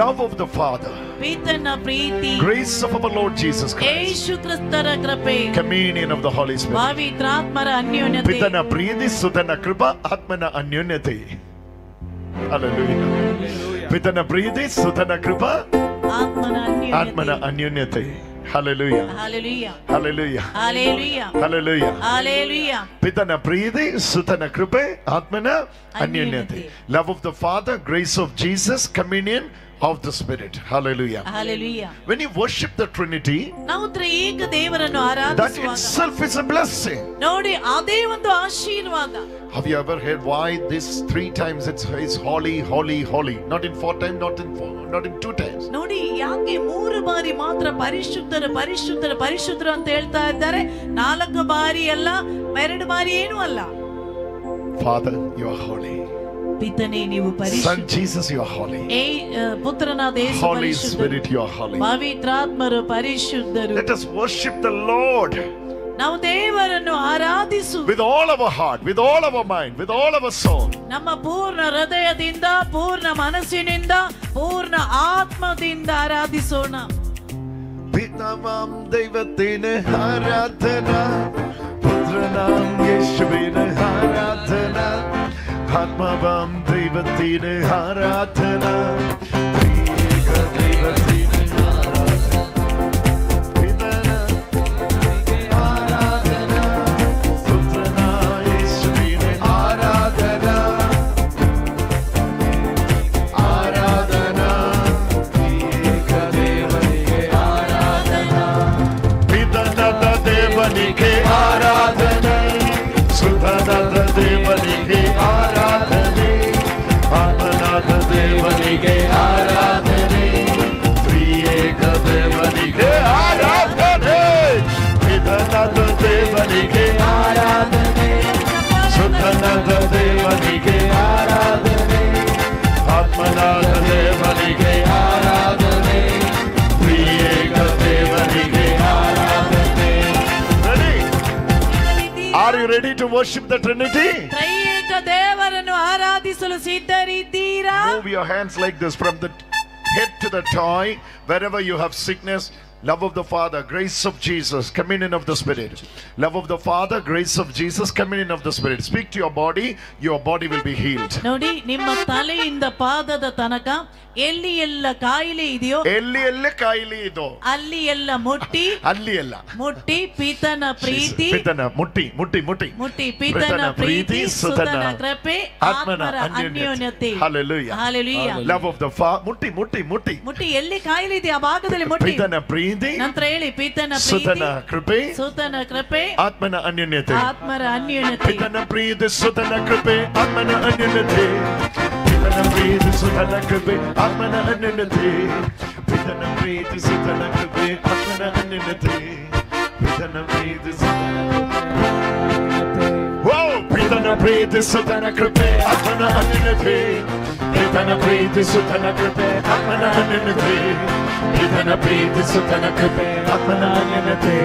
love of the Father, grace of our Lord Jesus Christ, communion of the Holy Spirit, Pitana Priti Sutana Kripa Atmana Anyonyate. Hallelujah. Pitana Priti Sutana Kripa Atmana Anyonyate. Hallelujah. Hallelujah. Hallelujah. Hallelujah. Hallelujah. Hallelujah. Pitana Priti Sutana Kripa Atmana Anyonyate. Love of the Father, grace of Jesus, communion of the Spirit. Hallelujah. Hallelujah. When you worship the Trinity, that itself is a blessing. Have you ever heard why this 3 times it's holy, holy, holy? Not in 4 times, not in 2 times. ನೋಡಿ ಯಾಕೆ 3 ಬಾರಿ ಮಾತ್ರ ಪರಿಶುದ್ಧರು ಪರಿಶುದ್ಧರು ಪರಿಶುದ್ಧರು ಅಂತ ಹೇಳ್ತಾ ಇದ್ದಾರೆ? 4 ಬಾರಿ ಅಲ್ಲ, 2 ಬಾರಿ ಏನೂ ಅಲ್ಲ. Father, you are holy. ಪಿತನೇ ನೀವು ಪರಿಶುದ್ಧ. Son Jesus, you are holy. ಪುತ್ರನಾದ Yesu Holy ಪರಿಶುದ್ಧ. Spirit, you are holy. ಪವಿತ್ರಾತ್ಮರು ಪರಿಶುದ್ಧರು. Let us worship the Lord. ನಾವು ದೇವರನ್ನು ಆರಾಧಿಸು. With all our heart, with all our mind, with all our soul. ನಮ್ಮ ಪೂರ್ಣ ಹೃದಯದಿಂದ, ಪೂರ್ಣ ಮನಸ್ಸಿನಿಂದ, ಪೂರ್ಣ ಆತ್ಮದಿಂದ ಆರಾಧಿಸೋಣ. ಪಿತಾವಾಂ ದೈವತಿನ ಆರಾಧನಾ, ಪುತ್ರನಾಂ ಯೇಸುವಿನ ಆರಾಧನಾ, ಆತ್ಮವಾಂ ದೈವತಿನ ಆರಾಧನಾ, ತ್ರಿಯೇಕ ದೈವತಿನ ಆರಾಧನಾ, ಪಿತನ ಆರಾಧನಾ, ಪುತ್ರನ ಯೇಸುವಿನ ಆರಾಧನಾ, ಆರಾಧನಾ, ತ್ರಿಯೇಕ ದೇವನಿಗೆ ಆರಾಧನಾ, ಪಿತನದ ದೇವನಿಗೆ ಆರಾಧನೆ, ಸುತನದ ದೇವನಿಗೆ ಆರಾಧನೆ, ಆತ್ಮನಾದ ದೇವನಿಗೆ ಆರಾಧನೆ, ತ್ರಿಯೇಕ ದೇವನಿಗೆ ಆರಾಧನೆ, ಪಿತನದ ದೇವನಿಗೆ ಆರಾಧನೆ, ಸುತನದ ದೇವನಿಗೆ ಆರಾಧನೆ, ಆತ್ಮನಾದ ದೇವನಿಗೆ ಆರಾಧನೆ, ತ್ರಿಯೇಕ ದೇವನಿಗೆ ಆರಾಧನೆ. Are you ready to worship the Trinity? ತ್ರೈಯೇಕ ದೇವರನ್ನು ಆರಾಧಿಸಲು ಸಿದ್ಧರಿದ್ದೀರಾ? Move your hands like this from the head to the toe. Wherever you have sickness, love of the Father, grace of Jesus, communion of the Spirit. Love of the Father, grace of Jesus, communion of the Spirit. Speak to your body will be healed. ನೋಡಿ, ನಿಮ್ಮ ತಲೆಯಿಂದ ಪಾದದ ತನಕ ಎಲ್ಲಿ ಎಲ್ಲ ಕಾಯಿಲೆ ಇದೆಯೋ, ಎಲ್ಲಿ ಎಲ್ಲ ಕಾಯಿಲೆ ಇದೋ ಅಲ್ಲಿ ಎಲ್ಲ ಮುಟ್ಟಿ, ಅಲ್ಲಿ ಎಲ್ಲ ಮುಟ್ಟಿ ಪಿತನ ಪ್ರೀತಿ, ಪಿತನ ಮುಟ್ಟಿ ಮುಟ್ಟಿ ಮುಟ್ಟಿ ಮುಟ್ಟಿ ಪಿತನ ಪ್ರೀತಿ, ಸುತನ ಕೃಪೆ, ಆತ್ಮರ ಅನ್ಯೋನ್ಯತೆ. Hallelujah. Hallelujah. Love of the Father, ಮುಟ್ಟಿ ಮುಟ್ಟಿ ಮುಟ್ಟಿ ಮುಟ್ಟಿ ಎಲ್ಲಿ ಕಾಯಿಲೆ ಇದೆ ಆ ಭಾಗದಲ್ಲಿ ಮುಟ್ಟಿ. ಪಿತನ ಪ್ರೀತಿ, ನಂತರ ಹೇಳಿ ಪಿತನ ಪ್ರೀತಿ, ಸುತನ ಕೃಪೆ, ಸುತನ ಕೃಪೆ, ಆತ್ಮನ ಅನ್ಯೋನ್ಯತೆ. ಆತ್ಮರ ಅನ್ಯೋನ್ಯತೆ. ಪಿತನ ಪ್ರೀತಿ, ಸುತನ ಕೃಪೆ, ಆತ್ಮನ ಅನ್ಯೋನ್ಯತೆ. ಪಿತನ ಪ್ರೀತಿ, ಸುತನ ಕೃಪೆ, ಆತ್ಮನ ಅನ್ಯೋನ್ಯತೆ. ಪಿತನ ಪ್ರೀತಿ, ಸುತನ ಕೃಪೆ, ಆತ್ಮನ ಅನ್ಯೋನ್ಯತೆ. ಪಿತನ ಪ್ರೀತಿ, ಸುತನ ಕೃಪೆ. ಓ ಪಿತನ ಪ್ರೀತಿ, ಸುತನ ಕೃಪೆ, ಆತ್ಮನ ಅನ್ಯೋನ್ಯತೆ. ಪಿತನ ಪ್ರೀತಿ, ಸುತನ ಕೃಪೆ, ಆತ್ಮನ ಅನ್ಯೋನ್ಯತೆ. ಪಿತನ ಪ್ರೀತಿ, ಸುತನ ಕೃಪೆ, ಆತ್ಮನ ಅನ್ಯೋನ್ಯತೆ.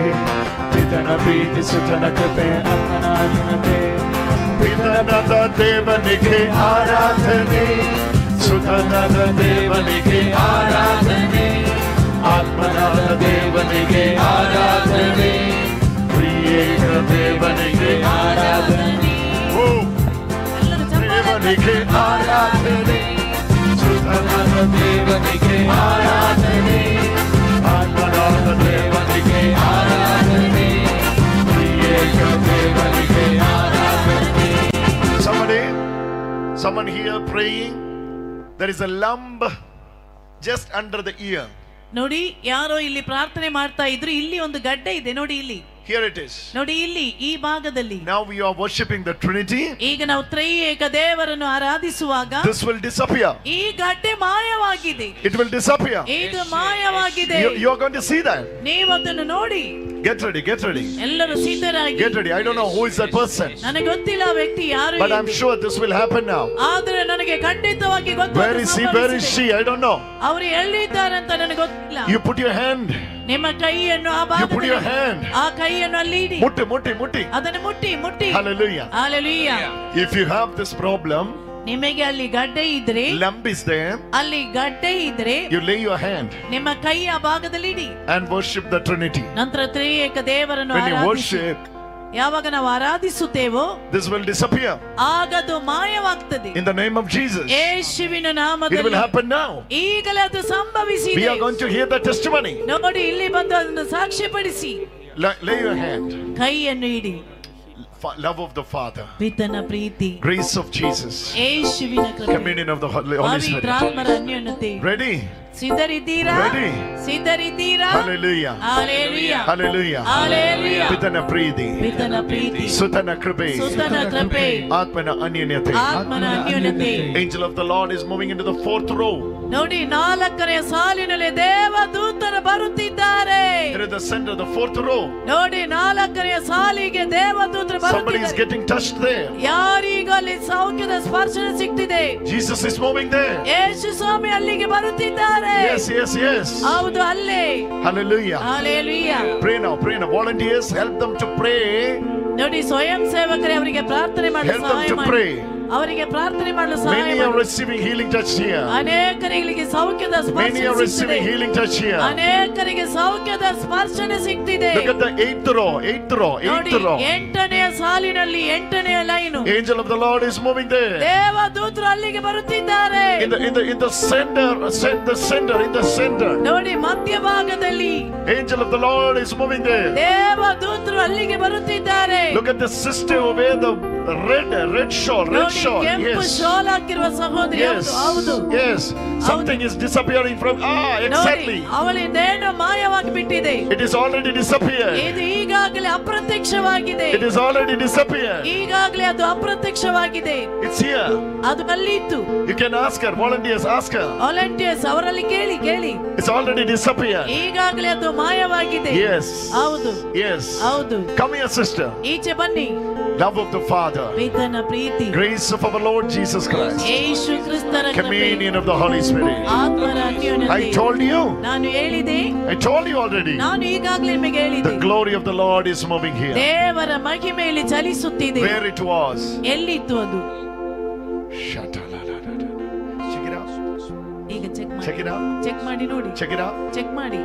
ಪಿತನ ಪ್ರೀತಿ, ಸುತನ ಕೃಪೆ, ಆತ್ಮನ ಅನ್ಯೋನ್ಯತೆ. ಪಿತನದ ದೇವನಿಗೆ ಆರಾಧನೆ, ಸುತನದ ದೇವನಿಗೆ ಆರಾಧನೆ, ಆತ್ಮನಾದ ದೇವನಿಗೆ ಆರಾಧನೆ, ತ್ರಿಯೇಕ ದೇವನಿಗೆ ಆರಾಧನೆ. ಓ ದೇವನಿಗೆ ಆರಾಧನೆ, ಸುತನದ ದೇವನಿಗೆ ಆರಾಧನೆ, ಆತ್ಮನಾದ ದೇವನಿಗೆ ಆರಾಧನೆ, ತ್ರಿಯೇಕ ದೇವನಿಗೆ ಆರಾಧನೆ. Someone here praying, there is a lump just under the ear. ನೋಡಿ, ಯಾರೋ ಇಲ್ಲಿ ಪ್ರಾರ್ಥನೆ ಮಾಡ್ತಾ ಇದ್ರು, ಇಲ್ಲಿ ಒಂದು ಗಡ್ಡೆ ಇದೆ ನೋಡಿ, ಇಲ್ಲಿ Here it is. ನೋಡಿ, ಇಲ್ಲಿ ಈ ಭಾಗದಲ್ಲಿ. Now we are worshipping the Trinity. ಈಗ ನಾವು ತ್ರೈಯೇಕ ದೇವರನ್ನು ಆರಾಧಿಸುವಾಗ This will disappear. ಈ ಗಡ್ಡೆ ಮಾಯವಾಗಿದೆ. It will disappear. ಇದು ಮಾಯವಾಗಿದೆ. You are going to see that. ನೀವು ಅದನ್ನು ನೋಡಿ. Get ready, get ready. ಎಲ್ಲರೂ ಸಿದ್ಧರಾಗಿ. Get ready. I don't know who is that person. ನನಗೆ ಗೊತ್ತಿಲ್ಲ ಆ ವ್ಯಕ್ತಿ ಯಾರು ಎಂದು. But I'm sure this will happen now. ಆದರೆ ನನಗೆ ಖಂಡಿತವಾಗಿ ಗೊತ್ತು. Where is he? Where is she? I don't know. ಅವರು ಎಲ್ಲಿದ್ದಾರೆ ಅಂತ ನನಗೆ ಗೊತ್ತಿಲ್ಲ. You put your hand. ನಿಮ್ಮ ಕೈಯನ್ನು ಆ ಭಾಗದಲ್ಲಿ. You put your hand. ಆ ಕೈಯನ್ನು ಅಲ್ಲಿ ಇಡಿ. ಮುಟ್ಟಿ ಮುಟ್ಟಿ ಮುಟ್ಟಿ. ಅದನ್ನು ಮುಟ್ಟಿ ಮುಟ್ಟಿ. Hallelujah. Hallelujah. If you have this problem, ನಿಮಗೆ ಅಲ್ಲಿ ಗಡ್ಡೆ ಇದ್ರೆ, lump is there, ಅಲ್ಲಿ ಗಡ್ಡೆ ಇದ್ರೆ, you lay your hand ನಿಮ್ಮ ಕೈಯ ಭಾಗದಲ್ಲಿ ಇಡಿ and worship the Trinity. ನಂತರ ತ್ರಿಯೇಕ ದೇವರನ್ನು When you ಆರಾಧಿಸಿ. worship, ಯಾವಾಗ ನಾವು ಆರಾಧಿಸುತ್ತೇವೋ this will disappear ಆಗದು ಮಾಯವಾಗ್ತದೆ. in the name of Jesus. ಯೇಸುವಿನ It will ನಾಮದಲ್ಲಿ happen now. ಈಗಲೇ ಅದು We ಸಂಭವಿಸಿದೆ. are going to hear the testimony. ನೋಡಿ, ಇಲ್ಲಿ ಬಂದು ಅದನ್ನು ಸಾಕ್ಷ್ಯಪಡಿಸಿ. Lay your hand. ಕೈಯನ್ನು ಇಡಿ. Love of the Father, ಪಿತನ Preethi, grace of Jesus, ಯೇಸುವಿನ ಕೃಪೆ, communion of the Holy Spirit. ಪವಿತ್ರಾತ್ಮರ ಅನ್ಯೋನ್ಯತೆ. Ready? ಸಿದ್ಧರಿದ್ದೀರಾ? Ready? ಸಿದ್ಧರಿದ್ದೀರಾ? Hallelujah. Hallelujah. Hallelujah. Hallelujah. ಪಿತನ ಪ್ರೀತಿ, ಪಿತನ ಪ್ರೀತಿ, ಸುತನ ಕೃಪೆ, ಸುತನ ಕೃಪೆ, ಆತ್ಮನ ಅನ್ಯೋನ್ಯತೆ. ಆತ್ಮನ ಅನ್ಯೋನ್ಯತೆ. Angel of the Lord is moving into the fourth row. ನೋಡಿ, 4ನೇ ಸಾಲಿನಲ್ಲಿ ದೇವದೂತರು ಬರುತ್ತಿದ್ದಾರೆ. Here is the center, the fourth row. ನೋಡಿ, 4ನೇ ಸಾಲಿಗೆ ದೇವದೂತರು Somebody is ಬರುತ್ತಿದ್ದಾರೆ. getting touched there. ಯಾರಿಗ ಅಲ್ಲಿ ಸೌಖ್ಯದ ಸ್ಪರ್ಶನ ಸಿಗ್ತಿದೆ? Jesus is moving there. ಯೇಸು ಸ್ವಾಮಿ ಅಲ್ಲಿಗೆ ಬರುತ್ತಿದ್ದಾರೆ. Yes, yes, yes. ಹೌದು, ಅಲ್ಲೇ. Hallelujah. Hallelujah. Pray now, pray now. Volunteers, help them to pray. ನೋಡಿ, ಸ್ವಯಂ ಸೇವಕರೇ ಅವರಿಗೆ ಪ್ರಾರ್ಥನೆ ಮಾಡಲು Help them ಸಹಾಯ to ಮಾಡಿ. pray. ಅವರಿಗೆ ಪ್ರಾರ್ಥನೆ ಮಾಡಲು ಸಹಾಯ Many are ಮಾಡಿ. receiving healing touch here. ಅನೇಕರಿಗೆ ಸೌಖ್ಯದ Many ಸ್ಪರ್ಶನ are ಸಿಗ್ತಿದೆ. receiving healing touch here. ಅನೇಕರಿಗೆ ಸೌಖ್ಯದ ಸ್ಪರ್ಶನ ಸಿಗ್ತಿದೆ. Look at the eighth row, eighth row, ನೋಡಿ, eighth row. 8ನೇ ಸಾಲಿನಲ್ಲಿ 8ನೇ line. Angel of the Lord is moving there. ದೇವದೂತರು ಅಲ್ಲಿಗೆ ಬರುತ್ತಿದ್ದಾರೆ. In the center, in the center. ನೋಡಿ, ಮಧ್ಯಭಾಗದಲ್ಲಿ Angel of the Lord is moving there. ದೇವದೂತರು ಅಲ್ಲಿಗೆ ಬರುತ್ತಿದ್ದಾರೆ. Look at the sister who wear the red shawl, red ನೋಡಿ, shawl. ಕೆಂಪು Yes. ಶಾಲ್ ಹಾಕಿರುವ ಸಹೋದರಿ. Yes. ಹೌದು. Yes. Something is disappearing from. ನೋಡಿ, Exactly. ಅವಳಿಂದೇನೋ ಮಾಯವಾಗಿ ಬಿಟ್ಟಿದೆ. It is already disappeared. ಇದು ಈಗಾಗಲೇ ಅಪ್ರತ್ಯಕ್ಷವಾಗಿದೆ. It is already disappeared. ಈಗಾಗಲೇ ಅದು ಅಪ್ರತ್ಯಕ್ಷವಾಗಿದೆ. It's here. ಅದು ಅಲ್ಲಿತ್ತು. You can ask her. Volunteers, ask her. Volunteers ಅವರಲ್ಲಿ ಕೇಳಿ. It's already disappeared. ಈಗಾಗಲೇ ಅದು ಮಾಯವಾಗಿದೆ. Yes. ಹೌದು. Yes. ಹೌದು. Come here, sister. ಈಚೆ ಬನ್ನಿ. Love of the Father, ಪಿತನ Preethi, grace of our Lord Jesus Christ, ಯೇಸು ಕ್ರಿಸ್ತನ ಕೃಪೆ, communion of the Holy Spirit. ಆತ್ಮರ ಅನ್ಯೋನ್ಯತೆ. I told you. ನಾನು ಹೇಳಿದೆ. I told you already. ನಾನು ಈಗಾಗಲೇ ನಿಮಗೆ ಹೇಳಿದೆ. The glory of the Lord is moving here. ದೇವರ ಮಹಿಮೆಯಲ್ಲಿ ಚಲಿಸುತ್ತಿದೆ. Where it was. ಎಲ್ಲಿತ್ತು ಅದು? Check it out. ಈಗ ಚೆಕ್ ಮಾಡಿ. Check it out. ಚೆಕ್ ಮಾಡಿ ನೋಡಿ. Check it out. ಚೆಕ್ ಮಾಡಿ.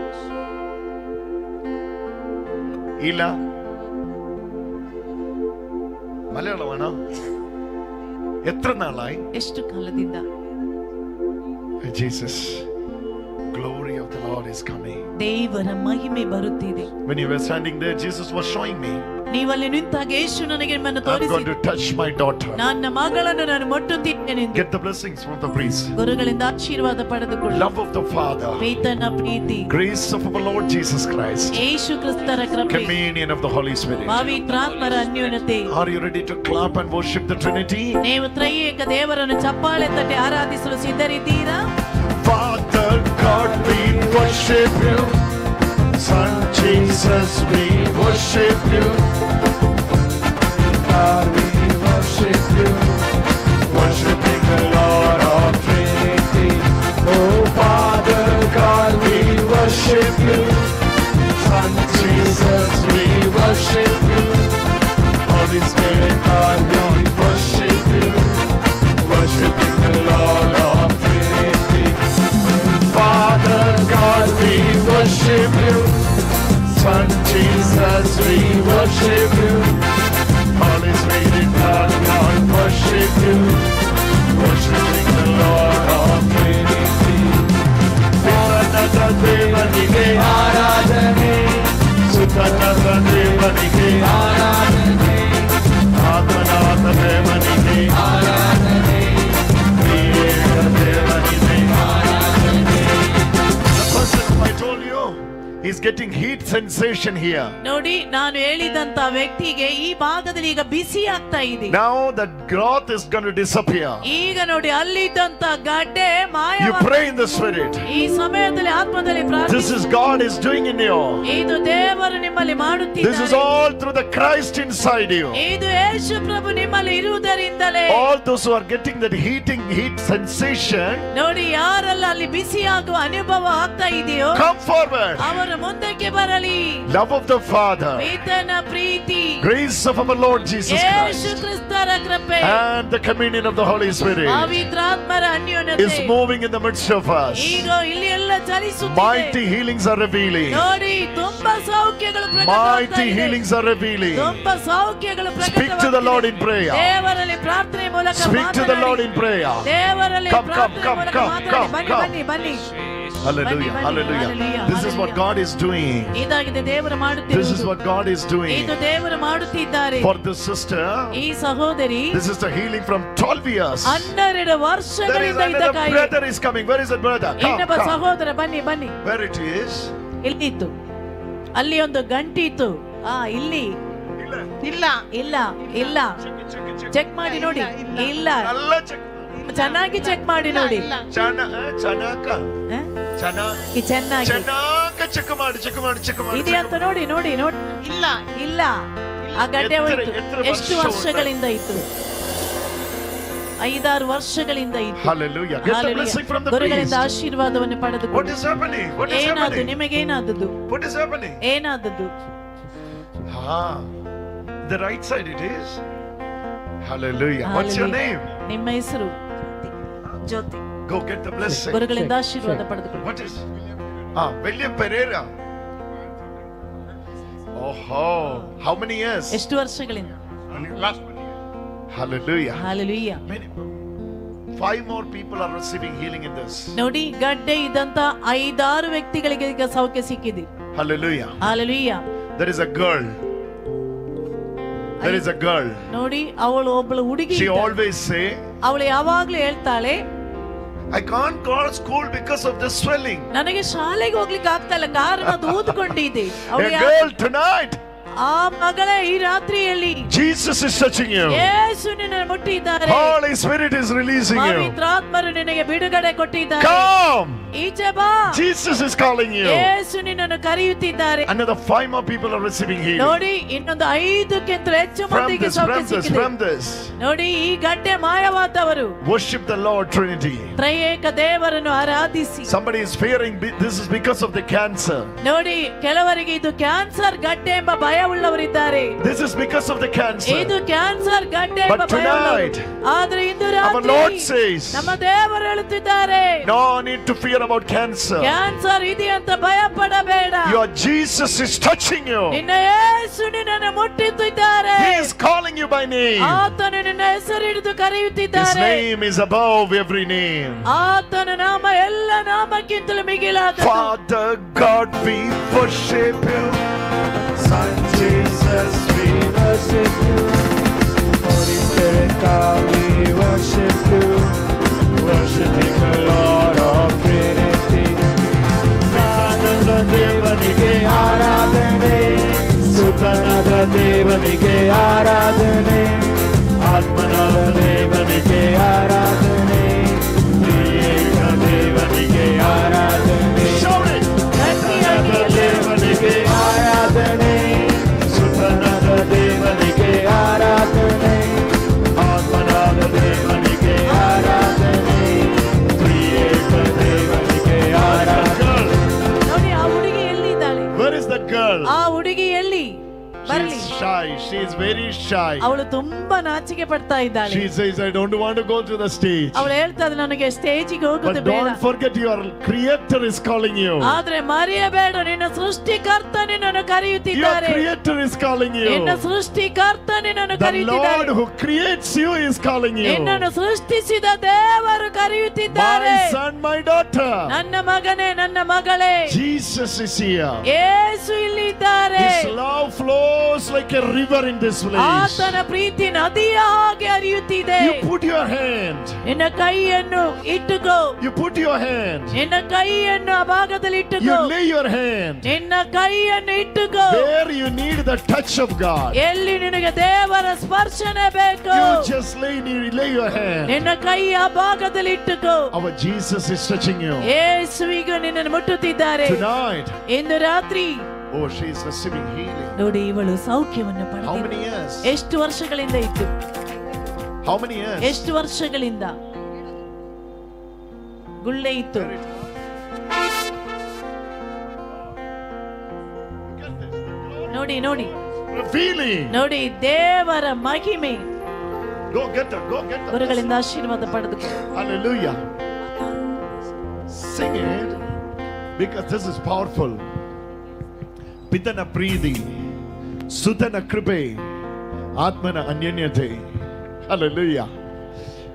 ಇಲ್ಲ മലയാളമാണോ? എത്ര നാളായി? ಎಷ್ಟು ಕಾಲದಿಂದ? Jesus, glory of the Lord is coming. ದೇವರ ಮಹಿಮೆ ಬರುತ್ತಿದೆ. When you were standing there, Jesus was showing me. ನೀವಲ್ಲಿ ನಿಂತಾಗ ಯೇಸು ನನಗೆ ನಿಮ್ಮನ್ನು I'm going ತೋರಿಸಿ, to touch my daughter. ನನ್ನ ಮಗಳನ್ನು ನಾನು ಮುಟ್ಟುತ್ತೇನೆ. Get the blessings from the priest. ಗುರುಗಳಿಂದ ಆಶೀರ್ವಾದ ಪಡೆದುಕೊಳ್ಳಿ. Love of the Father, ಪಿತನ Preethi, grace of our Lord Jesus Christ, ಯೇಸು ಕ್ರಿಸ್ತರ ಕೃಪೆ, communion of the Holy Spirit. ಪವಿತ್ರಾತ್ಮರ ಅನ್ಯೋನ್ಯತೆ. Are you ready to clap and worship the Trinity? ನೀವು ತ್ರೈಏಕ ದೇವರನ್ನು ಚಪ್ಪಾಳೆ ತಟ್ಟಿ ಆರಾಧಿಸಲು ಸಿದ್ಧರಿದ್ದೀರಾ? Father God, we worship you. Son Jesus, we worship you. God, we worship you. Worshiping the Lord of Trinity. Oh, Father God, we worship you. Son Jesus, we worship you. Holy Spirit, God, we worship you. Worshiping the Lord of Trinity. Father God, we worship you. Son Jesus, we worship you. Holy Spirit, God, we worship you. Worshiping the Lord of Trinity. Pitanata Devanike Aradhane, Sutanata Devanike Aradhane, Atmanata Devanike Aradhane, Creator Devanike Aradhane. The person I told you, he's getting heat sensation here. ನೋಡಿ, ನಾನು ಹೇಳಿದಂತ ವ್ಯಕ್ತಿಗೆ ಈ ಭಾಗದಲ್ಲಿ ಈಗ ಬಿಸಿ ಆಗ್ತಾ ಇದೆ. Now that growth is going to disappear. ಈಗ ನೋಡಿ, ಅಲ್ಲಿದ್ದಂತ ಗಡ್ಡೆ You ಮಾಯವಾಗ್ತಾ pray in the Spirit. ಈ ಸಮಯದಲ್ಲಿ ಆತ್ಮದಲ್ಲಿ This ಪ್ರಾರ್ಥಿಸಿ. is God is doing in you. ಇದು ದೇವರು ನಿಮ್ಮಲ್ಲಿ This is ಮಾಡುತ್ತಿದ್ದಾರೆ. all through the Christ inside you. ಇದು ಯೇಸು ಪ್ರಭು ನಿಮ್ಮಲ್ಲಿ ಇರುವುದರಿಂದಲೇ. All those who are getting that heat sensation, ನೋಡಿ, ಯಾರೆಲ್ಲ ಅಲ್ಲಿ ಬಿಸಿ ಆಗುವ ಅನುಭವ ಆಗ್ತಾ ಇದೆಯೋ come forward. ಅವರ ಮುಂದೆ ಮುಂದಕ್ಕೆ ಬರಲಿ. Love of the Father, ಪಿತನ Preethi, grace of our Lord Jesus Yesu Christ, ಕ್ರಿಸ್ತರ ಕೃಪೆ, and the communion of the Holy Spirit ಪವಿತ್ರಾತ್ಮರ ಅನ್ಯೋನ್ಯತೆ is moving in the midst of us. ಈಗ ಇಲ್ಲಿ ಎಲ್ಲ ಚಲಿಸುತ್ತಿದೆ. Mighty healings are revealing. ನೋಡಿ ತುಂಬಾ ಸೌಖ್ಯಗಳು Mighty ಪ್ರಕಟವಾಗ್ತಾ ಇದೆ. healings are revealing. ತುಂಬಾ ಸೌಖ್ಯಗಳು Speak to the Lord in prayer. ದೇವರಲ್ಲಿ ಪ್ರಾರ್ಥನೆ ಮೂಲಕ Speak to the Lord in prayer. ದೇವರಲ್ಲಿ Come, ಪ್ರಾರ್ಥನೆ ಮೂಲಕ come, ಮಾತಾಡಿ. come. ಬನ್ನಿ ಬನ್ನಿ. Hallelujah, hallelujah. This is what God is doing. ಇದಾಗಿದೆ ದೇವರು ಮಾಡುತ್ತಿರುವುದು. This is what God is doing. ಇದು ದೇವರು ಮಾಡುತ್ತಿದ್ದಾರೆ. For this sister, ಈ ಸಹೋದರಿ, this is the healing from 12 years. 12 ವರ್ಷಗಳಿಂದ ಇದ್ದ Another ಕಾಯಿಲೆ. brother is coming. Where is that brother? Come, ಇನ್ನೊಬ್ಬ come. ಸಹೋದರ ಬನ್ನಿ ಬನ್ನಿ. Where it is? ಇಲ್ಲಿ ಇತ್ತು. ಅಲ್ಲಿ ಒಂದು ಗಂಟಿ ಇತ್ತು. ಇಲ್ಲಿ ಇಲ್ಲ ಇಲ್ಲ ಇಲ್ಲ ಚೆಕ್ ಮಾಡಿ ನೋಡಿ. ಇಲ್ಲ ಚೆನ್ನಾಗಿ ಚೆಕ್ ಮಾಡಿ ನೋಡಿ. ಚೆನ್ನಾಗಿ ಇದೆ ಅಂತ ನೋಡಿ ನೋಡಿ ನೋಡಿ. ಇಲ್ಲ ಇಲ್ಲ ಆ ಗಡ್ಡೆ ಹೋಯ್ತು. ಎಷ್ಟು ವರ್ಷಗಳಿಂದ ಇತ್ತು? 5-6 ವರ್ಷಗಳಿಂದ ಇತ್ತು. Hallelujah. Get the blessing from the ಗುರುಗಳಿಂದ priest. ಆಶೀರ್ವಾದವನ್ನು ಪಡೆದು. What is happening? What is ಏನಾದ್ದು? happening? ನಿಮಗೇನಾದದ್ದು? What is happening? ಏನಾದದ್ದು? The right side it is. Hallelujah. What's your name? ನಿಮ್ಮ ಹೆಸರು? ಜ್ಯೋತಿ. Go get the blessing. ಗುರುಗಳಿಂದ ಆಶೀರ್ವಾದ ಪಡೆದುಕೊಳ್ಳಿ. What is? William Pereira. Oh, how many years? ಎಷ್ಟು ವರ್ಷಗಳಿಂದ? Hallelujah. Hallelujah. 5 more people are receiving healing in this. ನೋಡಿ ಗಡ್ಡೆ ಇದ್ದಂತ 5-6 ವ್ಯಕ್ತಿಗಳಿಗೆ ಈಗ ಸೌಖ್ಯ ಸಿಕ್ಕಿದೆ. Hallelujah. Hallelujah. There is a girl. There is a girl. ನೋಡಿ ಅವಳು ಒಬ್ಬಳು ಹುಡುಗಿ. She always say, ಅವಳು ಯಾವಾಗ್ಲೂ ಹೇಳ್ತಾಳೆ, I can't go to school because of the swelling. ನನಗೆ ಶಾಲೆಗೆ ಹೋಗ್ಲಿಕ್ಕೆ ಆಗ್ತಾ ಇಲ್ಲ, ಕಾರಣ ಅದು ಊದ್ಕೊಂಡಿದೆ. A girl tonight. ಆ ಮಗಳೇ ಈ ರಾತ್ರಿಯಲ್ಲಿ Jesus is touching you. ಯೇಸು ನಿನ್ನನ್ನು ಮುಟ್ಟಿದ್ದಾರೆ. Holy Spirit is releasing you. ಪವಿತ್ರಾತ್ಮರು ನಿನಗೆ ಬಿಡುಗಡೆ ಕೊಟ್ಟಿದ್ದಾರೆ. Come. ಈಚೆ ಬಾ. Jesus is calling you. ಯೇಸು ನಿನ್ನನ್ನು ಕರೆಯುತ್ತಿದ್ದಾರೆ. Another 5 more people are receiving healing. ನೋಡಿ ಇನ್ನೊಂದು 5ಕ್ಕಿಂತ ಹೆಚ್ಚು ಮಂದಿಗೆ ಸೌಖ್ಯ ಸಿಕ್ಕಿದೆ. From this. ನೋಡಿ ಈ ಗಡ್ಡೆ ಮಾಯವಾದವರು. Worship the Lord Trinity. ತ್ರಯೇಕ ದೇವರನ್ನು ಆರಾಧಿಸಿ. Somebody is fearing this is because of the cancer. ನೋಡಿ ಕೆಲವರಿಗೆ ಇದು ಕ್ಯಾನ್ಸರ್ ಗಡ್ಡೆ ಎಂಬ ಭಯವುಳ್ಳವರಿದ್ದಾರೆ. This is because of the cancer. ಇದು ಕ್ಯಾನ್ಸರ್ ಗಡ್ಡೆ ಎಂಬ ಭಯವುಳ್ಳವರು. ಆದರೆ ಇಂದು ರಾತ್ರಿ our Lord says, ನಮ್ಮ ದೇವರು ಹೇಳುತ್ತಿದ್ದಾರೆ, no need to fear about cancer. Cancer ಇದೆ ಅಂತ ಭಯ ಪಡಬೇಡ. Your Jesus is touching you. ನಿನ್ನ ಯೇಸು ನಿನ್ನನ್ನು ಮುಟ್ಟುತ್ತಿದ್ದಾರೆ. He is calling you by name. ಆತನು ನಿನ್ನ ಹೆಸರು ಹಿಡಿದು ಕರೆಯುತ್ತಿದ್ದಾರೆ. His name is above every name. ಆತನ ನಾಮ ಎಲ್ಲ ನಾಮಕ್ಕಿಂತಲೂ ಮಿಗಿಲಾದದ್ದು. Father God, we worship you. Son Jesus, we worship you. Holy Spirit, God, we worship you. Worshiping the Lord of Trinity. Nananda Devanike Aradhane, Sutanada Devanike Aradhane, Atmanada Devanike Aradhane, Triyeka Devanike Aradhane. Shout it! Atmanada Devanike Aradhane, Sutanada Devanike Aradhane, Atmanada Devanike Aradhane, Triyeka Devanike Aradhane. ನೋಡಿ ಆ ಹುಡುಗಿ ಎಲ್ಲಿದ್ದಾಳೆ? Where is that girl? ಆ ಹುಡುಗಿ ಎಲ್ಲಿ? She's shy. She is very shy. ಅವಳು ತುಂಬಾ ನಾಚಿಕೆ ಪಡ್ತಾ ಇದ್ದಾಳೆ. She says, I don't want to go to the stage. ಅವಳು ಹೇಳ್ತಾಳೆ, ನನಗೆ ಸ್ಟೇಜಿಗೆ ಹೋಗೋದು But ಬೇಡ. don't forget your creator is calling you. ಆದ್ರೆ ಮರೆಯಬೇಡ, ನಿನ್ನ ಸೃಷ್ಟಿಕರ್ತ ನಿನ್ನನ್ನು Your ಕರೆಯುತ್ತಿದ್ದಾರೆ. creator is calling you. ನಿನ್ನ ಸೃಷ್ಟಿಕರ್ತ ನಿನ್ನನ್ನು The ಕರೆಯುತ್ತಿದ್ದಾರೆ. Lord who creates you is calling you. ನಿನ್ನನ್ನು ಸೃಷ್ಟಿಸಿದ ದೇವರು ಕರೆಯುತ್ತಿದ್ದಾರೆ. My son, my daughter. ನನ್ನ ಮಗನೇ, ನನ್ನ ಮಗಳೇ, Jesus is here. ಯೇಸು ಇಲ್ಲಿದ್ದಾರೆ. His love flows like a river in this place. ಆತನ ಪ್ರೀತಿ ನದಿಯ ಹಾಗೆ ಹರಿಯುತ್ತಿದೆ. You put your hand. ನಿನ್ನ ಕೈಯನ್ನು ಇಟ್ಟುಕೋ. You put your hand. ನಿನ್ನ ಕೈಯನ್ನು ಆ ಭಾಗದಲ್ಲಿ You ಇಟ್ಟುಕೋ. lay your hand ನಿನ್ನ ಕೈಯನ್ನು ಇಟ್ಟುಕೋ. where you need the touch of God. ಎಲ್ಲಿ ನಿನಗೆ ದೇವರ ಸ್ಪರ್ಶನೆ ಬೇಕು. You just lay your hand. ನಿನ್ನ ಕೈ ಆ ಭಾಗದಲ್ಲಿ ಇಟ್ಟುಕೋ. Our Jesus is touching you. ಯೇಸುವಿಗೆ ನಿನ್ನನ್ನು ಮುಟ್ಟುತ್ತಿದ್ದಾರೆ. Tonight. ಇಂದು ರಾತ್ರಿ Oh, she is receiving healing. ನೋಡಿ ಇವಳು ಸೌಖ್ಯವನ್ನು How ಪಡೆದಿದ್ದಾಳೆ. many years? ಎಷ್ಟು ವರ್ಷಗಳಿಂದ ಇತ್ತು? How many years? ಎಷ್ಟು ವರ್ಷಗಳಿಂದ ಗುಳ್ಳೆ ಇತ್ತು? ನೋಡಿ ನೋಡಿ revealing. ನೋಡಿ ದೇವರ ಮಹಿಮೆ. Go get her, go get her. ಗುರುಗಳಿಂದ ಆಶೀರ್ವಾದ ಪಡೆದುಕೋ. Hallelujah. Sing it because this is powerful. Pitana Preeti, Sutana Kripe, Atmana Anyanyate. Hallelujah.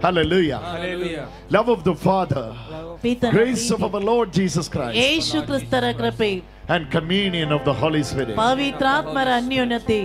Hallelujah. Hallelujah. Love of the Father, grace of our Lord Jesus Christ, ಯೇಸು ಕ್ರಿಸ್ತರ ಕೃಪೆ and communion of the Holy Spirit. ಪವಿತ್ರಾತ್ಮರ ಅನ್ಯೋನ್ಯತೆ.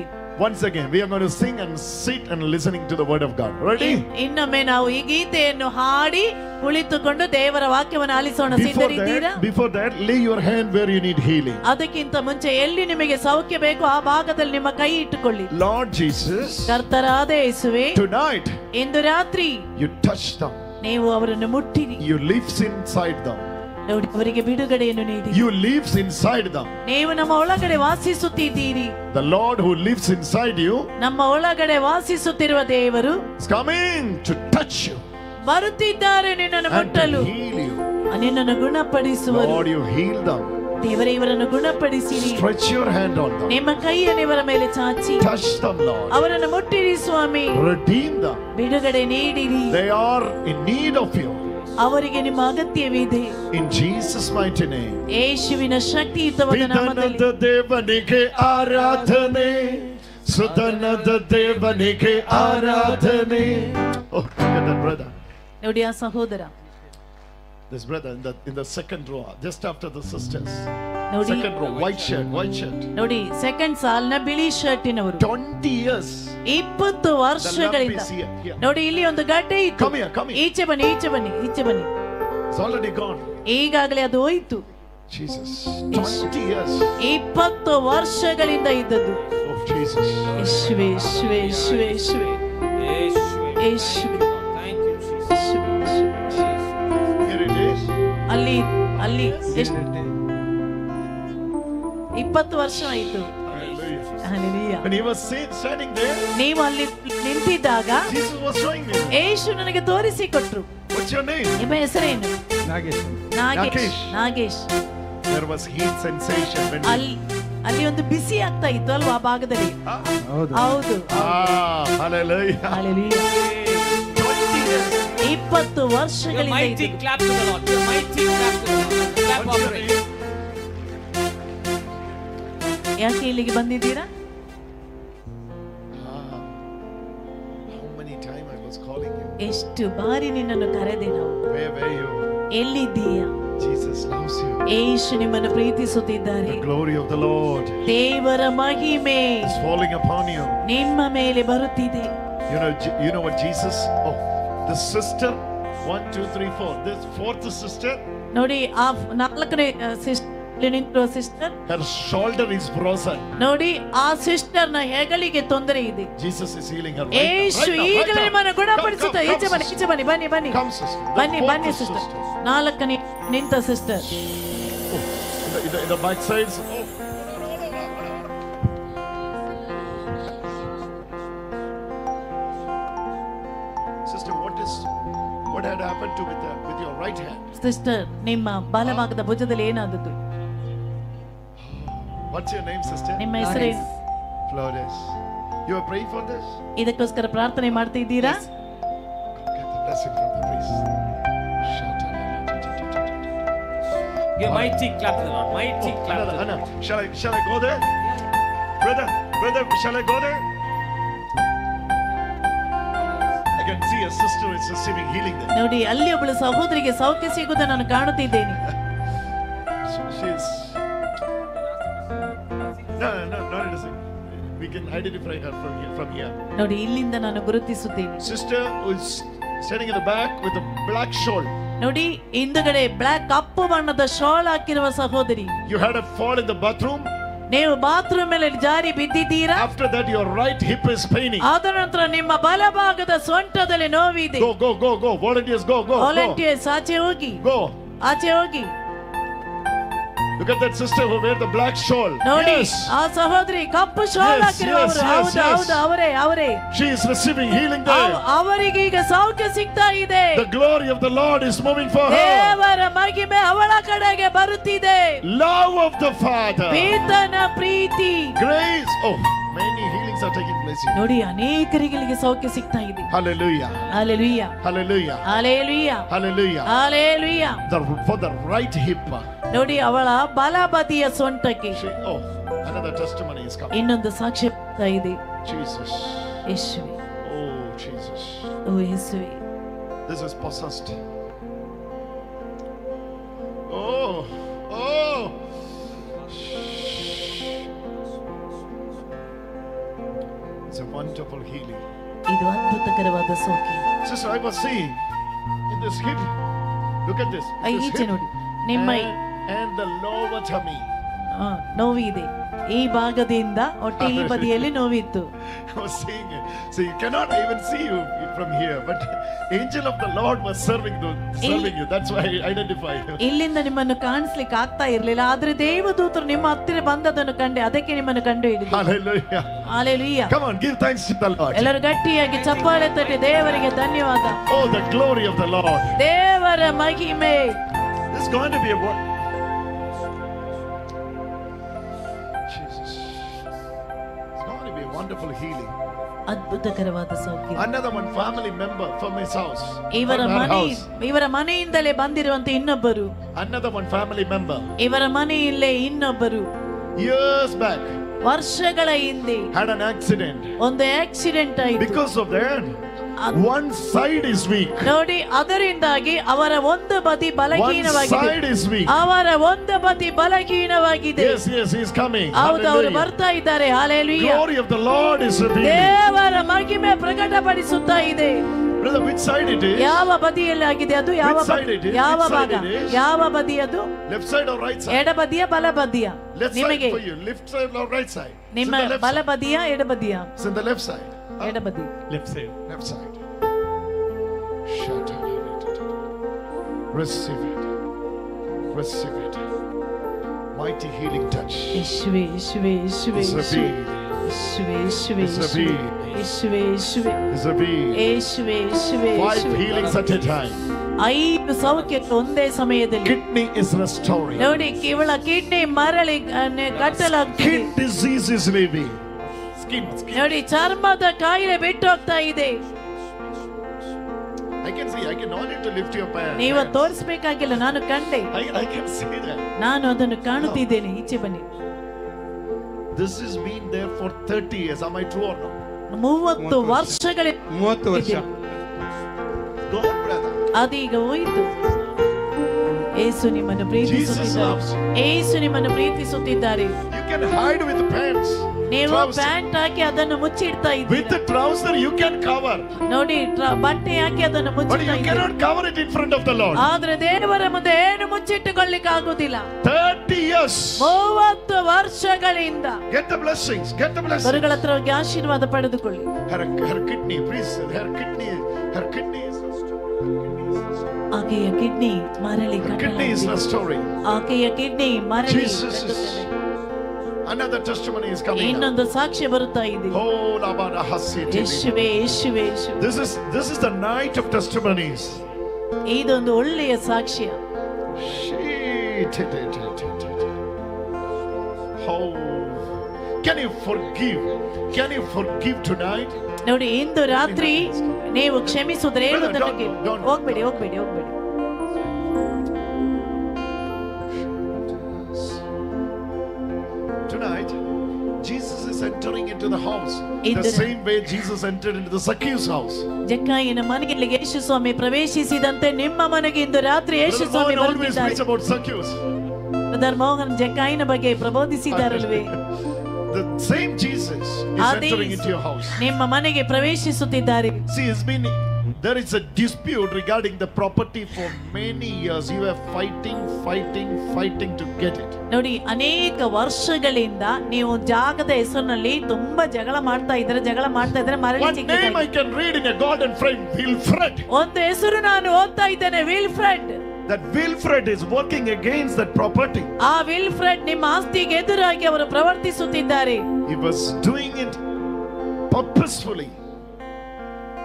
Once again, we are going to sing and sit and listening to the word of God. Ready? ಇನ್ನೊಮ್ಮೆ ನಾವು ಈ ಗೀತೆಯನ್ನು ಹಾಡಿ ಕುಳಿತುಕೊಂಡು ದೇವರ ವಾಕ್ಯವನ್ನು ಆಲಿಸೋಣ. ಸಿದ್ಧರಿದ್ದೀರಾ? Before that, lay your hand where you need healing. ಅದಕ್ಕಿಂತ ಮುಂಚೆ ಎಲ್ಲಿ ನಿಮಗೆ ಸೌಖ್ಯ ಬೇಕು ಆ ಭಾಗದಲ್ಲಿ ನಿಮ್ಮ ಕೈ ಇಟ್ಟುಕೊಳ್ಳಿ. Lord Jesus, ಕರ್ತರಾದ ಯೇಸುವೇ, tonight, ಇಂದು ರಾತ್ರಿ you touch them. ನೀವು ಅವರನ್ನು ಮುಟ್ಟಿರಿ. You lives inside them. ನೋಡಿ ಅವರಿಗೆ ಬಿಡುಗಡೆಯನ್ನು ನೀಡಿ. You lives inside them. ನೀವು ನಮ್ಮ ಒಳಗಡೆ ವಾಸಿಸುತ್ತಿದ್ದೀರಿ. The Lord who lives inside you, ನಮ್ಮ ಒಳಗಡೆ ವಾಸಿಸುತ್ತಿರುವ ದೇವರು is coming to touch you ಬರುತ್ತಿದ್ದಾರೆ ನಿನ್ನನ್ನು and ಮುಟ್ಟಲು, to heal you. ನಿನ್ನನ್ನು ಗುಣಪಡಿಸುವರು. Lord, you heal them. ದೇವರೇ ಇವರನ್ನು ಗುಣಪಡಿಸಿರಿ. Stretch your hand on them. ನಿಮ್ಮ ಕೈಯನ್ನು ಇವರ ಮೇಲೆ ಚಾಚಿ Touch them, Lord. ಅವರನ್ನು ಮುಟ್ಟಿರಿ ಸ್ವಾಮಿ. Redeem them. ಬಿಡುಗಡೆ ನೀಡಿರಿ. They are in need of you. ಅವರಿಗೆ ನಿಮ್ಮ ಅಗತ್ಯವಿದೆ. In Jesus' mighty name. ಯೇಸುವಿನ ಶಕ್ತಿಯುತವಾದ ನಾಮದಲ್ಲಿ ಪಿತನದ ದೇವನಿಗೆ ಆರಾಧನೆ, ಸುತನದ ದೇವನಿಗೆ ಆರಾಧನೆ. Oh, look at that brother. ನೋಡಿ ಆ ಸಹೋದರ, This brother in the second row, just after the sisters. ನೋಡಿ Second row, white shirt. ನೋಡಿ ಸೆಕೆಂಡ್ ಸಾಲ್ನ ಬಿಳಿ ಶರ್ಟಿನವರು. 20 years. 20 ವರ್ಷಗಳಿಂದ. The lump is here. ನೋಡಿ ಇಲ್ಲಿ ಒಂದು ಗಡ್ಡೆ ಇತ್ತು. Come here. ಈಚೆ ಬನ್ನಿ. It's already gone. ಈಗಾಗಲೇ ಅದು ಹೋಯಿತು. Jesus. 20 years. 20 ವರ್ಷಗಳಿಂದ ಇದ್ದದ್ದು. Oh, Jesus. ಯೇಸುವೇ, ಯೇಸುವೇ, ಯೇಸುವೇ, ಯೇಸುವೇ. ಯೇಸುವೇ. Thank you, Jesus. Here it is. ಅಲ್ಲಿ ಎಷ್ಟು 20 ವರ್ಷ ಆಯಿತು. Hallelujah. Hallelujah. When he was standing there, ನೀವು ಅಲ್ಲಿ ನಿಂತಿದ್ದಾಗ Jesus was showing me. ಯೇಸು ನನಗೆ ತೋರಿಸಿಕೊಟ್ರು. What's your name? ನಿಮ್ಮ ಹೆಸರೇನು? Nagesh. There was heat sensation when ಅಲ್ಲಿ ಒಂದು ಬಿಸಿ ಆಗ್ತಾ ಇತ್ತು ಅಲ್ವಾ ಆ ಭಾಗದಲ್ಲಿ? ಹೌದು. Hallelujah. Hallelujah. 20 ವರ್ಷಗಳಿಂದ Mighty clap to the Lord. Mighty clap to the Lord. Clap offering. ಯಾಕೆ ಇಲ್ಲಿಗೆ ಬಂದಿದ್ದೀರಾ? How many times I was calling you? ಎಷ್ಟು ಬಾರಿ ನಿನ್ನನ್ನು ಕರೆದೆ ನಾವು. Where were you? ಎಲ್ಲಿದ್ದೀಯಾ? Jesus loves you. ಯೇಸು ನಿಮ್ಮನ್ನು ಪ್ರೀತಿಸುತ್ತಿದ್ದಾರೆ. The glory of the Lord ದೇವರ ಮಹಿಮೆ is falling upon you. ನಿಮ್ಮ ಮೇಲೆ ಬರುತ್ತಿದೆ. You know what Jesus? Oh, the sister 1 2 3 4. This fourth sister. ನೋಡಿ ಆ ನಾಲ್ಕನೇ ಸಿಸ್ಟರ್ ನಿಂತಿರುವ sister, her shoulder is frozen. ನೋಡಿ ಆ ಸಿಸ್ಟರ್ ನ ಹೆಗಲಿಗೆ ತೊಂದರೆ ಇದೆ. Jesus is healing her. ಯೇಸು ಈಗಲೇ ನಿಮ್ಮನ್ನು ಗುಣಪಡಿಸುತ್ತಾರೆ. ಈಚೆ ಬನ್ನಿ. Come, sister. ಬನ್ನಿ ಸಿಸ್ಟರ್. ನಾಲ್ಕನೇ ನಿಂತ sister. In the back sides. Sister, what had happened to with your right hand? Sister, ನಿಮ್ಮ ಬಲಭಾಗದ ಭುಜದಲ್ಲಿ ಏನಾದದ್ದು? What's your name, sister? ನಿಮ್ಮ ಹೆಸರೇನು? Flores. You are praying for this? ಇದಕ್ಕೋಸ್ಕರ ಪ್ರಾರ್ಥನೆ ಮಾಡ್ತಾ ಇದ್ದೀರಾ? Get the blessing from the priest. Give mighty clap to the Lord. Mighty clap to the Lord. Anna, shall I go there? Brother, shall I go there? I can see a sister is receiving healing there. ನೋಡಿ, ಅಲ್ಲಿ ಒಬ್ಬಳು ಸಹೋದರಿಗೆ ಸೌಖ್ಯ ಸಿಗುವುದನ್ನು ನಾನು ಕಾಣುತ್ತಿದ್ದೇನೆ. She's No, not a second. We can identify her from here. ನೋಡಿ, ಇಲ್ಲಿಂದ ನಾನು ಗುರುತಿಸುತ್ತೇನೆ. Sister who is standing in the back with a black shawl. ನೋಡಿ, ಹಿಂದುಗಡೆ ಬ್ಲಾಕ್ ಕಪ್ಪು ಬಣ್ಣದ ಶಾಲ್ ಹಾಕಿರುವ ಸಹೋದರಿ. You had a fall in the bathroom. ನೀವು ಬಾತ್ರೂಮ್ ಮೇಲೆ ಜಾರಿ ಬಿದ್ದಿದ್ದೀರಾ? After that your right hip is paining. ಅದರ ನಂತರ ನಿಮ್ಮ ಬಲಭಾಗದ ಸೊಂಟದಲ್ಲಿ ನೋವಿದೆ. Go. Volunteers, go. ವಾಲಂಟಿಯರ್ಸ್ ಆಚೆ ಹೋಗಿ. Go. ಆಚೆ ಹೋಗಿ. Look at that sister who wear the black shawl. ನೋಡಿ Yes. ಆ ಸಹೋದರಿ ಕಪ್ಪು ಶಾಲ್ ಹಾಕಿರುವವರು. ಹೌದು ಹೌದು, ಅವರೇ. She is receiving healing there. ಅವರಿಗೆ ಈಗ ಸೌಖ್ಯ ಸಿಗ್ತಾ ಇದೆ. The glory of the Lord is moving for her. ದೇವರ ಮಹಿಮೆ ಅವಳ ಕಡೆಗೆ ಬರುತ್ತಿದೆ. Love of the Father. ಪಿತನ Preethi. Grace. Oh, many healings are taking place here. ನೋಡಿ ಅನೇಕರಿಗೆ ಸೌಖ್ಯ ಸಿಗ್ತಾ ಇದೆ. Hallelujah. Hallelujah. Hallelujah. Hallelujah. Hallelujah. Hallelujah. For the right hip. ನೋಡಿ ಅವಳ ಬಲಬದಿಯ ಸೊಂಟಕ್ಕೆ. Oh, another testimony is coming. ಇನ್ನೊಂದು ಸಾಕ್ಷ್ಯ ಬರ್ತಾ ಇದೆ. Jesus. ಯೇಸುವೆ. Oh, Jesus. ಓ ಯೇಸುವೆ. This is possessed. Oh. Oh. It's a wonderful healing. ಇದು ಅದ್ಭುತಕರವಾದ ಸೌಖ್ಯ. Sister, I was seeing in this hip. Look at this. This ಈಚೆ hip ನೋಡಿ ನಿಮ್ಮ and the lower tummy. ನೋವಿದೆ. ಈ ಭಾಗದಿಂದ ಹೊಟ್ಟೆ ಈ ಬದಿಯಲ್ಲಿ ನೋವಿತ್ತು. I was seeing it. So you cannot even see you from here, but angel of the Lord was serving you. That's why I identified you. ಇಲ್ಲಿಂದ ನಿಮ್ಮನ್ನು ಕಾಣಿಸ್ಲಿಕ್ಕೆ ಆಗ್ತಾ ಇರಲಿಲ್ಲ, ಆದ್ರೆ ದೇವದೂತರು ನಿಮ್ಮ ಹತ್ತಿರ ಬಂದದನ್ನು ಕಂಡೆ, ಅದಕ್ಕೆ ನಿಮ್ಮನ್ನು ಕಂಡು ಹಿಡಿದು. Hallelujah. Hallelujah. Come on, give thanks to the Lord. ಎಲ್ಲರೂ ಗಟ್ಟಿಯಾಗಿ ಚಪ್ಪಾಳೆ ತಟ್ಟಿ ದೇವರಿಗೆ ಧನ್ಯವಾದ. Oh, the glory of the Lord. ದೇವರ ಮಹಿಮೆ. This is going to be a word. Jesus. It's going to be a wonderful healing. ಅದ್ಭುತಕರವಾದ ಸೌಖ್ಯ. Another one family member from his house. ಇವರ ಮನೆಯಿಂದಲೇ ಬಂದಿರುವಂತ ಇನ್ನೊಬ್ಬರು. Another one family member. ಇವರ ಮನೆಯಲ್ಲೇ ಇನ್ನೊಬ್ಬರು. Years back. ವರ್ಷಗಳ ಹಿಂದೆ had an accident. ಒಂದು ಆಕ್ಸಿಡೆಂಟ್ ಆಯಿತು. Because of that, one side is weak. ನೋಡಿ ಅದರಿಂದಾಗಿ ಅವರ ಒಂದು ಬದಿ ಬಲಹೀನವಾಗಿದೆ. One side is weak. ಅವರ ಒಂದು ಬದಿ ಬಲಹೀನವಾಗಿದೆ. Yes, he is coming. ಹೌದು, ಅವರು ಬರ್ತಾ ಇದ್ದಾರೆ. Hallelujah. Glory of the Lord is revealed. ದೇವರ ಮಹಿಮೆ ಪ್ರಕಟಪಡಿಸುತ್ತಾ ಇದೆ. Brother, which side it is? ಯಾವ ಬದಿಯಲ್ಲಿ ಆಗಿದೆ ಅದು? ಯಾವ ಭಾಗ? ಯಾವ ಬದಿ ಅದು? Left side or right side? ಎಡಬದಿಯ ಬಲಬದಿಯ? ನಿಮಗೆ for you. Left side or right side? ನಿಮ್ಮ ಬಲಬದಿಯ ಎಡಬದಿಯ? It's in the left side. ಎಡಬದಿ. Left side. Left side. Shut up. Receive it. Receive it. Mighty healing touch. ಯೇಸುವೆ ಯೇಸುವೆ ಯೇಸುವೆ ಯೇಸುವೆ ಯೇಸುವೆ ಯೇಸುವೆ ಯೇಸುವೆ ಯೇಸುವೆ ಯೇಸುವೆ. 5 healings at a time. 5 ಸೌಖ್ಯ ಒಂದೇ ಸಮಯದಲ್ಲಿ. Kidney is restoring. ನೋಡಿ ಕೇವಲ ಕಿಡ್ನಿ ಮರಳಿ ಕಟ್ಟಲಾಗ್ತಿದೆ. Skin disease is leaving. Skin. ನೋಡಿ ಚರ್ಮದ ಕಾಯಿಲೆ ಬಿಟ್ಟು ಹೋಗ್ತಾ ಇದೆ. I can see. I can not need to lift your pants. ನೀವು ತೋರಿಸಬೇಕಾಗಿಲ್ಲ, ನಾನು ಕಂಡೆ. I can see that. ನಾನು ಅದನ್ನು ಕಾಣುತ್ತಿದ್ದೇನೆ. ಈಚೆ ಬನ್ನಿ. This has been there for 30 years. Am I true or no? 30 ವರ್ಷಗಳ 30 ವರ್ಷ. Don't, brother. ಅದೀಗ ಹೋಯಿತು. ಯೇಸು ನಿಮ್ಮನ್ನು ಪ್ರೀತಿಸುತ್ತಿದ್ದಾರೆ. ಯೇಸು ನಿಮ್ಮನ್ನು ಪ್ರೀತಿಸುತ್ತಿದ್ದಾರೆ. You can hide with pants. ನೀವು ಪ್ಯಾಂಟ್ ಹಾಕಿ ಅದನ್ನು ಮುಚ್ಚಿಡ್ತಾ ಇದ್ದೀರಿ. With the trouser you can cover. ನೋಡಿ ಬಟ್ಟೆ ಹಾಕಿ ಅದನ್ನು ಮುಚ್ಚಿಡ್ತಾ ಇದ್ದೀರಿ. But you cannot cover it in front of the Lord. ಆದ್ರೆ ದೇವರ ಮುಂದೆ ಏನು ಮುಚ್ಚಿಟ್ಟುಕೊಳ್ಳಿಕ್ಕೆ ಆಗುವುದಿಲ್ಲ. 30 years. 30 ವರ್ಷಗಳಿಂದ. Get the blessings. Get the blessings. ಗುರುಗಳ ಹತ್ರ ಹೋಗಿ ಆಶೀರ್ವಾದ ಪಡೆದುಕೊಳ್ಳಿ. Her kidney, please. Her kidney is ಆಕೆಯ ಕಿಡ್ನಿ ಮರಳಿ restoring. ಆಕೆಯ ಕಿಡ್ನಿ ಮರಳಿ. Another testimony is coming. ಇನ್ನೊಂದು ಸಾಕ್ಷ್ಯ ಬರುತ್ತಾ ಇದೆ. Oh, labara hasiti. ಯೇಸುವೆ ಯೇಸುವೆ ಯೇಸುವೆ. This is the night of testimonies. ಇದೊಂದು ಒಳ್ಳೆಯ ಸಾಕ್ಷ್ಯ. Oh, can you forgive? Can you forgive tonight? ನೋಡಿ ಇಂದು ರಾತ್ರಿ ನೀವು ಕ್ಷಮಿಸುವುದ್ರೆ ಹೇಳುವುದಕ್ಕೆ ಹೋಗ್ಬೇಡಿ. Tonight, Jesus is entering into the house the same way Jesus entered into the Zacchaeus house. ಜಕ್ಕಾಯನ ಮನೆಗೆ ಯೇಸು ಸ್ವಾಮಿ ಪ್ರವೇಶಿಸಿದಂತೆ ನಿಮ್ಮ ಮನೆಗೆ ಇಂದು ರಾತ್ರಿ ಯೇಸು ಸ್ವಾಮಿ ಬರುತ್ತಿದ್ದಾರೆ. Always preach about Zacchaeus. Brother Mohan ಜಕ್ಕಾಯನ ಬಗ್ಗೆ ಪ್ರಬೋಧಿಸಿದ್ದಾರಲ್ವೇ? The same Jesus is entering into your house. ನಿಮ್ಮ ಮನೆಗೆ ಪ್ರವೇಶಿಸುತ್ತಿದ್ದಾರೆ. See, there is a dispute regarding the property for many years. You are fighting to get it. ನೋಡಿ ಅನೇಕ ವರ್ಷಗಳಿಂದ ನೀವು ಜಾಗದ ಹೆಸರಿನಲ್ಲಿ ತುಂಬಾ ಜಗಳ ಮಾಡ್ತಾ ಇದ್ರೆ ಮರಳಿ One name I can read in a garden frame, Wilfred. ಒಂದು ಹೆಸರು ನಾನು ಓದ್ತಾ ಇದ್ದೇನೆ, Wilfred. that Wilfred is working against that property. ಆ ವಿಲ್ಫ್ರೆಡ್ ನಿಮ್ಮ ಆಸ್ತಿಗೆ ಎದುರಾಗಿ ಅವರು ಪ್ರವರ್ತಿಸುತ್ತಿದ್ದಾರೆ. He was doing it purposefully.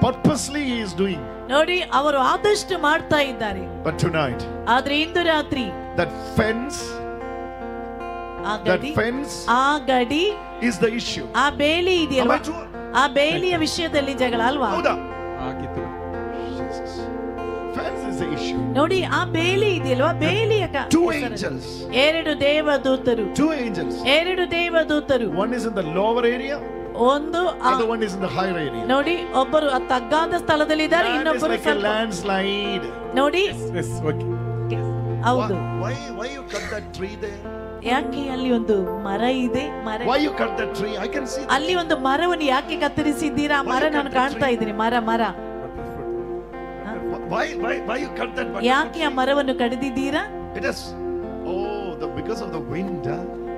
Purposely he is doing. ನೋಡಿ, ಅವರು ಆದಷ್ಟು ಮಾಡ್ತಾ ಇದ್ದಾರೆ. But tonight, ಆದ್ರೆ ಇಂದು ರಾತ್ರಿ that fence ಆ ಗಡಿ is the issue. ಆ ಬೇಲಿ ಇದೆಯಲ್ವಾ, ಆ ಬೇಲಿಯ ವಿಷಯದಲ್ಲಿ ಜಗಳ ಅಲ್ವಾ? ಹೌದಾ? Fence is the issue. ನೋಡಿ, ಆ ಬೇಲಿ ಇದೆಯಲ್ವಾ, ಬೇಲಿಯ Two angels. ಎರಡು ದೇವದೂತರು. Two angels. ಎರಡು ದೇವದೂತರು. One is in the lower area. ಒಂದು other one is in the higher area. ನೋಡಿ, ಒಬ್ಬರು ಆ ತಗ್ಗಾದ ಸ್ಥಳದಲ್ಲಿ ಇದ್ದಾರೆ, ಇನ್ನೊಬ್ಬರು like a landslide. ನೋಡಿ, yes, okay. ಹೌದು. Why you cut that tree there? ಯಾಕೆ ಅಲ್ಲಿ ಒಂದು ಮರ ಇದೆ? ಮರ. Why you cut that tree? I can see. ಅಲ್ಲಿ ಒಂದು ಮರವನ್ನು ಯಾಕೆ ಕತ್ತರಿಸಿದ್ದೀರಾ? ಮರ ನಾನು ಕಾಣ್ತಾ ಇದ್ದೀನಿ, ಮರ. Why you cut that? ಯಾಕೆ ಆ ಮರವನ್ನು ಕಡಿದಿದ್ದೀರಾ? It is because of the wind.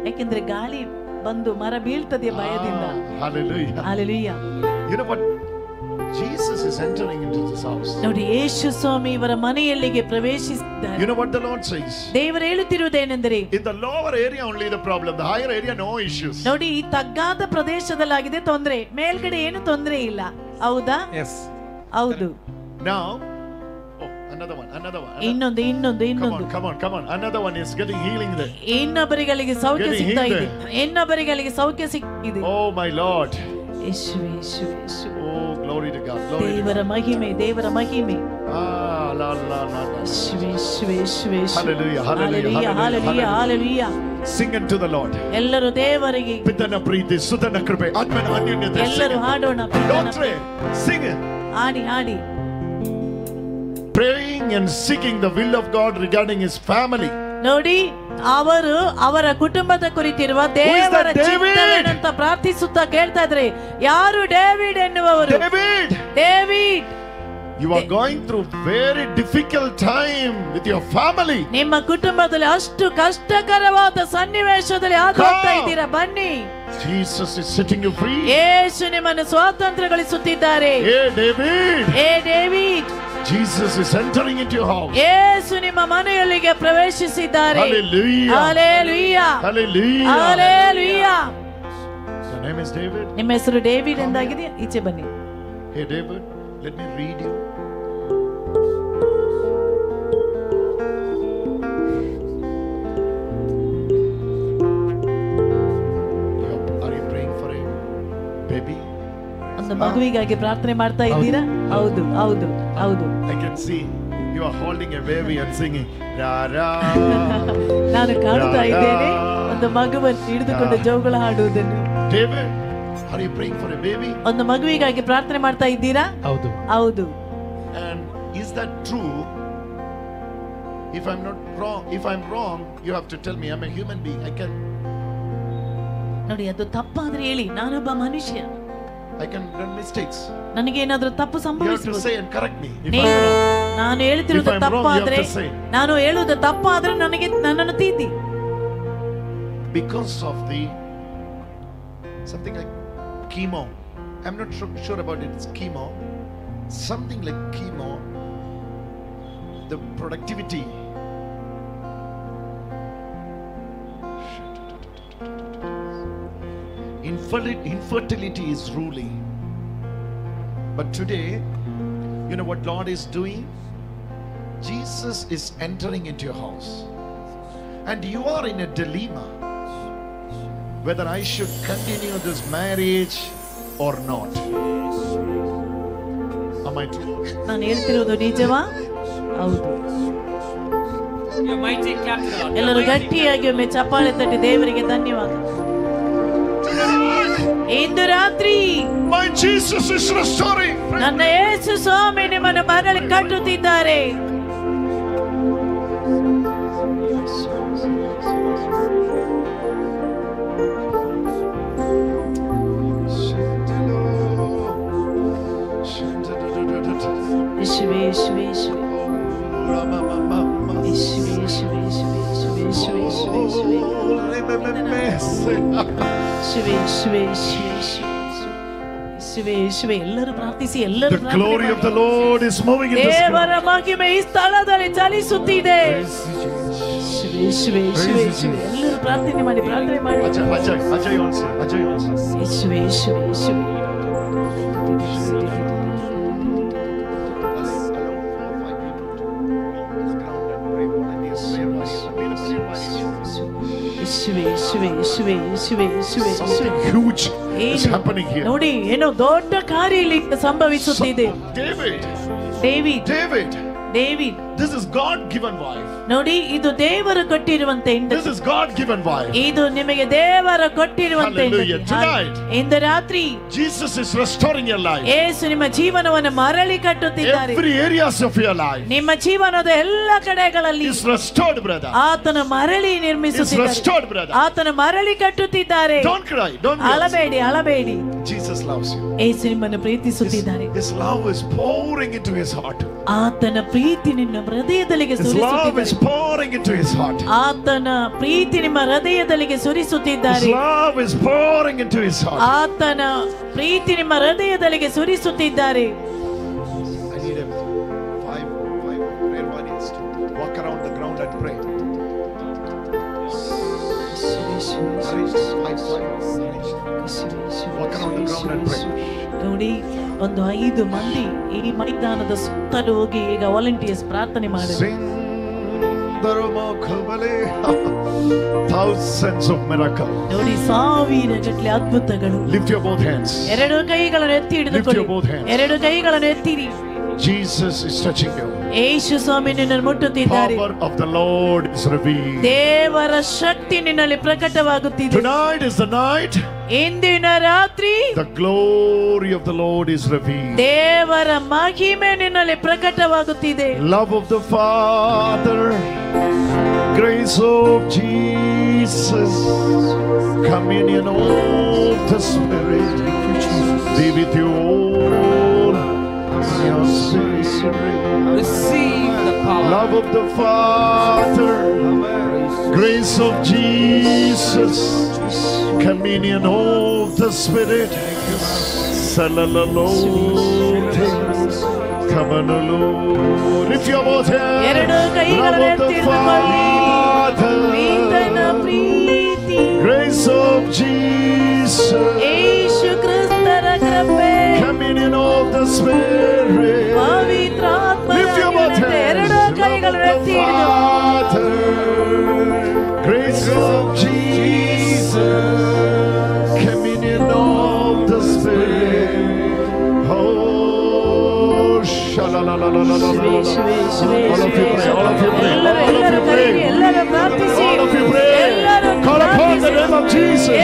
ಯಾಕೆಂದ್ರೆ ಗಾಳಿ ಬಂದು ಮರ ಬೀಳ್ತದೆ ಭಯದಿಂದ. Hallelujah. Hallelujah. You know what? Jesus is entering into this house. ನೋಡಿ, ಯೇಸು ಸ್ವಾಮಿ ಇವರ ಮನೆಯಲ್ಲಿಗೆ ಪ್ರವೇಶಿಸಿದ್ದಾರೆ. You know what the Lord says? ದೇವರು ಹೇಳುತ್ತಿರುವುದೇನೆಂದರೆ, in the lower area only the problem, the higher area no issues. ನೋಡಿ, ಈ ತಗ್ಗಾದ ಪ್ರದೇಶದಲ್ಲಾಗಿದೆ ತೊಂದರೆ, ಮೇಲ್ಗಡೆ ಏನು ತೊಂದರೆ ಇಲ್ಲ. ಹೌದಾ? Yes. ಹೌದು. Now another one. ಇನ್ನೊಂದು Come on. Another one is getting healing there. ಇನ್ನೊಬ್ಬರಿಗೆ ಸೌಖ್ಯ ಸಿಗ್ತಾ ಇದೆ. ಇನ್ನೊಬ್ಬರಿಗೆ ಸೌಖ್ಯ ಸಿಕ್ಕಿದೆ. Oh my Lord. Yesu. Oh, glory to God. ದೇವರ ಮಹಿಮೆ. La. Hallelujah. Sing unto the Lord. ಎಲ್ಲರೂ ದೇವರಿಗೆ ಪಿತನ ಪ್ರೀತಿ, ಸುತನ ಕೃಪೆ, ಆತ್ಮನ ಅನ್ಯೋನ್ಯತೆ. ಎಲ್ಲರೂ ಹಾಡೋಣ. Don't pray. Sing it. ಹಾಡಿ. Praying and seeking the will of God regarding his family. ನೋಡಿ, ಅವರು ಅವರ ಕುಟುಂಬದ ಕುರಿತಿರುವ ದೇವರ ಚಿತ್ತವೇನಂತ ಪ್ರಾರ್ಥಿಸುತ್ತಾ ಕೇಳ್ತಾ ಇದ್ರೆ, ಯಾರು? ಡೇವಿಡ್ ಎನ್ನುವವರು. David. You are going through very difficult time with your family. ನಿಮ್ಮ ಕುಟುಂಬದಲ್ಲಿ ಅಷ್ಟು ಕಷ್ಟಕರವಾದ ಸನ್ನಿವೇಶದಲ್ಲಿ ಹೋಗ್ತಾ ಇದ್ದೀರಾ. ಬನ್ನಿ. Jesus is setting you free. ಯೇಸು ನಿಮ್ಮನ್ನು ಸ್ವಾತಂತ್ರ್ಯಗೊಳಿಸುತ್ತಿದ್ದಾರೆ. Hey David. Jesus is entering into your house. ಯೇಸು ನಿಮ್ಮ ಮನೆಯಲ್ಲಿಗೆ ಪ್ರವೇಶಿಸಿದ್ದಾರೆ. Hallelujah. Your name is David. ನಿಮ್ಮ ಹೆಸರು ಡೇವಿಡ್ ಎಂದಾಗಿದೆ. ಈಚೆ ಬನ್ನಿ. Hey David, let me read you. Are you praying for a baby? ಒಂದು ಮಗುವಿಗಾಗಿ ಪ್ರಾರ್ಥನೆ ಮಾಡ್ತಾ ಇದ್ದೀರಾ? ಹೌದು. I can see you are holding a baby and singing ra ra. ನಾನು ಕಾಣ್ತಾ ಇದ್ದೇನೆ ಒಂದು ಮಗುವನ್ನು ಹಿಡಿದುಕೊಂಡು ಜೋಗುಳ ಹಾಡುವುದನ್ನು. David, are you praying for a baby? ಒಂದು ಮಗುವಿಗಾಗಿ ಪ್ರಾರ್ಥನೆ ಮಾಡ್ತಾ ಇದ್ದೀರಾ? ಹೌದು. And is that true? If I'm wrong, you have to tell me. I'm a human being. I can. ನೋಡಿ, ಅದು ತಪ್ಪಾದ್ರೆ ಹೇಳಿ, ನಾನೊಬ್ಬ ಮನುಷ್ಯ. I can do mistakes. ನನಗೆ ಏನಾದರೂ ತಪ್ಪು ಸಂಭವಿಸಬಹುದು. You have to say and correct me. ನಾನು ಹೇಳ್ತಿರೋದು ತಪ್ಪಾದ್ರೆ, ನಾನು ಹೇಳುವುದು ತಪ್ಪಾದ್ರೆ ನನ್ನನ್ನು ತಿದ್ದಿ. Because of the something like chemo. I'm not sure about it. It's chemo. Something like chemo. The productivity. Infertility is ruling. But today, you know what Lord is doing? Jesus is entering into your house. And you are in a dilemma. Whether I should continue this marriage or not. Am I true? ನಾನು ಹೇಳ್ತಿರೋದು ನಿಜವಾ? ಹೌದು. ಎಲ್ಲರೂ ಗಟ್ಟಿಯಾಗಿ ಒಮ್ಮೆ ಚಪ್ಪಾಳೆ ತಟ್ಟಿ ದೇವರಿಗೆ ಧನ್ಯವಾದ. ಇಂದು ರಾತ್ರಿ My Jesus is restoring. ನನ್ನ ಯೇಸು ಸ್ವಾಮಿ ನಿಮ್ಮನ್ನು ಮರಳಿ ಕಟ್ಟುತ್ತಿದ್ದಾರೆ. ಯೇಸುವೇ ಯೇಸುವೇ ಎಲ್ಲರೂ ಪ್ರಾರ್ಥಿಸಿ ಎಲ್ಲರೂ The glory of the Lord is moving in this ದೇವರ crowd. ಮಹಿಮೆ ಈ ಸ್ಥಳದಲ್ಲಿ ಚಲಿಸುತ್ತಿದೆ ಯೇಸುವೇ ಯೇಸುವೇ ಯೇಸುವೇ ಎಲ್ಲರೂ ಪ್ರಾರ್ಥನೆ ಮಾಡಿ Ajay also. ಯೇಸುವೇ ಯೇಸುವೇ ಯೇಸುವೇ Something huge is happening here. ನೋಡಿ ಏನೋ ದೊಡ್ಡ ಕಾರ್ಯ ಇಲ್ಲಿ ಸಂಭವಿಸುತ್ತಿದೆ. David This is God given wife. ನೋಡಿ ಇದು ದೇವರು ಕೊಟ್ಟಿರುವಂತ ಹೆಂಡತಿ. This is God given wife. ಇದು ನಿಮಗೆ ದೇವರು ಕೊಟ್ಟಿರುವಂತ Hallelujah. Tonight, ಇಂದು ರಾತ್ರಿ Jesus is restoring your life. ಯೇಸು ನಿಮ್ಮ ಜೀವನವನ್ನು ಮರಳಿ ಕಟ್ಟುತ್ತಿದ್ದಾರೆ. Every areas of your life. ನಿಮ್ಮ ಜೀವನದ ಎಲ್ಲ ಕಡೆಗಳಲ್ಲಿ is restored, brother. ಆತನ ಮರಳಿ ನಿರ್ಮಿಸುತ್ತಿದ್ದಾರೆ. Is restored, brother. ಆತನ ಮರಳಿ ಕಟ್ಟುತ್ತಿದ್ದಾರೆ. Don't cry. Don't ಅಳಬೇಡಿ. Jesus loves you. ಯೇಸು ನಿಮ್ಮನ್ನು ಪ್ರೀತಿಸುತ್ತಿದ್ದಾರೆ. His love is pouring into his heart. ಆತನ ಪ್ರೀತಿ ನಿನ್ನ ಹೃದಯದಲ್ಲಿ His love is pouring into his heart. ಆತನ ಪ್ರೀತಿ ನಿಮ್ಮ ಹೃದಯದಲ್ಲಿ ಸುರಿಸುತ್ತಿದ್ದಾರೆ. His love is pouring into his heart. ಆತನ ಪ್ರೀತಿ ನಿಮ್ಮ ಹೃದಯದಲ್ಲಿ ಸುರಿಸುತ್ತಿದ್ದಾರೆ. I need five prayer warriors to walk around the ground and pray. Walk around the ground and pray. ನೋಡಿ ಒಂದು 5 ಮಂದಿ ಈ ಮೈದಾನದ ಸುತ್ತಲೂ ಹೋಗಿ ಈಗ ವಾಲಂಟಿಯರ್ಸ್ ಪ್ರಾರ್ಥನೆ ಮಾಡಿ. Thousands of miracles. ನೋಡಿ ಸಾವಿರಗಟ್ಟಲೆ ಅದ್ಭುತಗಳು. Lift your both hands. ಎರಡು ಕೈಗಳನ್ನು ಎತ್ತಿ ಹಿಡಿದುಕೊಳ್ಳಿ. ಎರಡು ಕೈಗಳನ್ನು ಎತ್ತಿರಿ. Jesus is touching you. ಯೇಸು ಸ್ವಾಮಿ ನಿನ್ನನ್ನು ಮುಟ್ಟುತ್ತಿದ್ದಾರೆ. Power of the Lord is revealed. ದೇವರ ಶಕ್ತಿ ನಿನ್ನಲ್ಲಿ ಪ್ರಕಟವಾಗುತ್ತಿದೆ. Tonight is the night. ಇಂದಿನ ರಾತ್ರಿ The glory of the Lord is revealed. ದೇವರ ಮಹಿಮೆ ನಿನ್ನಲ್ಲಿ ಪ್ರಕಟವಾಗುತ್ತಿದೆ. Love of the Father, grace of Jesus, communion of the Spirit, be with you all. Receive the power. Love of the Father, grace of Jesus, communion of the Spirit, salalalote, kamanalo. Lift your voice here. Love of the Father, grace of Jesus, ಯೇಸು ಕ್ರಿಸ್ತರ ಕೃಪೆ, communion of the Spirit. Lift your voice here. Love of the Father, grace of Jesus, communion of the Spirit. Oh, shalalalalala. All of you pray. All of you pray. All of you pray. All of you pray. Call upon the name of Jesus.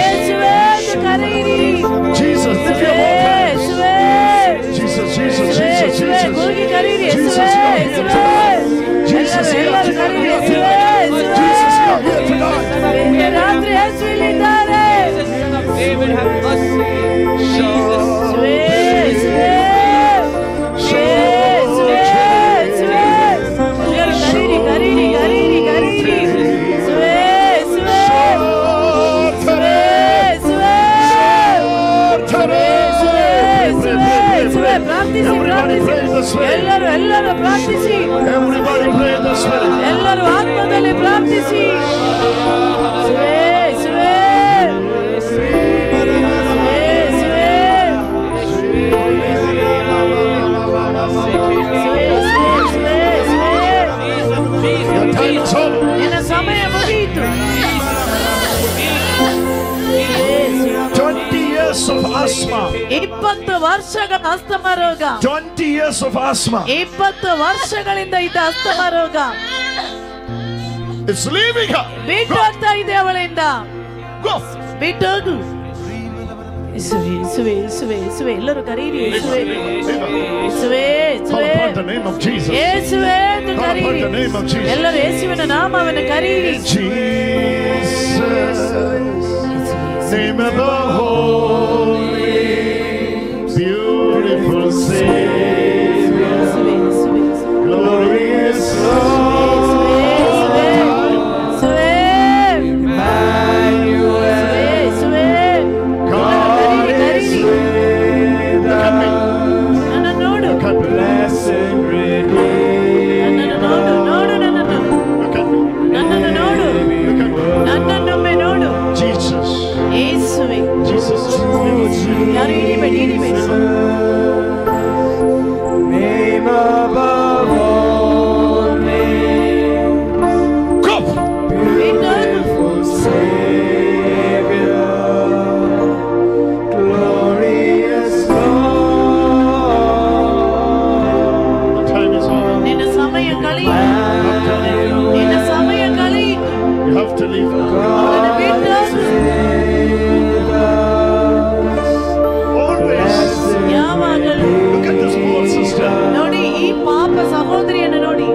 Jesus, lift your voice. Jesus, Jesus, Jesus, Jesus. Jesus, you are here tonight. Jesus, you are here tonight. Jesus, you are here tonight. David, have mercy. Jesus. ಎಲ್ಲರೂ ಪ್ರಾರ್ಥಿಸಿ. ಎಲ್ಲರೂ ಆತ್ಮದಲ್ಲಿ ಪ್ರಾರ್ಥಿಸಿ. ನಿನ್ನ ಸಮಯ ಮುಗಿಯಿತು. 20 years of asthma. 20 ವರ್ಷಗಳ asthma ರೋಗ. 20 years of asthma. 20 ವರ್ಷಗಳಿಂದ ಇದ್ದ ಅಸ್ತಮಾ ರೋಗ It's leaving her. ಬಿಟ್ಟು ಹೋಗ್ತಾ ಇದೆ ಅವಳಿಂದ. Go. ಬಿಟ್ಟು ಹೋಗು. ಯೇಸುವೇ ಯೇಸುವೇ ಯೇಸುವೇ ಯೇಸುವೇ ಎಲ್ಲರೂ ಕರೀರಿ. ಯೇಸುವೇ ಯೇಸುವೇ Call ಯೇಸುವೇ upon the name of Jesus. ಯೇಸುವೇ ಎಂದು Call upon ಕರೀರಿ. the name of Jesus. ಎಲ್ಲರೂ ಯೇಸುವಿನ ನಾಮವನ್ನು ಕರೀರಿ. Jesus, name of the holy, beautiful Savior, ಯೇಸುವೇ ಯೇಸುವೇ glorious Lord. ಯೇಸುವೇ ಯೇಸುವೇ God is with leave her. ಅವರನ್ನು ಬಿಟ್ಟು Always. ಯಾವಾಗಲೂ Look at this poor sister. ನೋಡಿ ಈ ಪಾಪ ಸಹೋದರಿಯನ್ನು ನೋಡಿ.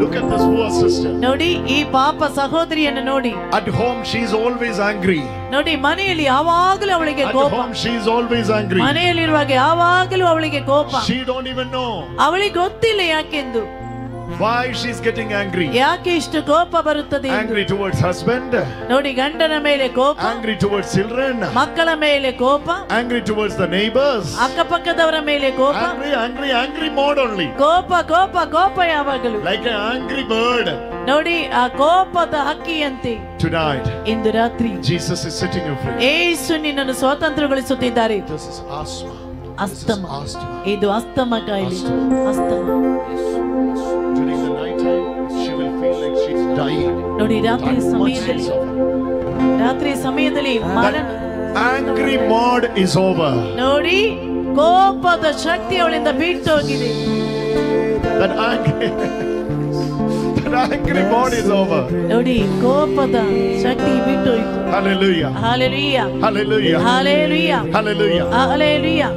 Look at this poor sister. ನೋಡಿ ಈ ಪಾಪ ಸಹೋದರಿಯನ್ನು ನೋಡಿ. At home she is always angry. ನೋಡಿ ಮನೆಯಲ್ಲಿ ಯಾವಾಗಲೂ ಅವಳಿಗೆ At ಕೋಪ. home she is always angry. ಮನೆಯಲ್ಲಿರುವಾಗ ಯಾವಾಗಲೂ ಅವಳಿಗೆ ಕೋಪ. She don't even know ಅವಳಿಗೆ ಗೊತ್ತಿಲ್ಲ ಯಾಕೆಂದು. why she is getting angry. ಯಾಕೆ ಇಷ್ಟು ಕೋಪ ಬರುತ್ತದೆ ಎಂದು. Angry towards husband. ನೋಡಿ ಗಂಡನ ಮೇಲೆ ಕೋಪ. Angry towards children. ಮಕ್ಕಳ ಮೇಲೆ ಕೋಪ. Angry towards the neighbors. ಅಕ್ಕಪಕ್ಕದವರ ಮೇಲೆ ಕೋಪ. Angry mode only. ಕೋಪ ಕೋಪ ಕೋಪ ಯಾವಾಗಲೂ. Like an angry bird. ನೋಡಿ ಆ ಕೋಪದ ಹಕ್ಕಿಯಂತೆ. Tonight ಇಂದು ರಾತ್ರಿ Jesus is setting you free. ಯೇಸು ನಿನ್ನನ್ನು ಸ್ವತಂತ್ರಗೊಳಿಸುತ್ತಿದ್ದಾರೆ. This is asthma. Asthma. This is asthma. ಇದು ಅಸ್ತಮ ಕಾಯಿಲೆ. Asthma. During the night time she will feel like she's dying. ನೋಡಿ ರಾತ್ರಿ That much ಸಮಯದಲ್ಲಿ is over. ರಾತ್ರಿ ಸಮಯದಲ್ಲಿ ಮರಣ. Angry mode is over. ನೋಡಿ ಕೋಪದ ಶಕ್ತಿ ಅವಳಿಂದ ಬಿಟ್ಟು ಹೋಗಿದೆ. That angry mode is over. ನೋಡಿ ಕೋಪದ ಶಕ್ತಿ ಬಿಟ್ಟು ಹೋಯಿತು. Hallelujah. Hallelujah. Hallelujah. Hallelujah. Hallelujah. Hallelujah.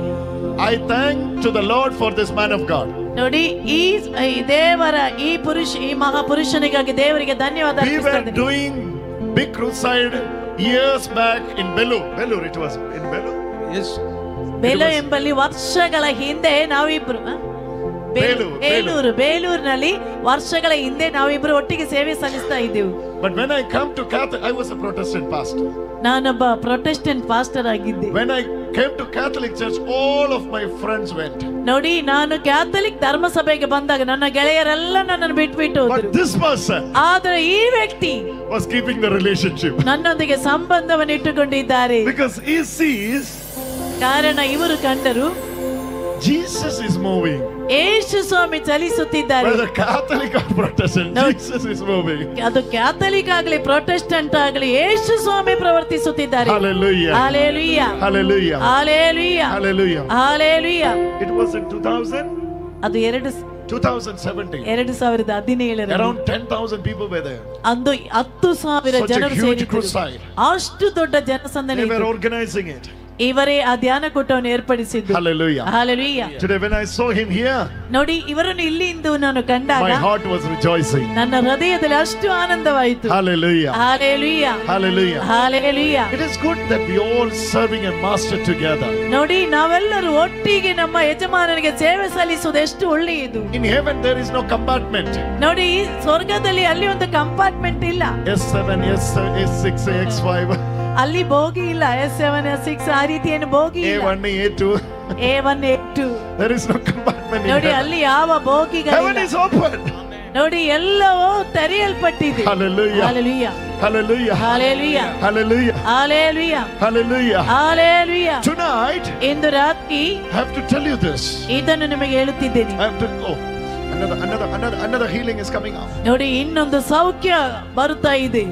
I thank to the Lord for this man of God. ನೋಡಿ ಈ ದೇವರ ಈ ಮಹಾಪುರುಷನಿಗಾಗಿ ದೇವರಿಗೆ ಧನ್ಯವಾದ We were ಅರ್ಪಿಸುತ್ತೇನೆ. doing big crusade years back in Belur. It was in Belur. Yes. Bail ಎಂಬಲ್ಲಿ ವರ್ಷಗಳ ಹಿಂದೆ ನಾವಿಬ್ರು ಬೇಲೂರಿನಲ್ಲಿ ವರ್ಷಗಳ ಹಿಂದೆ ನಾವಿಬ್ರು ಒಟ್ಟಿಗೆ ಸೇವೆ ಸಲ್ಲಿಸ್ತಾ ಇದ್ದೆವು. But when I come to Catholic, I was a Protestant pastor. ನಾನೊಬ್ಬ ಪ್ರೊಟೆಸ್ಟೆಂಟ್ ಪಾಸ್ಟರ್ ಆಗಿದ್ದೆ. When I came to Catholic church, all of my friends went. ನೋಡಿ ನಾನು ಕ್ಯಾಥಲಿಕ್ ಧರ್ಮ ಸಭೆಗೆ ಬಂದಾಗ ನನ್ನ ಗೆಳೆಯರೆಲ್ಲ ನನ್ನನ್ನು ಬಿಟ್ಬಿಟ್ಟು But ಹೋದ್ರು. this person ಆದ್ರೆ ಈ ವ್ಯಕ್ತಿ was keeping the relationship. ನನ್ನೊಂದಿಗೆ ಸಂಬಂಧವನ್ನು ಇಟ್ಟುಕೊಂಡಿದ್ದಾರೆ. Because he sees ಕಾರಣ ಇವರು ಕಂಡರು Jesus is moving. ಯೇಸು ಸ್ವಾಮಿ ಚಲಿಸುತ್ತಿದ್ದಾರೆ. Whether Catholic or Protestant, No. Jesus is moving. ಅದು ಕ್ಯಾಥಲಿಕ್ ಆಗಲಿ ಪ್ರೊಟೆಸ್ಟೆಂಟ್ ಆಗಲಿ ಯೇಸು ಸ್ವಾಮಿ ಪ್ರವರ್ತಿಸುತ್ತಿದ್ದಾರೆ. Hallelujah. Hallelujah. Hallelujah. Hallelujah. Hallelujah. Hallelujah. It was in 2000. ಅದು 2017. 2017 Around 10,000 people were there. ಅಂದು 10,000 Such a ಜನರು huge ಸೇರಿದ್ದರು. crusade. ಅಷ್ಟು ದೊಡ್ಡ ಜನಸಂದಣಿ They were ಇತ್ತು. organizing it. ಇವರೇ ಆ ಧ್ಯಾನ ಕೂಟವನ್ನು ಏರ್ಪಡಿಸಿದ್ದು. Hallelujah. Hallelujah. Today when I saw him here, ನೋಡಿ ಇವರನ್ನು ಇಲ್ಲಿಂದ ನಾನು ಕಂಡಾಗ my heart was rejoicing. ನನ್ನ ಹೃದಯದಲ್ಲಿ ಅಷ್ಟು ಆನಂದವಾಯಿತು. Hallelujah. Hallelujah. Hallelujah. Hallelujah. It is good that we all serving a master together. ನೋಡಿ ನಾವೆಲ್ಲರೂ ಒಟ್ಟಿಗೆ ನಮ್ಮ ಯಜಮಾನನಿಗೆ ಸೇವೆ ಸಲ್ಲಿಸುವುದು ಎಷ್ಟು ಒಳ್ಳೆಯದು. In heaven there is no compartment. ನೋಡಿ ಸ್ವರ್ಗದಲ್ಲಿ ಅಲ್ಲಿ ಒಂದು ಕಂಪಾರ್ಟ್ಮೆಂಟ್ ಇಲ್ಲ. S7, S6, X5. ಅಲ್ಲಿ ಬೋಗಿ ಇಲ್ಲ. S7, S6 ಆ ರೀತಿ ಏನು ಬೋಗಿ ಇಲ್ಲ. A1, A2. A1, A2. There is no compartment in ನೋಡಿ heaven. ಅಲ್ಲಿ ಯಾವ ಬೋಗಿಗಳಿಲ್ಲ. Heaven is open. ನೋಡಿ ಎಲ್ಲವೂ ತೆರೆಯಲ್ಪಟ್ಟಿದೆ. Hallelujah. Hallelujah. Hallelujah. Hallelujah. Hallelujah. Hallelujah. Hallelujah. Hallelujah. Tonight, ಇಂದು ರಾತ್ರಿ I have to tell you this. ಇದನ್ನು ನಿಮಗೆ ಹೇಳುತ್ತಿದ್ದೇನೆ. I have to. Oh, another healing is coming up. ನೋಡಿ ಇನ್ನೊಂದು ಸೌಖ್ಯ ಬರುತ್ತಾ ಇದೆ.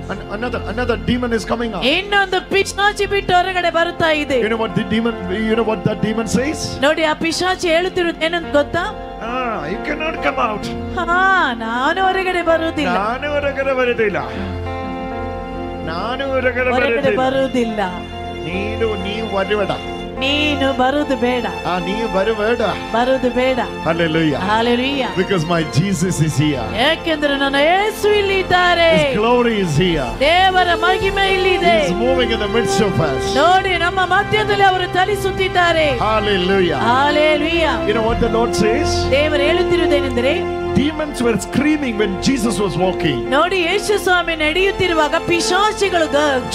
Another demon is coming up. ಇನ್ನೊಂದು ಪಿಶಾಚಿ ಬಿಟ್ಟು ಹೊರಗಡೆ ಬರುತ್ತಾ ಇದೆ. You know what that demon says? ನೋಡಿ ಆ ಪಿಶಾಚಿ ಹೇಳುತ್ತಿರುವುದು ಏನಂತ ಗೊತ್ತಾ? You cannot come out. ನಾನು ಹೊರಗಡೆ ಬರುವುದಿಲ್ಲ. ಹೊರಗಡೆ ಬರುವುದಿಲ್ಲ. ನೀನು ಬರುವುದು ಬೇಡ. ಬರುವುದು ಬೇಡ. Hallelujah. Hallelujah. Because my Jesus is here. ಯಾಕೆಂದ್ರೆ ನನ್ನ ಯೇಸು ಇಲ್ಲಿ ಇದ್ದಾರೆ. His glory is here. ದೇವರ ಮಹಿಮೆ ಇಲ್ಲಿದೆ. He is moving in the midst of us. ನೋಡಿ ನಮ್ಮ ಮಧ್ಯದಲ್ಲಿ ಅವರು ಚಲಿಸುತ್ತಿದ್ದಾರೆ. Hallelujah. Hallelujah. You know what the Lord says? ದೇವರು ಹೇಳುತ್ತಿರುವುದೇನೆಂದರೆ demons were screaming when Jesus was walking. ನೋಡಿ ಯೇಸು ಸ್ವಾಮಿ ನಡೆಯುತ್ತಿರುವಾಗ ಪಿಶಾಚಿಗಳು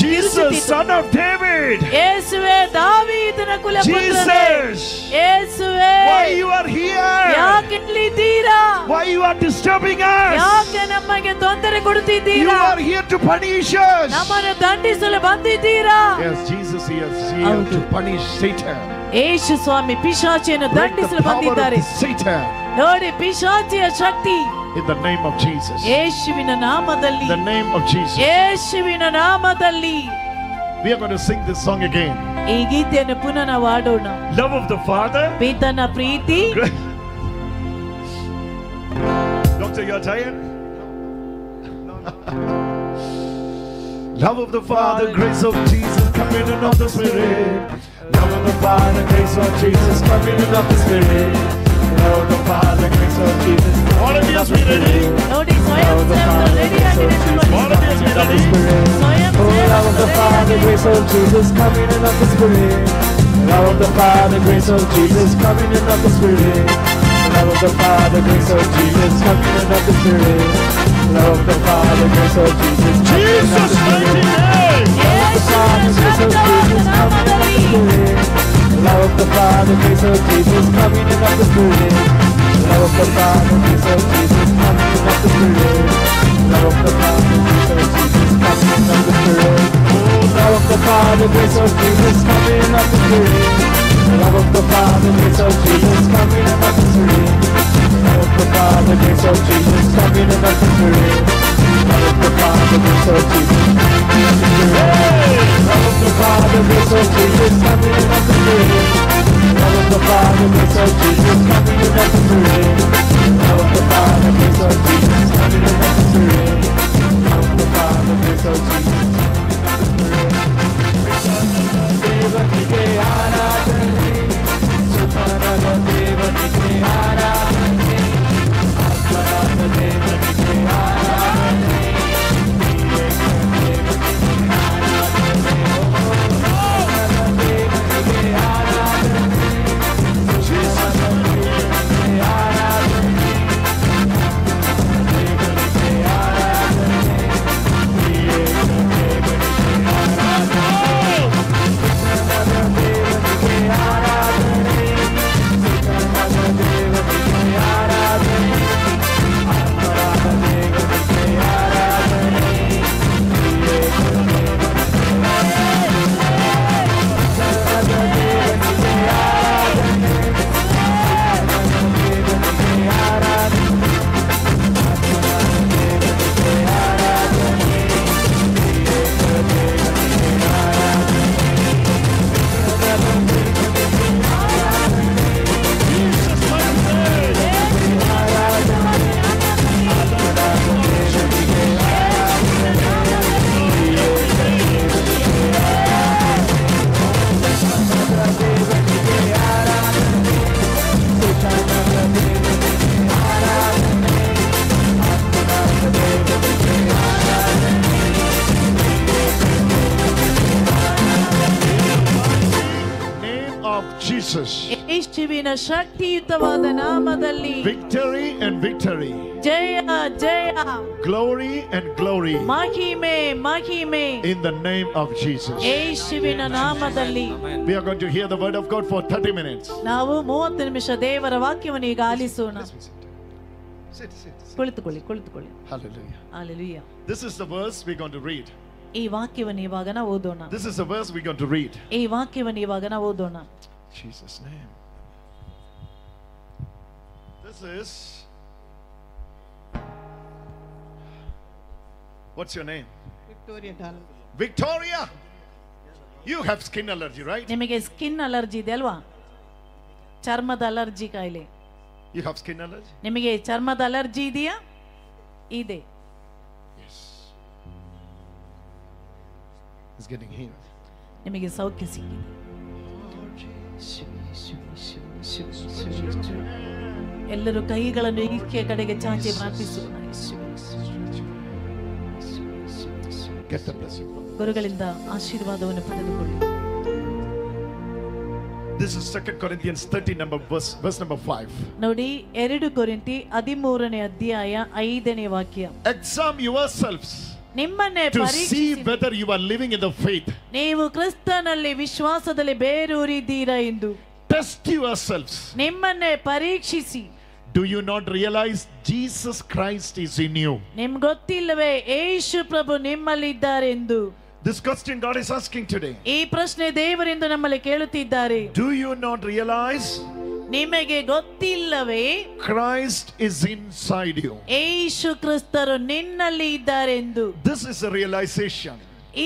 Jesus, son of David. ಯೇಸುವೇ ದಾವೀದನ ಕುಲಪುತ್ರನೇ. ಯೇಸುವೇ why you are here? ಯಾಕೆ ಇಲ್ಲಿದ್ದೀರಾ? why you are disturbing us? ಯಾಕೆ ನಮಗೆ ತೊಂದರೆ ಕೊಡುತ್ತಿದ್ದೀರಾ? you are here to punish us. ನಮ್ಮನ್ನು ದಂಡಿಸಲು ಬಂದಿದ್ದೀರಾ? Yes, Jesus is here to punish Satan. ಯೇಸು ಸ್ವಾಮಿ ಪಿಶಾಚಿಯನ್ನು ದಂಡಿಸಲು ಬಂದಿದ್ದಾರೆ. Satan. ನೋಡಿ ಪಿಶಾಚಿಯ ಶಕ್ತಿ in the name of Jesus. ಯೇಸುವಿನ ನಾಮದಲ್ಲಿ. The name of Jesus. ಯೇಸುವಿನ ನಾಮದಲ್ಲಿ. We are going to sing this song again. ಈ ಗೀತೆಯನ್ನು ಪುನಃ ನಾವು ಹಾಡೋಣ. Love of the Father. ಪಿತನ Preethi. Doctor, you are tired? Love of the Father, grace of Jesus, communion of the Spirit. Love of the Father, grace of Jesus, communion of the Spirit. Love of the Father, grace of Jesus. All of us be ready. ನೋಡಿ ಸ್ವಯಂ ಸೇವಕರು ರೆಡಿಯಾಗಿ ನಿಂತುಕೊಳ್ಳಿ. All of us be ready. ಸ್ವಯಂ love of the Father, grace of Jesus, communion of the Spirit. Love of the Father, grace of Jesus, communion of the Spirit. Love of the Father, grace of Jesus, communion of the Spirit. Love of the Father, grace of Jesus, Jesus' mighty name. Love of the Father, grace of Jesus, communion of the Spirit. Love of the Father, grace of Jesus, communion of the Spirit. Love of the Father, grace of Jesus, communion of the Spirit. Love of the Father, grace of Jesus, communion of the Spirit. Love of the Father, grace of Jesus, communion of the Spirit. Love of the Father, grace of Jesus, communion of the Spirit. Love of the Father, grace of Jesus, love of the Father, grace of Jesus, communion of the Spirit. Love of the Father, grace of Jesus, communion of the Spirit. Love of the Father, grace of Jesus, communion of the Spirit. Love of the Father, grace of Jesus, communion of the Spirit. ದೇವನಿಗೆ ಆರಾಧನೆ, ಸುತನದ ದೇವನಿಗೆ ಆರಾಧನೆ, ಆತ್ಮನಾದ ದೇವನಿಗೆ ಆರಾಧನೆ, ಯೇಸುವಿನ ಶಕ್ತಿಯುತವಾದ ನಾಮದಲ್ಲಿ victory and victory, Jaya Jaya, glory and glory, ಮಹಿಮೆ ಮಹಿಮೆ, in the name of Jesus. ಯೇಸುವಿನ ನಾಮದಲ್ಲಿ. We are going to hear the word of God for 30 minutes. ನಾವು 30 ನಿಮಿಷ ದೇವರ ವಾಕ್ಯವನ್ನು ಈಗ ಆಲಿಸೋಣ. ಕುಳಿತುಕೊಳ್ಳಿ ಕುಳಿತುಕೊಳ್ಳಿ. Hallelujah. Hallelujah. This is the verse we're going to read. ಈ ವಾಕ್ಯವನ್ನು ಇವಾಗ ನಾವು ಓದೋಣ. This is the verse we're going to read. ಈ ವಾಕ್ಯವನ್ನು ಇವಾಗ ನಾವು ಓದೋಣ. Jesus' name. This is, what's your name? Victoria. You have skin allergy, right? ನಿಮಗೆ ಸ್ಕಿನ್ ಅಲರ್ಜಿ ಇದೆ ಅಲ್ವಾ? ಚರ್ಮದ ಅಲರ್ಜಿ ಕಾಯಿಲೆ. You have skin allergy? ನಿಮಗೆ ಚರ್ಮದ ಅಲರ್ಜಿ ಇದೆಯಾ? ಇದೆ. Yes. He's getting healed. ನಿಮಗೆ ಸೌಖ್ಯ ಸಿಕ್ಕಿದೆ. ಎಲ್ಲರೂ ಕೈಗಳನ್ನು ಈಕೆ ಕಡೆಗೆ ಚಾಚಿ ಪ್ರಾರ್ಥಿಸೋಣ. Get the blessing. ಗುರುಗಳಿಂದ ಆಶೀರ್ವಾದವನ್ನು ಪಡೆದುಕೊಳ್ಳಿ. This is 2 Corinthians 30 verse number 5. ನೋಡಿ 2 ಕೊರಿಂಥಿ 13ನೇ ಅಧ್ಯಾಯ 5ನೇ ವಾಕ್ಯ. Examine yourselves ನಿಮ್ಮನ್ನೇ to see ಪರೀಕ್ಷಿಸಿ whether you are living in the faith. ನೀವು ಕ್ರಿಸ್ತನಲ್ಲಿ ವಿಶ್ವಾಸದಲ್ಲಿ ಬೇರೂರಿದ್ದೀರಾ ಎಂದು. Test yourselves. ನಿಮ್ಮನ್ನೇ ಪರೀಕ್ಷಿಸಿ. Do you not realize Jesus Christ is in you? ನಿಮ್ಗೆ ಗೊತ್ತಿಲ್ಲವೇ ಯೇಸು ಪ್ರಭು ನಿಮ್ಮಲ್ಲಿದ್ದಾರೆಂದು? This question God is asking today. ಈ ಪ್ರಶ್ನೆ ದೇವರಿಂದ ನಮ್ಮಲ್ಲಿ ಕೇಳುತ್ತಿದ್ದಾರೆ. Do you not realize ನಿಮಗೆ ಗೊತ್ತಿಲ್ಲವೇ Christ is inside you? ಯೇಸು ಕ್ರಿಸ್ತರು ನಿನ್ನಲ್ಲಿ ಇದ್ದಾರೆಂದು. This is a realization.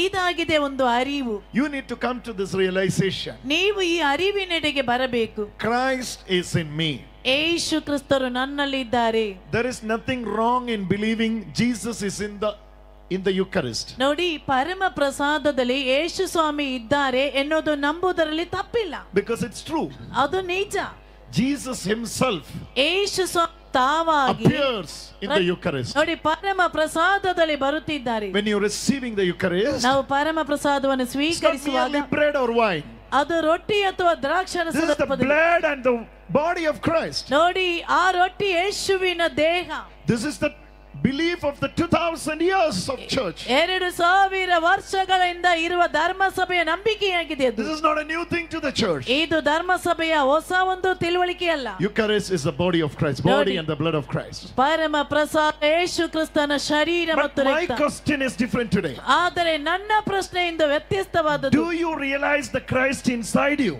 ಇದಾಗಿದೆ ಒಂದು ಅರಿವು. You need to come to this realization. ನೀವು ಈ ಅರಿವಿನೆಡೆಗೆ ಬರಬೇಕು. Christ is in me. ಯೇಸು ಕ್ರಿಸ್ತರು ನನ್ನಲ್ಲಿದ್ದಾರೆ. There is nothing wrong in believing Jesus is in the in the Eucharist. ನೋಡಿ, ಪರಮ ಪ್ರಸಾದದಲ್ಲಿ ಯೇಸು ಸ್ವಾಮಿ ಇದ್ದಾರೆ ಎನ್ನುವುದು ನಂಬುವುದರಲ್ಲಿ ತಪ್ಪಿಲ್ಲ. Because it's true. ಅದು ನಿಜ. Jesus himself Yesu Swami ತಾವಾಗಿ appears in the Eucharist. ನೋಡಿ, ಪರಮ ಪ್ರಸಾದದಲ್ಲಿ ಬರುತ್ತಿದ್ದಾರೆ. When you're receiving the Eucharist, ನಾವು ಪರಮ ಪ್ರಸಾದವನ್ನು ಸ್ವೀಕರಿಸುವಾಗ it's not merely bread or wine. ಅದು ರೊಟ್ಟಿ ಅಥವಾ ದ್ರಾಕ್ಷಾರಸ. This is the blood and the body of Christ. ನೋಡಿ, ಆ ರೊಟ್ಟಿ ಯೇಸುವಿನ ದೇಹ. This is the belief of the 2000 years of church. 2000 ವರ್ಷಗಳಿಂದ ಇರುವ ಧರ್ಮಸಭೆಯ ನಂಬಿಕೆಯಾಗಿದೆ ಅದು. This is not a new thing to the church. ಇದು ಧರ್ಮಸಭೆಯ ಹೊಸ ಒಂದು ತಿಳುವಳಿಕೆ ಅಲ್ಲ. Eucharist is the body of Christ, body and the blood of Christ. ಪರಮ ಪ್ರಸಾದ ಯೇಸು ಕ್ರಿಸ್ತನ ಶರೀರ ಮತ್ತು But my ರಕ್ತ. question is different today. ಆದರೆ ನನ್ನ ಪ್ರಶ್ನೆಯಿಂದ ವ್ಯತ್ಯಸ್ತವಾದದ್ದು. Do you realize the Christ inside you?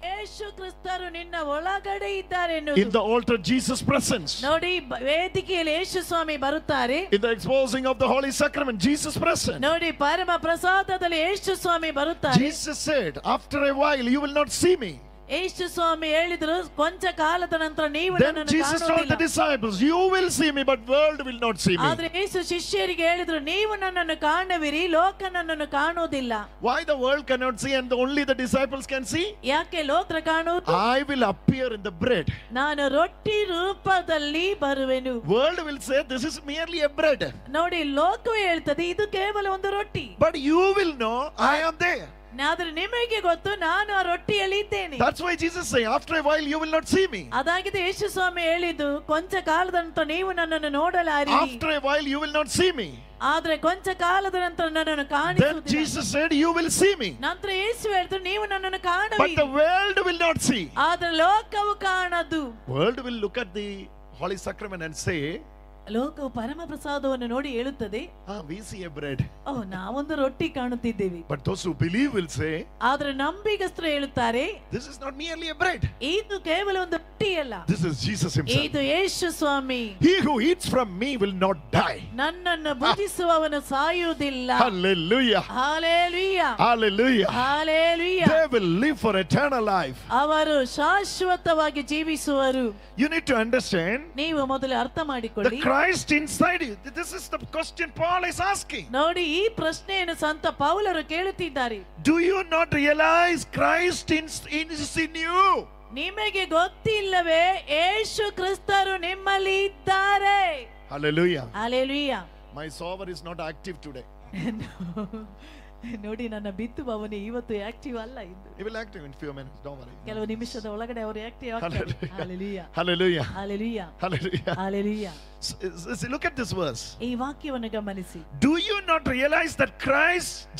ಯೇಸು ಕ್ರಿಸ್ತರು ನಿನ್ನ ಒಳಗಡೆ ಇದ್ದಾರೆ In ಎನ್ನುವುದು. the altar, Jesus' presence. ನೋಡಿ, ವೇದಿಕೆಯಲ್ಲಿ ಯೇಸು ಸ್ವಾಮಿ ಬರುತ್ತಾರೆ. In the exposing of the Holy Sacrament, Jesus' presence. ನೋಡಿ, ಪರಮ ಪ್ರಸಾದದಲ್ಲಿ ಯೇಸು ಸ್ವಾಮಿ ಬರುತ್ತಾರೆ. Jesus said, after a while you will not see me. ಯೇಸು ಸ್ವಾಮಿ ಹೇಳಿದ್ರು, ಕೊಂಚ ಕಾಲದ ನಂತರ ನೀವು Then ನನ್ನನ್ನು Jesus told the ಕಾಣುವುದಿಲ್ಲ. disciples, you will see me, but world will not see me. ಆದ್ರೆ ಯೇಸು ಶಿಷ್ಯರಿಗೆ ಹೇಳಿದ್ರು, ನೀವು ನನ್ನನ್ನು ಕಾಣುವಿರಿ, ಲೋಕ ನನ್ನನ್ನು ಕಾಣುವುದಿಲ್ಲ. Why the world cannot see and only the disciples can see? ಯಾಕೆ ಲೋಕ ಕಾಣುವುದು? I will appear in the bread. ನಾನು ರೊಟ್ಟಿ ರೂಪದಲ್ಲಿ ಬರುವೆನು. World will say this is merely a bread. ನೋಡಿ, ಲೋಕವು ಹೇಳ್ತದೆ ಇದು ಕೇವಲ ಒಂದು ರೊಟ್ಟಿ. But you will know I am there. ಆದ್ರೆ ನಿಮಗೆ ಗೊತ್ತು, ನಾನು ಆ ರೊಟ್ಟಿಯಲ್ಲಿ ಇದ್ದೇನೆ. That's why Jesus say, after a while you will not see me. ಅದಾಗಿದೆ ಯೇಸು ಸ್ವಾಮಿ ಹೇಳಿದ್ದು, ಕೊಂಚ ಕಾಲದ ನಂತರ ನೀವು ನನ್ನನ್ನು ನೋಡಲಾರಿ. After a while you will not see me. ಆದ್ರೆ ಕೊಂಚ ಕಾಲದ ನಂತರ ನನ್ನನ್ನು Then ಕಾಣಿಸುವುದಿಲ್ಲ. Jesus said, you will see me. ನಂತರ ಯೇಸು ಹೇಳಿದ್ರು, ನೀವು ನನ್ನನ್ನು But ಕಾಣುವಿರಿ, the world will not see. ಆದ್ರೆ ಲೋಕವು ಕಾಣದು. World will look at the Holy Sacrament and say, ಲೋಕವು ಪರಮ ಪ್ರಸಾದವನ್ನು ನೋಡಿ ಹೇಳುತ್ತದೆ, we see a bread. ಓ, ನಾವೊಂದು ರೊಟ್ಟಿ ಕಾಣುತ್ತಿದ್ದೇವೆ. But those who believe will say, ಆದ್ರೆ ನಂಬಿಗಸ್ತರು ಹೇಳುತ್ತಾರೆ, this is not merely a bread. ಇದು ಕೇವಲ ಒಂದು ರೊಟ್ಟಿ ಅಲ್ಲ, This is Jesus himself. ಇದು ಯೇಸು ಸ್ವಾಮಿ. He who eats from me will not die. ನನ್ನನ್ನು ಭುಜಿಸುವವನು ಸಾಯುವುದಿಲ್ಲ. Hallelujah. Hallelujah, Hallelujah. Hallelujah. They will live for eternal life. ಅವರು ಶಾಶ್ವತವಾಗಿ ಜೀವಿಸುವರು. You need to understand ನೀವು ಮೊದಲು ಅರ್ಥ the ಮಾಡಿಕೊಳ್ಳಿ. Christ inside you. This is the question Paul is asking. ನೋಡಿ, ಈ ಪ್ರಶ್ನೆಯನ್ನು ಸಂತ ಪೌಲರು ಕೇಳುತ್ತಿದ್ದಾರೆ. Do you not realize Christ is in you? ನಿಮಗೆ ಗೊತ್ತಿಲ್ಲವೇ ಯೇಸು ಕ್ರಿಸ್ತರು ನಿಮ್ಮಲ್ಲಿ ಇದ್ದಾರೆ. Hallelujah. Hallelujah. My sower is not active today. ನೋಡಿ, ನನ್ನ ಬಿತ್ತು ಭವನಿ ಇವತ್ತು ಆಕ್ಟಿವ್ ಅಲ್ಲ. ಇದು He will active in few minutes. Don't worry. ಕೆಲವು ನಿಮಿಷದ ಒಳಗಡೆ ಅವರು ಆಕ್ಟಿವ್ ಆಗ್ತಾರೆ. Hallelujah. Hallelujah, Hallelujah. Hallelujah, Hallelujah. Hallelujah. Look at this verse. ಈ ವಾಕ್ಯವನ್ನು ಗಮನಿಸಿ. Do you not realize that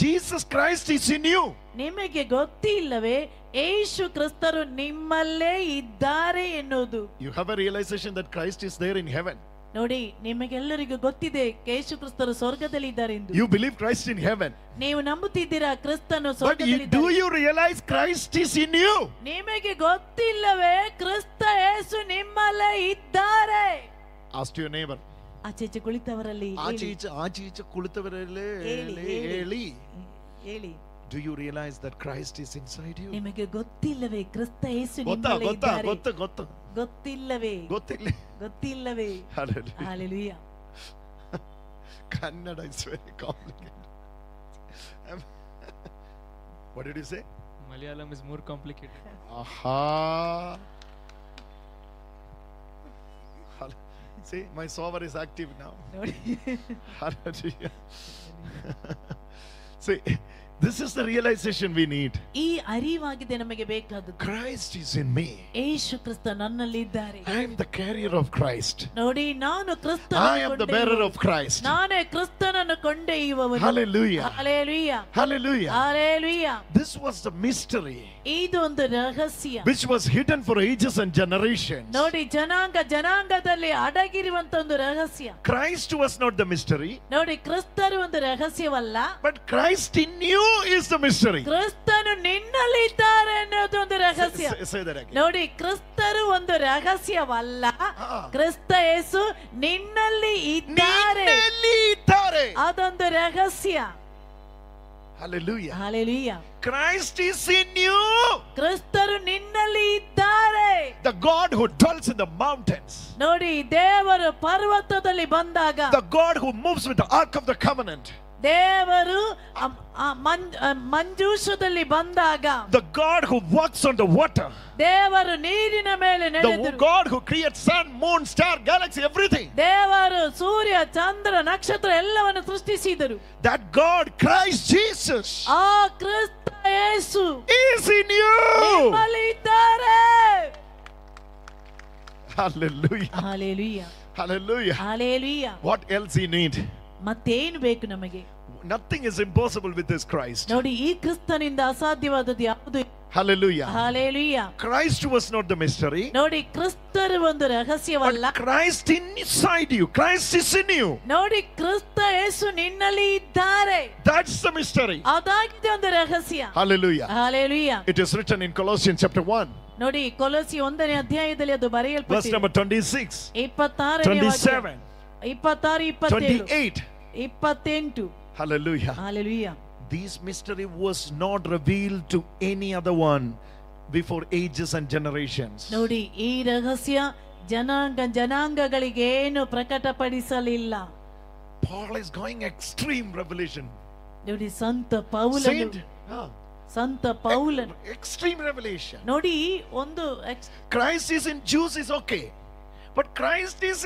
Jesus Christ is in you? ನಿಮಗೆ ಗೊತ್ತಿಲ್ಲವೇ ಯೇಸು ಕ್ರಿಸ್ತರು ನಿಮ್ಮಲ್ಲೇ ಇದ್ದಾರೆ ಎನ್ನುವುದು. You have a realization that Christ is there in heaven. ನೋಡಿ, ನಿಮಗೆಲ್ಲರಿಗೂ ಗೊತ್ತಿದೆ ಯೇಸು ಕ್ರಿಸ್ತರು ಸ್ವರ್ಗದಲ್ಲಿ ಇದ್ದಾರೆ ಎಂದು. You believe Christ in heaven. ನೀವು ನಂಬುತ್ತಿದ್ದೀರಾ ಕ್ರಿಸ್ತನು But ಸ್ವರ್ಗದಲ್ಲಿ do ಇದ್ದಾರೆ. you realize Christ is in you? ನಿಮಗೆ ಗೊತ್ತಿಲ್ಲವೇ ಕ್ರಿಸ್ತ ಯೇಸು ನಿಮ್ಮಲ್ಲೇ ಇದ್ದಾರೆ? Ask your neighbor. ಆಚೆ ಕುಳಿತವರಲ್ಲಿ ಆಚೆ ಕುಳಿತವರಲ್ಲೇ ಹೇಳಿ, Do you realize that Christ is inside you? ನಿಮಗೆ ಗೊತ್ತಿಲ್ಲವೇ ಕ್ರಿಸ್ತ ಯೇಸು ಗೊತ್ತಾ ನಿಮ್ಮಲ್ಲೇ ಗೊತ್ತಾ ಇದ್ದಾರೆ? ಗೊತ್ತು ಗೊತ್ತು ಗೊತ್ತಿಲ್ಲವೇ? ಗೊತ್ತಿಲ್ಲ. ಗೊತ್ತಿಲ್ಲವೇ? Hallelujah. Hallelujah. Kannada is very complicated. What did you say? Malayalam is more complicated. Aha. See, my sower is active now. ನೋಡಿ, Hallelujah. See, this is the realization we need. ಈ ಅರಿವಾಗಿದೆ ನಮಗೆ ಬೇಕಾದದ್ದು. Christ is in me. Yesu Krista ನನ್ನಲ್ಲಿ ಇದ್ದಾರೆ. I am the carrier of Christ. ನೋಡಿ, ನಾನು I am the bearer of Christ. ನಾನೇ ಕ್ರಿಸ್ತನನ್ನು ಕೊಂಡೊಯ್ಯುವವನು. Hallelujah. Hallelujah, Hallelujah. Hallelujah. This was the mystery ಇದು ಒಂದು ರಹಸ್ಯ. which was hidden for ages and generations. ನೋಡಿ, ಜನಾಂಗದಲ್ಲಿ ಅಡಗಿರುವಂತ ಒಂದು ರಹಸ್ಯ. Christ was not the mystery. ನೋಡಿ, ಕ್ರಿಸ್ತರು ಒಂದು ರಹಸ್ಯವಲ್ಲ, But Christ in you is the mystery. ಕ್ರಿಸ್ತನು ನಿನ್ನಲ್ಲಿ ಇದ್ದಾರೆ ಅನ್ನೋದು ಒಂದು ರಹಸ್ಯ. Say that again. ನೋಡಿ, ಕ್ರಿಸ್ತರು ಒಂದು ರಹಸ್ಯವಲ್ಲ, ಕ್ರಿಸ್ತ ಯೇಸು ನಿನ್ನಲ್ಲಿ ಇದ್ದಾರೆ, ನಿನ್ನಲ್ಲಿ ಇದ್ದಾರೆ. ಅದೊಂದು ರಹಸ್ಯ. Hallelujah. Hallelujah. Christ is in you. ಕ್ರಿಸ್ತರು ನಿನ್ನಲ್ಲಿ ಇದ್ದಾರೆ. The God who dwells in the mountains. ನೋಡಿ, ದೇವರು ಪರ್ವತದಲ್ಲಿ ಬಂದಾಗ, The God who moves with the ark of the covenant. ದೇವರು ಮಂಜೂಷದಲ್ಲಿ ಬಂದಾಗ, The God who walks on the water. ದೇವರು ನೀರಿನ ಮೇಲೆ The ನಡೆದರು. God who creates sun, moon, star, galaxy, everything. ದೇವರು ಸೂರ್ಯ, ಚಂದ್ರ, ನಕ್ಷತ್ರ ಎಲ್ಲವನ್ನು ಸೃಷ್ಟಿಸಿದರು. That God, Christ Jesus, ಆ ಕ್ರಿಸ್ತ ಯೇಸು is in you. ನಿಮ್ಮಲ್ಲಿ ಇದ್ದಾರೆ. Hallelujah. Hallelujah. Hallelujah. Hallelujah. What else you need? ಮತ್ತೇನು ಬೇಕು ನಮಗೆ? Nothing is impossible with this Christ. ನೋಡಿ, ಈ ಕ್ರಿಸ್ತನಿಂದ ಅಸಾಧ್ಯವಾದದ್ದು ಯಾವುದು? Hallelujah. Hallelujah. Christ was not the mystery. ನೋಡಿ, ಕ್ರಿಸ್ತರು ಒಂದು ರಹಸ್ಯವಲ್ಲ. But Christ inside you. Christ is in you. ನೋಡಿ, ಕ್ರಿಸ್ತ ಯೇಸು ನಿನ್ನಲ್ಲಿ ಇದ್ದಾರೆ. That's the mystery. ಅದಾಗಿದೆ ಒಂದು ರಹಸ್ಯ. Hallelujah. Hallelujah. It is written in Colossians chapter 1. ನೋಡಿ, ಕೊಲೋಸಿ 1ನೇ ಅಧ್ಯಾಯದಲ್ಲಿ ಅದು Verse ಬರೆಯಲ್ಪಟ್ಟಿದೆ. number 26, 26, 27, 26, 27, 28. 28. Hallelujah. Hallelujah. This mystery was not revealed to any other one before ages and generations. ನೋಡಿ, ಈ ರಹಸ್ಯ ಜನಾಂಗಗಳಿಗೇನು ಪ್ರಕಟಪಡಿಸಲಿಲ್ಲ. Paul is going extreme revelation. ನೋಡಿ, ಸಂತ ಪೌಲನು Extreme revelation. ನೋಡಿ, ಒಂದು Christ is in Jews is okay. But Christ is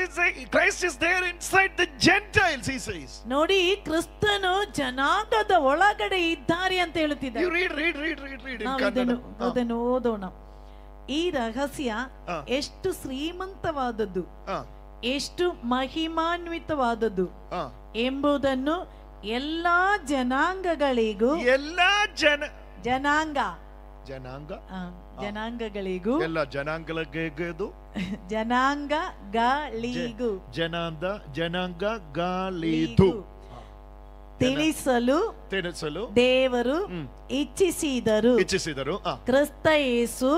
there inside the Gentiles, he says. ನೋಡಿ, ಕ್ರಿಸ್ತನು ಜನಾಂಗದ ಒಳಗಡೆ ಇದ್ದಾರೆ ಅಂತ ಹೇಳುತ್ತಿದ್ದಾರೆ. You read in ಅದನ್ನು ಓದೋಣ. ಈ ರಹಸ್ಯ ಎಷ್ಟು ಶ್ರೀಮಂತವಾದದ್ದು, ಎಷ್ಟು ಮಹಿಮಾನ್ವಿತವಾದದ್ದು ಎಂಬುದನ್ನು ಎಲ್ಲಾ ಜನಾಂಗಗಳಿಗೂ ಜನಾಂಗಗಳಿಗೂ ತಿಳಿಸಲು ದೇವರು ಇಚ್ಛಿಸಿದರು. ಕ್ರಿಸ್ತ ಯೇಸು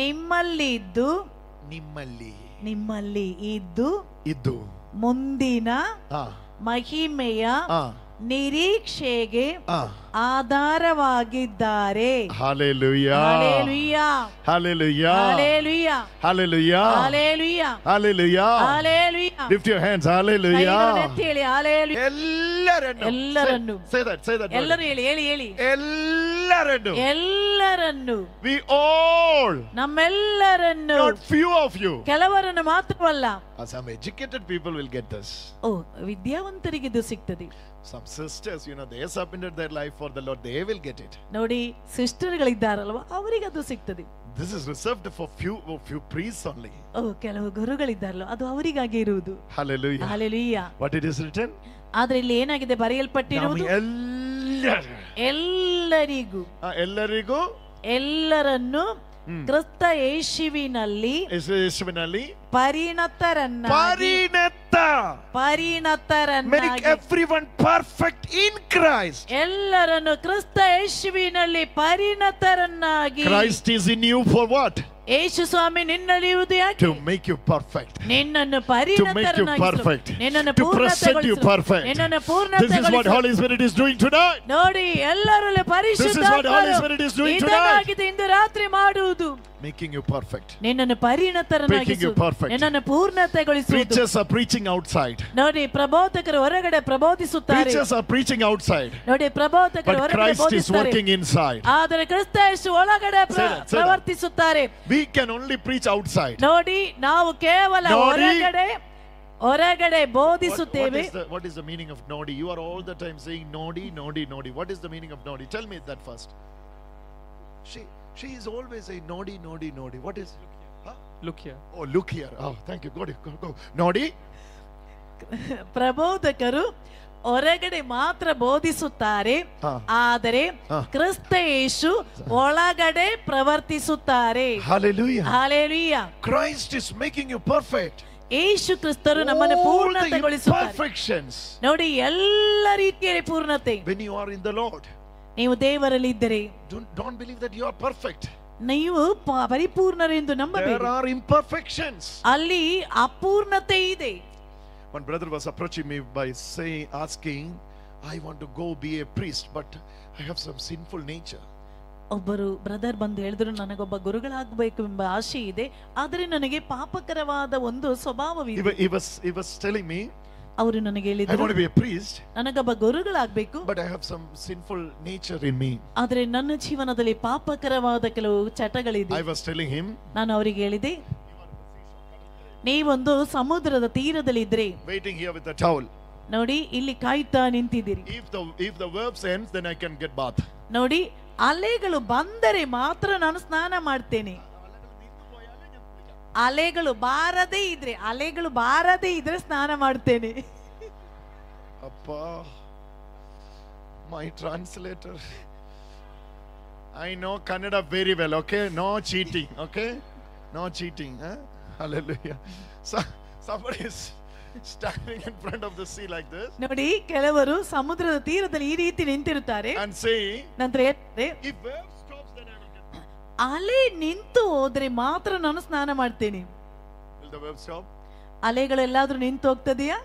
ನಿಮ್ಮಲ್ಲಿ ಇದ್ದು ಮುಂದಿನ ಮಹಿಮೆಯ ನಿರೀಕ್ಷೆಗೆ ಆಧಾರವಾಗಿದ್ದಾರೆ. Hallelujah. Hallelujah. Hallelujah. Hallelujah. Hallelujah. Hallelujah. Hallelujah. Hallelujah. Lift your hands. Hallelujah. ಕೈಗಳನ್ನು ಎತ್ತಿ ಹೇಳಿ, Hallelujah. ಎಲ್ಲರನ್ನು. Say that. ಎಲ್ಲರೂ ಹೇಳಿ. ಎಲ್ಲರನ್ನು. We all. ನಮ್ಮೆಲ್ಲರನ್ನು. Not few of you. ಕೆಲವರನ್ನು ಮಾತ್ರವಲ್ಲ. Some educated people will get this. ವಿದ್ಯಾವಂತರಿಗೆ ಇದು ಸಿಗ್ತದೆ. Some sisters, they submitted their life for the Lord, they will get it. ನೋಡಿ, ಸಿಸ್ಟರ್ಗಳಿದ್ದಾರಲ್ವಾ, ಅವರಿಗೆ ಅದು ಸಿಗ್ತದೆ. This is reserved for few priests only. ಕೆಲವು ಗುರುಗಳಿದ್ದಾರಲ್ಲ, ಅದು ಅವರಿಗಾಗಿ ಇರುವುದು. Hallelujah. Hallelujah. What it is written? ಆದ್ರೆ ಇಲ್ಲಿ ಏನಾಗಿದೆ ಬರೆಯಲ್ಪಟ್ಟಿರುವುದು? ಎಲ್ಲರನ್ನು ಕ್ರಿಸ್ತ ಯೇಸುವಿನಲ್ಲಿ Make everyone perfect in Christ. ಎಲ್ಲರನ್ನು ಕ್ರಿಸ್ತ ಯೇಸುವಿನಲ್ಲಿ ಪರಿಣತರನ್ನಾಗಿ. Christ is in you for what? ಯೇಸು ಸ್ವಾಮಿ ನಿನ್ನಲ್ಲಿ ಇರುವುದು ಯಾಕೆ? To make you perfect. ನಿನ್ನನ್ನು ಪರಿಣತರನ್ನಾಗಿ, ನಿನ್ನನ್ನು to present you perfect. ನಿನ್ನನ್ನು ಪೂರ್ಣತೆಗೊಳಿಸು. This is what Holy Spirit is doing tonight. ನೋಡಿ, ಎಲ್ಲರಲ್ಲೂ ಪರಿಶುದ್ಧಾತ್ಮನು ಇದನ್ನಾಗಿದೆ ಇಂದು ರಾತ್ರಿ ಮಾಡುವುದು. Making you perfect. ನಿನ್ನನ್ನು ಪರಿಣತರನ್ನಾಗಿಸುವುದು, ನಿನ್ನನ್ನು ಪೂರ್ಣತೆಗೊಳಿಸುವುದು. Preachers are preaching outside. ನೋಡಿ, ಪ್ರಬೋಧಕರು ಹೊರಗಡೆ ಪ್ರಬೋಧಿಸುತ್ತಾರೆ. Preachers are preaching outside. ನೋಡಿ, ಪ್ರಬೋಧಕರು ಹೊರಗಡೆ ಬೋಧಿಸುತ್ತಾರೆ. But Christ is working inside. ಆದರೆ ಕ್ರಿಸ್ತ ಯೇಸು ಒಳಗಡೆ ಪ್ರವರ್ತಿಸುತ್ತಾರೆ. We can only preach outside. ನೋಡಿ, ನಾವು ಕೇವಲ ಹೊರಗಡೆ ಬೋಧಿಸುತ್ತೇವೆ. What is the meaning of nodi? You are all the time saying nodi. What is the meaning of nodi? Tell me that first. She is always saying nodi. What is? Look here. Oh, look here. Oh, thank you. Go. Nodi. ಪ್ರಬೋಧಕರು ಹೊರಗಡೆ ಮಾತ್ರ ಬೋಧಿಸುತ್ತಾರೆ, ಆದರೆ ಕ್ರಿಸ್ತ ಯೇಸು ಒಳಗಡೆ ಪ್ರವರ್ತಿಸುತ್ತಾರೆ. Hallelujah. Hallelujah. Christ is making you perfect. ಯೇಸು ಕ್ರಿಸ್ತರು ನಮ್ಮನ್ನು ಪೂರ್ಣತೆಗೊಳಿಸುತ್ತಾರೆ. ನೋಡಿ, ಎಲ್ಲ ರೀತಿಯಲ್ಲಿ ಪೂರ್ಣತೆ. When you are in the Lord, ನೀವು ದೇವರಲ್ಲಿ ಇದ್ದರೆ, don't believe that you are perfect. ನೀವು ಪರಿಪೂರ್ಣರೆಂದು ನಂಬಬೇಡಿ. There are imperfections. ಅಲ್ಲಿ ಅಪೂರ್ಣತೆ ಇದೆ. One brother was approaching me by asking, I want to go be a priest, but I have some sinful nature. ಒಬ್ಬರು brother ಬಂದು ಹೇಳಿದ್ರು, ನನಗೊಬ್ಬ ಗುರುಗಳಾಗಬೇಕು ಎಂಬ ಆಸೆ ಇದೆ, ಆದರೆ ನನಗೆ ಪಾಪಕರವಾದ ಒಂದು ಸ್ವಭಾವವಿದೆ. He was telling me, ಅವರು ನನಗೆ I ಹೇಳಿದ್ರು, want to be a priest, ನನಗೊಬ್ಬ ಗುರುಗಳಾಗಬೇಕು, but I have some sinful nature in me. ಆದರೆ ನನ್ನ ಜೀವನದಲ್ಲಿ ಪಾಪಕರವಾದ ಕೆಲವು ಚಟಗಳಿದೆ. I was telling him, ನಾನು ಅವರಿಗೆ ಹೇಳಿದೆ, ನೀವೊಂದು ಸಮುದ್ರದ ತೀರದಲ್ಲಿ ಇದ್ರೆ, waiting here with a towel. ನೋಡಿ ಇಲ್ಲಿ ಕಾಯ್ತಾ ನಿಂತಿದ್ದೀರಿ. If the waves ends, then I can get bath. ನೋಡಿ ಅಲೆಗಳು ಬಂದರೆ ಮಾತ್ರ ನಾನು ಸ್ನಾನ ಮಾಡ್ತೇನೆ. ಅಲೆಗಳು ಬಾರದೇ ಇದ್ರೆ ಸ್ನಾನ ಮಾಡ್ತೇನೆ. ಅಪ್ಪ, my translator, I know Kannada very well, okay? No cheating, okay? No cheating, huh? Hallelujah. So somebody is standing in front of the sea like this. ನೋಡಿ ಕೆಲವರು ಸಮುದ್ರದ ತೀರದಲ್ಲಿ ಈ ರೀತಿ ನಿಂತಿರುತ್ತಾರೆ. And saying, ನಂತರ if wave stops, then I will get bath. ಅಲೆ ನಿಂತು ಹೋದ್ರೆ ಮಾತ್ರ ನಾನು ಸ್ನಾನ ಮಾಡ್ತೇನೆ. Will the wave stop? ಅಲೆಗಳು ಎಲ್ಲಾದ್ರೂ ನಿಂತು ಹೋಗ್ತದೆಯಾ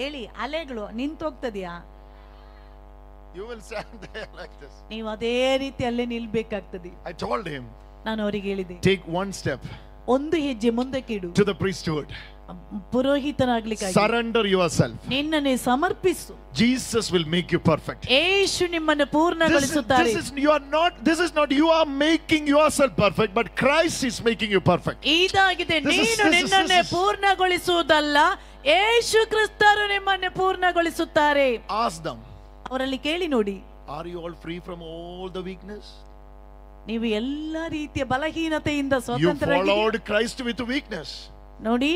ಹೇಳಿ? ಅಲೆಗಳು ನಿಂತು ಹೋಗ್ತದೆಯಾ? You will stand there like this. ನೀವು ಅದೇ ರೀತಿ ಅಲ್ಲೇ ನಿಲ್ಬೇಕಾಗ್ತದೆ. I told him, ನಾನು ಅವರಿಗೆ ಹೇಳಿದೆ, take one step ಒಂದು ಹೆಜ್ಜೆ ಮುಂದಕ್ಕೆ ಇಡು. to the priesthood. ಪುರೋಹಿತನಾಗ್ಲಿಕ್ಕೆ Surrender yourself. ನಿನ್ನನ್ನೇ ಸಮರ್ಪಿಸು. Jesus will make you perfect. ಯೇಸು ನಿಮ್ಮನ್ನು ಪೂರ್ಣಗೊಳಿಸುತ್ತಾರೆ. This is not you are making yourself perfect, but Christ is making you perfect. ಇದಾಗಿದೆ, ನೀನು ನಿನ್ನನ್ನೇ ಪೂರ್ಣಗೊಳಿಸುವುದಲ್ಲ, ಯೇಸು ಕ್ರಿಸ್ತರು ನಿಮ್ಮನ್ನು ಪೂರ್ಣಗೊಳಿಸುತ್ತಾರೆ. Ask them. ಅವರಲ್ಲಿ ಕೇಳಿ ನೋಡಿ, are you all free from all the weakness? ನೀವು ಎಲ್ಲ ರೀತಿಯ ಬಲಹೀನತೆಯಿಂದ You ಸ್ವತಂತ್ರರಾಗಿದ್ದೀರಾ? followed Christ with weakness. ನೋಡಿ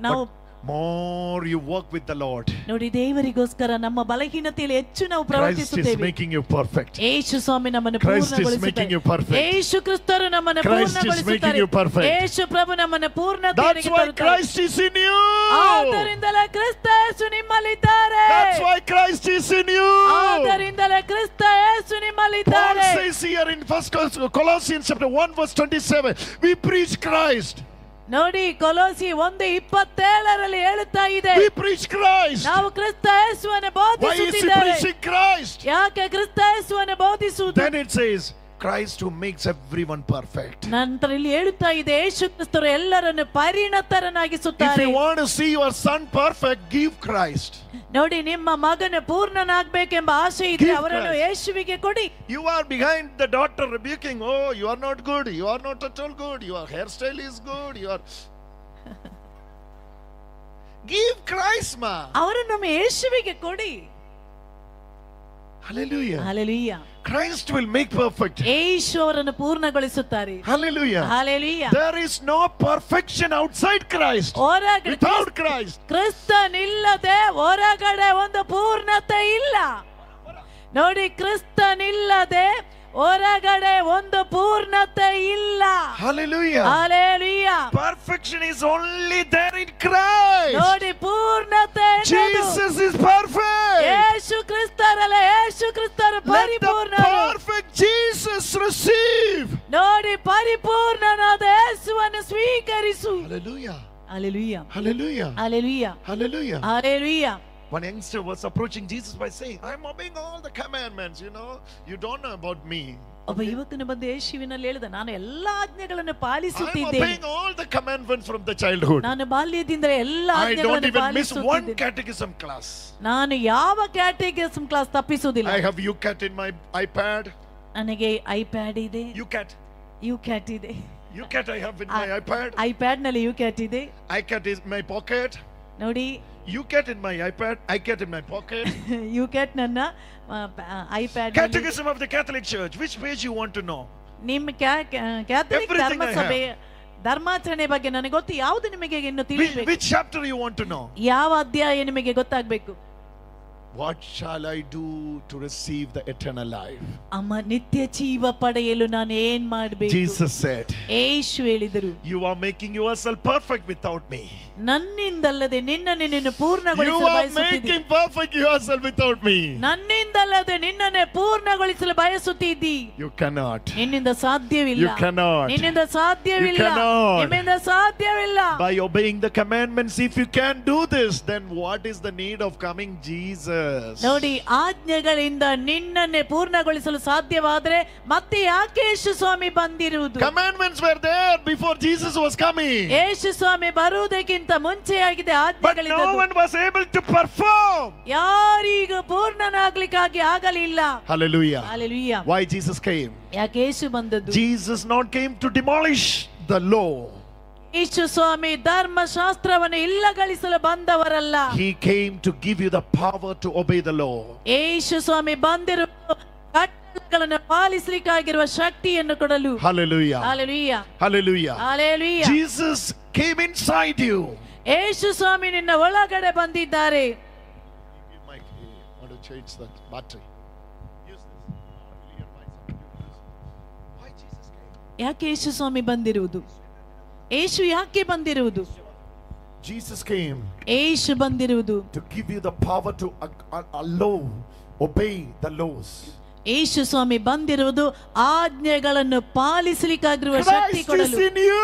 ನಾವು more you work with the Lord. ನೋಡಿ ದೇವರಿಗೋಸ್ಕರ ನಮ್ಮ ಬಲಹೀನತೆಯಲ್ಲಿ ಹೆಚ್ಚು ನಾವು Christ is ಪ್ರವರ್ತಿಸುತ್ತೇವೆ. making you perfect. ಯೇಸು ಸ್ವಾಮಿ ನಮ್ಮನ್ನು Christ is making ಪೂರ್ಣಗೊಳಿಸುತ್ತಾರೆ. you perfect. ಯೇಸು ಕ್ರಿಸ್ತರು ನಮ್ಮನ್ನು Christ is making ಪೂರ್ಣಗೊಳಿಸುತ್ತಾರೆ. you perfect. ಯೇಸು ಪ್ರಭು ನಮ್ಮನ್ನು ಪೂರ್ಣತೆಗೆ That's why ತರುತ್ತಾರೆ. Christ is in you. ಆದ್ದರಿಂದಲೇ ಕ್ರಿಸ್ತ ಯೇಸು ನಿಮ್ಮಲ್ಲಿದ್ದಾರೆ. That's why Christ is in you. ಆದ್ದರಿಂದಲೇ ಕ್ರಿಸ್ತ ಯೇಸು Paul ನಿಮ್ಮಲ್ಲಿದ್ದಾರೆ. says here in Colossians chapter 1 verse 27, we preach Christ. ನೋಡಿ ಕೊಲೋಸಿ 1:27 ಹೇಳುತ್ತಾ ಇದೆ, We preach Christ. ನಾವು ಕ್ರಿಸ್ತ ಯೇಸುವನ್ನು Why is he ಬೋಧಿಸುತ್ತಿದ್ದೇವೆ. preaching Christ? ಯಾಕೆ ಕ್ರಿಸ್ತ ಯೇಸುವನ್ನು ಬೋಧಿಸುವುದು? Then it says, Christ who makes everyone perfect. ನಂತರ ಇಲ್ಲಿ ಹೇಳುತ್ತಾ ಇದೆ, ಯೇಸು ಕ್ರಿಸ್ತರು ಎಲ್ಲರನ್ನು If ಪರಿಣತರನ್ನಾಗಿಸುತ್ತಾರೆ. you want to see your son perfect, give Christ. ನೋಡಿ ನಿಮ್ಮ ಮಗನ ಪೂರ್ಣನಾಗಬೇಕೆಂಬ ಆಸೆ ಇದ್ರೆ Give ಅವರನ್ನು Christ. ಯೇಸುವಿಗೆ ಕೊಡಿ. You are behind the daughter rebuking, oh, you are not good, you are not at all good, your hairstyle is good, you are... Give Christ, ma. ಅವರನ್ನು ನಮ್ಮ ಯೇಸುವಿಗೆ ಕೊಡಿ. Hallelujah. Hallelujah. Christ will make perfect. ಯೇಸು ಅವರನ್ನು ಪೂರ್ಣಗೊಳಿಸುತ್ತಾರೆ. Hallelujah. Hallelujah. There is no perfection outside Christ. ಹೊರಗಡೆ Without Christ. ಕ್ರಿಸ್ತನಿಲ್ಲದೆ ಹೊರಗಡೆ ಒಂದು ಪೂರ್ಣತೆ ಇಲ್ಲ. ನೋಡಿ, ಕ್ರಿಸ್ತನಿಲ್ಲದೆ ಹೊರಗಡೆ ಒಂದು ಪೂರ್ಣತೆ ಇಲ್ಲ. Hallelujah. Hallelujah. Perfection is only there in Christ. ನೋಡಿ, ಪೂರ್ಣತೆ Jesus is perfect. ಯೇಸು ಕ್ರಿಸ್ತರಲ್ಲ, ಯೇಸು ಕ್ರಿಸ್ತರು Let the ಪರಿಪೂರ್ಣರು. perfect Jesus receive. ನೋಡಿ, ಪರಿಪೂರ್ಣನಾದ ಯೇಸುವನ್ನು ಸ್ವೀಕರಿಸು. Hallelujah. Hallelujah. Hallelujah. Hallelujah. Hallelujah. Hallelujah. One youngster was approaching Jesus by saying, I'm obeying all the commandments, you don't know about me. ಒಬ್ಬ ಯುವಕನು ಬಂದು ಯೇಸುವಿನಲ್ಲಿ ಹೇಳಿದ, ನಾನು ಎಲ್ಲಾ ಆಜ್ಞೆಗಳನ್ನು I'm ಪಾಲಿಸುತ್ತಿದ್ದೇನೆ. obeying all the commandments from the childhood. ನಾನು ಬಾಲ್ಯದಿಂದ ಎಲ್ಲಾ I don't ಆಜ್ಞೆಗಳನ್ನು even miss one ಪಾಲಿಸುತ್ತಿದ್ದೇನೆ. catechism class. ನಾನು ಯಾವ ಕ್ಯಾಟೆಕಿಸಮ್ class ತಪ್ಪಿಸುವುದಿಲ್ಲ. I have UCAT in my iPad. ನನಗೆ ಐಪ್ಯಾಡ್ ಇದೆ, UCAT. ಯುಕ್ಯಾಟ್ ಇದೆ. UCAT I have in my iPad. IPad ನಲ್ಲಿ ಯುಕ್ಯಾಟ್ ಇದೆ. iCat is my pocket. ನೋಡಿ, UCAT in my iPad. iCat in my pocket. ಯುಕ್ಯಾಟ್ ನನ್ನ iPad. Catechism of the Catholic Church. Which page you want to know? ನಿಮ್ಮ Catholic Everything I ಧರ್ಮಸಭೆ ಧರ್ಮಾಚರಣೆ ಬಗ್ಗೆ ನನಗೆ ಗೊತ್ತು. ಯಾವುದು ನಿಮಗೆ ಇನ್ನು ತಿಳಿಬೇಕು? Which chapter you want to know? ಯಾವ ಅಧ್ಯಾಯ ನಿಮಗೆ ಗೊತ್ತಾಗಬೇಕು? What shall I do to receive the eternal life? ಅಮ್ಮ ನಿತ್ಯ ಜೀವ ಪಡೆಯಲು ನಾನು ಏನ್ ಮಾಡಬೇಕು? Jesus said, ಯೇಸು ಹೇಳಿದರು, you are making yourself perfect without me. ನನ್ನಿಂದಲ್ಲದೆ ನಿನ್ನನ್ನು ನೀನು You ಪೂರ್ಣಗೊಳಿಸಲು are ಬಯಸುತ್ತಿದ್ದಿ. making perfect yourself without me. ನನ್ನಿಂದಲ್ಲದೆ ನಿನ್ನನ್ನೇ ಪೂರ್ಣಗೊಳಿಸಲು ಬಯಸುತ್ತಿದ್ದಿ. You cannot. ನಿನ್ನಿಂದ ಸಾಧ್ಯವಿಲ್ಲ. You cannot. ನಿನ್ನಿಂದ ಸಾಧ್ಯವಿಲ್ಲ. You cannot. ನಿನ್ನಿಂದ ಸಾಧ್ಯವಿಲ್ಲ. By obeying the commandments, if you can't do this, then what is the need of coming Jesus? ನೋಡಿ, ಆಜ್ಞೆಗಳಿಂದ ನಿನ್ನನ್ನೇ ಪೂರ್ಣಗೊಳಿಸಲು ಸಾಧ್ಯವಾದರೆ ಮತ್ತೆ ಯಾಕೆ ಯೇಸು ಸ್ವಾಮಿ ಬಂದಿರುವುದು? Commandments were there before Jesus was coming. ಯೇಸು ಸ್ವಾಮಿ ಬರುವುದಕ್ಕಿಂತ ಮುಂಚೆಯಾಗಿದೆ But no ಆಜ್ಞೆಗಳಿದ್ದದ್ದು. one was able to perform. ಯಾರೀಗ ಪೂರ್ಣನಾಗ್ಲಿಕ್ಕಾಗಿ ಆಗಲಿಲ್ಲ. Hallelujah. Hallelujah. Why Jesus came? ಯಾಕೆ ಯೇಸು ಬಂದದ್ದು? Jesus not came to demolish the law. ಯೇಸು ಸ್ವಾಮಿ ಧರ್ಮಶಾಸ್ತ್ರವನ್ನು ಇಲ್ಲಗಳಿಸಲು ಬಂದವರಲ್ಲ. He came to give you the power to obey the law. ಯೇಸು ಸ್ವಾಮಿ ಬಂದಿರುವ ಕಟ್ಟಳೆಗಳನ್ನು ಪಾಲಿಸಲಿಕ್ಕಾಗಿರುವ ಶಕ್ತಿಯನ್ನು ಕೊಡಲು. Hallelujah. Hallelujah. Hallelujah. Hallelujah. Jesus came inside you. ಯೇಸು ಸ್ವಾಮಿ ನಿನ್ನ ಒಳಗಡೆ ಬಂದಿದ್ದಾರೆ. Want to change the battery? Use this. Why Jesus came? ಯಾಕೆ ಯೇಸು ಸ್ವಾಮಿ ಬಂದಿರುವುದು? ಯೇಸು ಯಾಕೆ ಬಂದಿರುವುದು? Jesus came ಯೇಸು ಬಂದಿರುವುದು to give you the power to allow, obey the laws. ಯೇಸು ಸ್ವಾಮಿ ಬಂದಿರುವುದು ಆಜ್ಞೆಗಳನ್ನು ಪಾಲಿಸಲಿಕ್ಕಾಗಿರುವ ಶಕ್ತಿ Christ ಕೊಡಲು. is in you.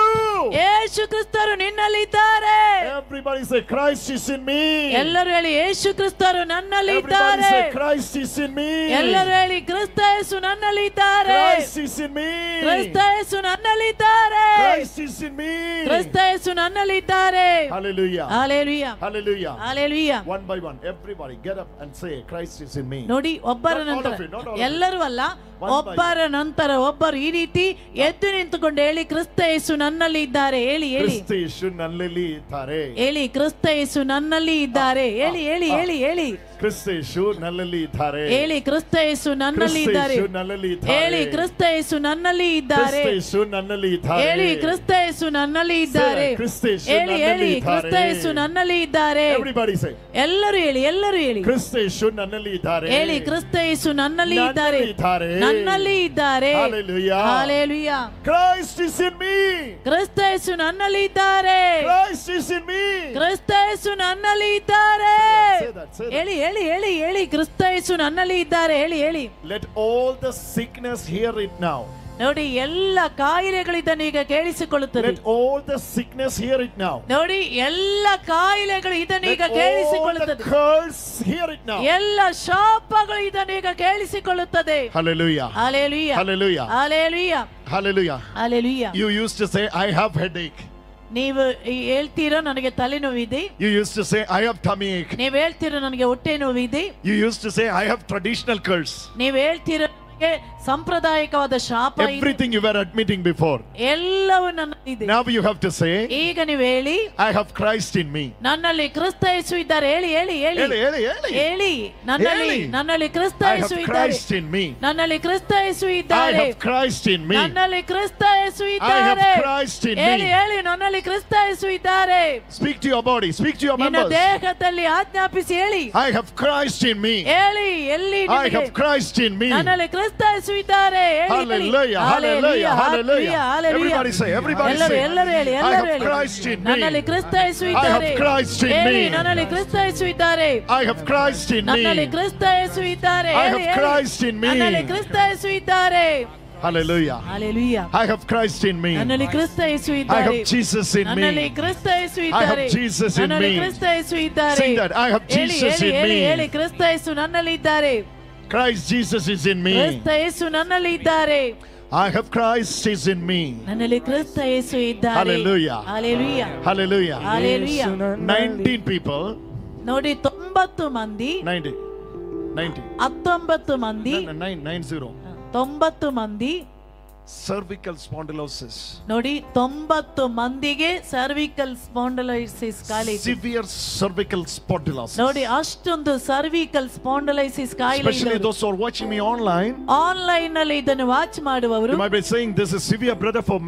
ಯೇಸು ಕ್ರಿಸ್ತರು ನಿನ್ನಲ್ಲಿದ್ದಾರೆ. Everybody say Christ is in me. ಎಲ್ಲರೂ ಹೇಳಿ, ಯೇಸು ಕ್ರಿಸ್ತರು ನನ್ನಲ್ಲಿ Everybody ಇದ್ದಾರೆ. say Christ is in me. ಎಲ್ಲರೂ ಹೇಳಿ, ಕ್ರಿಸ್ತ ಯೇಸು ನನ್ನಲ್ಲಿ ಇದ್ದಾರೆ. Christ is in me. ಕ್ರಿಸ್ತ ಯೇಸು ನನ್ನಲ್ಲಿ ಇದ್ದಾರೆ. Christ is in me. ಕ್ರಿಸ್ತ ಯೇಸು ನನ್ನಲ್ಲಿ ಇದ್ದಾರೆ. Hallelujah. Hallelujah. Hallelujah. Hallelujah. One by one, everybody get up and say Christ is in me. ನೋಡಿ, ಒಬ್ಬರ Not all ನಂತರ of it, not all of it. ಎಲ್ಲರೂ ಅಲ್ಲ, One by ಒಬ್ಬರ ನಂತರ ಒಬ್ಬರು ಈ ರೀತಿ ಎದ್ದು ನಿಂತುಕೊಂಡು ಹೇಳಿ, ಕ್ರಿಸ್ತ ಯೇಸು ನನ್ನಲ್ಲಿ ಇದ್ದಾರೆ. ಹೇಳಿ ಹೇಳಿ ಕ್ರಿಸ್ತ ಯೇಸು ನನ್ನಲ್ಲಿ ಇದ್ದಾರೆ. ಹೇಳಿ, ಕ್ರಿಸ್ತ ಯೇಸು ನನ್ನಲ್ಲಿ ಇದ್ದಾರೆ. ಹೇಳಿ ಹೇಳಿ ಹೇಳಿ ಹೇಳಿ ಕ್ರಿಸ್ತ ಯೇಸು ನನ್ನಲ್ಲಿ ಇದ್ದಾರೆ. ಹೇಳಿ, ಕ್ರಿಸ್ತ ಯೇಸು ನನ್ನಲ್ಲಿ ಇದ್ದಾರೆ. ಕ್ರಿಸ್ತ ಯೇಸು ನನ್ನಲ್ಲಿ ಇದ್ದಾರೆ. ಹೇಳಿ, ಕ್ರಿಸ್ತ ಯೇಸು ನನ್ನಲ್ಲಿ ಇದ್ದಾರೆ. ಕ್ರಿಸ್ತ ಯೇಸು ನನ್ನಲ್ಲಿ ಇದ್ದಾರೆ. ಹೇಳಿ, ಕ್ರಿಸ್ತ ಯೇಸು ನನ್ನಲ್ಲಿ ಇದ್ದಾರೆ. ಕ್ರಿಸ್ತ ಯೇಸು ಹೇಳಿ ಹೇಳಿ, ನನ್ನಲ್ಲಿ ಕ್ರಿಸ್ತ ಇದ್ದಾರೆ. ಯೇಸು ನನ್ನಲ್ಲಿ ಇದ್ದಾರೆ. Everybody say ಎಲ್ಲರೂ ಹೇಳಿ, ಎಲ್ಲರೂ ಹೇಳಿ. ಕ್ರಿಸ್ತ ಯೇಸು ನನ್ನಲ್ಲಿ ಇದ್ದಾರೆ. ಹೇಳಿ, ಕ್ರಿಸ್ತ ಯೇಸು ನನ್ನಲ್ಲಿ ಇದ್ದಾರೆ. ನನ್ನಲ್ಲಿ ಇದ್ದಾರೆ. ನನ್ನಲ್ಲಿ ಇದ್ದಾರೆ. Hallelujah. Hallelujah. Christ is in me. ಕ್ರಿಸ್ತ ಯೇಸು ನನ್ನಲ್ಲಿ ಇದ್ದಾರೆ. Christ is in me. ಕ್ರಿಸ್ತ ಯೇಸು ನನ್ನಲ್ಲಿ ಇದ್ದಾರೆ. Say that, say that. ಹೇಳಿ ಹೇಳಿ ಹೇಳಿ ಹೇಳಿ, ಕ್ರಿಸ್ತ ಯೇಸು ನನ್ನಲ್ಲಿ ಇದ್ದಾರೆ. ಹೇಳಿ ಹೇಳಿ. Let all the sickness hear it now. ನೋಡಿ, ಎಲ್ಲ ಕಾಯಿಲೆಗಳಿದ್ದನ್ನು ಈಗ ಕೇಳಿಸಿಕೊಳ್ಳುತ್ತದೆ. Let all the sickness hear it now. ನೋಡಿ, ಎಲ್ಲ ಕಾಯಿಲೆಗಳು ಇದನ್ನು ಈಗ Let all the ಕೇಳಿಸಿಕೊಳ್ಳುತ್ತದೆ. curse hear it now. ಎಲ್ಲ ಶಾಪಗಳು ಇದನ್ನು ಈಗ ಕೇಳಿಸಿಕೊಳ್ಳುತ್ತದೆ. Hallelujah. Hallelujah. Hallelujah. Hallelujah. Hallelujah. Hallelujah. You used to say I have headache. ನೀವು ಹೇಳ್ತೀರೋ ನನಗೆ ತಲೆನೋವಿದೆ. You used to say I have tummy ache. ನೀವು ಹೇಳ್ತೀರೋ ನನಗೆ ಹೊಟ್ಟೆ ನೋವಿದೆ. You used to say I have traditional curse. ನೀವು ಹೇಳ್ತೀರೋ ಸಾಂಪ್ರದಾಯಿಕವಾದ ಶಾಪ ಇದೆ. Everything you were admitting before. ಎಲ್ಲವೂ ನನ್ನಲ್ಲಿದೆ. Now you have to say ಈಗ ನೀವು ಹೇಳಿ, I have Christ in me. ನನ್ನಲ್ಲಿ ಕ್ರಿಸ್ತ ಯೇಸು ಇದ್ದಾರೆ. ಹೇಳಿ ಹೇಳಿ ಹೇಳಿ ಹೇಳಿ ಹೇಳಿ ಹೇಳಿ ಹೇಳಿ. ನನ್ನಲ್ಲಿ ಹೇಳಿ. ನನ್ನಲ್ಲಿ ಕ್ರಿಸ್ತ I have ಯೇಸು ಇದ್ದಾರೆ. Christ in me. ನನ್ನಲ್ಲಿ ಕ್ರಿಸ್ತ ಯೇಸು I ಇದ್ದಾರೆ. have Christ in me. ನನ್ನಲ್ಲಿ ಕ್ರಿಸ್ತ ಯೇಸು I ಇದ್ದಾರೆ. have Christ in ಹೇಳಿ me. ಹೇಳಿ, ನನ್ನಲ್ಲಿ ಕ್ರಿಸ್ತ ಯೇಸು ಇದ್ದಾರೆ. Speak to your body. Speak to your ನಿನ್ನ members. ದೇಹದಲ್ಲಿ ಆಜ್ಞಾಪಿಸಿ ಹೇಳಿ. I have Christ in me. ಹೇಳಿ, ಎಲ್ಲಿ I ನಿನಗೆ have Christ in me. ನನ್ನಲ್ಲಿ ಕ್ರಿಸ್ತ ಯೇಸು ಇದ್ದಾರೆ. ಹೇಳಿ, ಹೇಳಿ. Hallelujah. Hallelujah. Hallelujah. Everybody say. Everybody ಎಲ್ಲರೂ say. ಎಲ್ಲರೂ ಹೇಳಿ, I ಎಲ್ಲರೂ have ಹೇಳಿ. Christ in ನನ್ನಲ್ಲಿ me. ಕ್ರಿಸ್ತ ಯೇಸು I ಇದ್ದಾರೆ. have Christ in ಹೇಳಿ, me. ನನ್ನಲ್ಲಿ ಕ್ರಿಸ್ತ ಯೇಸು ಇದ್ದಾರೆ. I have Christ in ನನ್ನಲ್ಲಿ me. ಕ್ರಿಸ್ತ ಯೇಸು ಇದ್ದಾರೆ. I ಹೇಳಿ, have ಹೇಳಿ. Christ in me. ನನ್ನಲ್ಲಿ ಕ್ರಿಸ್ತ ಯೇಸು ಇದ್ದಾರೆ. Hallelujah. Hallelujah. I have Christ in me. ನನ್ನಲ್ಲಿ ಕ್ರಿಸ್ತ ಯೇಸು I ಇದ್ದಾರೆ. have Jesus in ನನ್ನಲ್ಲಿ me. ಕ್ರಿಸ್ತ ಯೇಸು I ಇದ್ದಾರೆ. have Jesus in ನನ್ನಲ್ಲಿ me. ಕ್ರಿಸ್ತ ಯೇಸು ಇದ್ದಾರೆ. Sing that. I have ಹೇಳಿ Jesus ಹೇಳಿ in ಹೇಳಿ me. ಹೇಳಿ, ಕ್ರಿಸ್ತ ಯೇಸು ನನ್ನಲ್ಲಿ ಇದ್ದಾರೆ. Christ Jesus is in me. ಕ್ರಿಸ್ತ ಯೇಸು ನನ್ನಲ್ಲಿ ಇದ್ದಾರೆ. I have Christ is in me. ನನ್ನಲ್ಲಿ ಕ್ರಿಸ್ತ ಯೇಸು ಇದ್ದಾರೆ. Hallelujah. Hallelujah. Hallelujah. Hallelujah. 19 people. ನೋಡಿ, 90 ಮಂದಿ 90. 19 ಮಂದಿ 90. 90 ಮಂದಿ cervical spondylosis. ನೋಡಿ 90 ಮಂದಿಗೆ ಸರ್ವಿಕಲ್ ಸ್ಪಾಂಡಲೈಸಿಸ್ ಕಾಯಿಲೆ ಇದೆ. Severe cervical spondylosis. ನೋಡಿ ಅಷ್ಟೊಂದು ಸರ್ವಿಕಲ್ ಸ್ಪಾಂಡಲೈಸಿಸ್ ಕಾಯಿಲೆ ಇದೆ. Especially those who are watching me online. Online ನಲ್ಲಿ ಇದನ್ನು ವಾಚ್ ಮಾಡುವವರು You might be saying this is severe, brother, for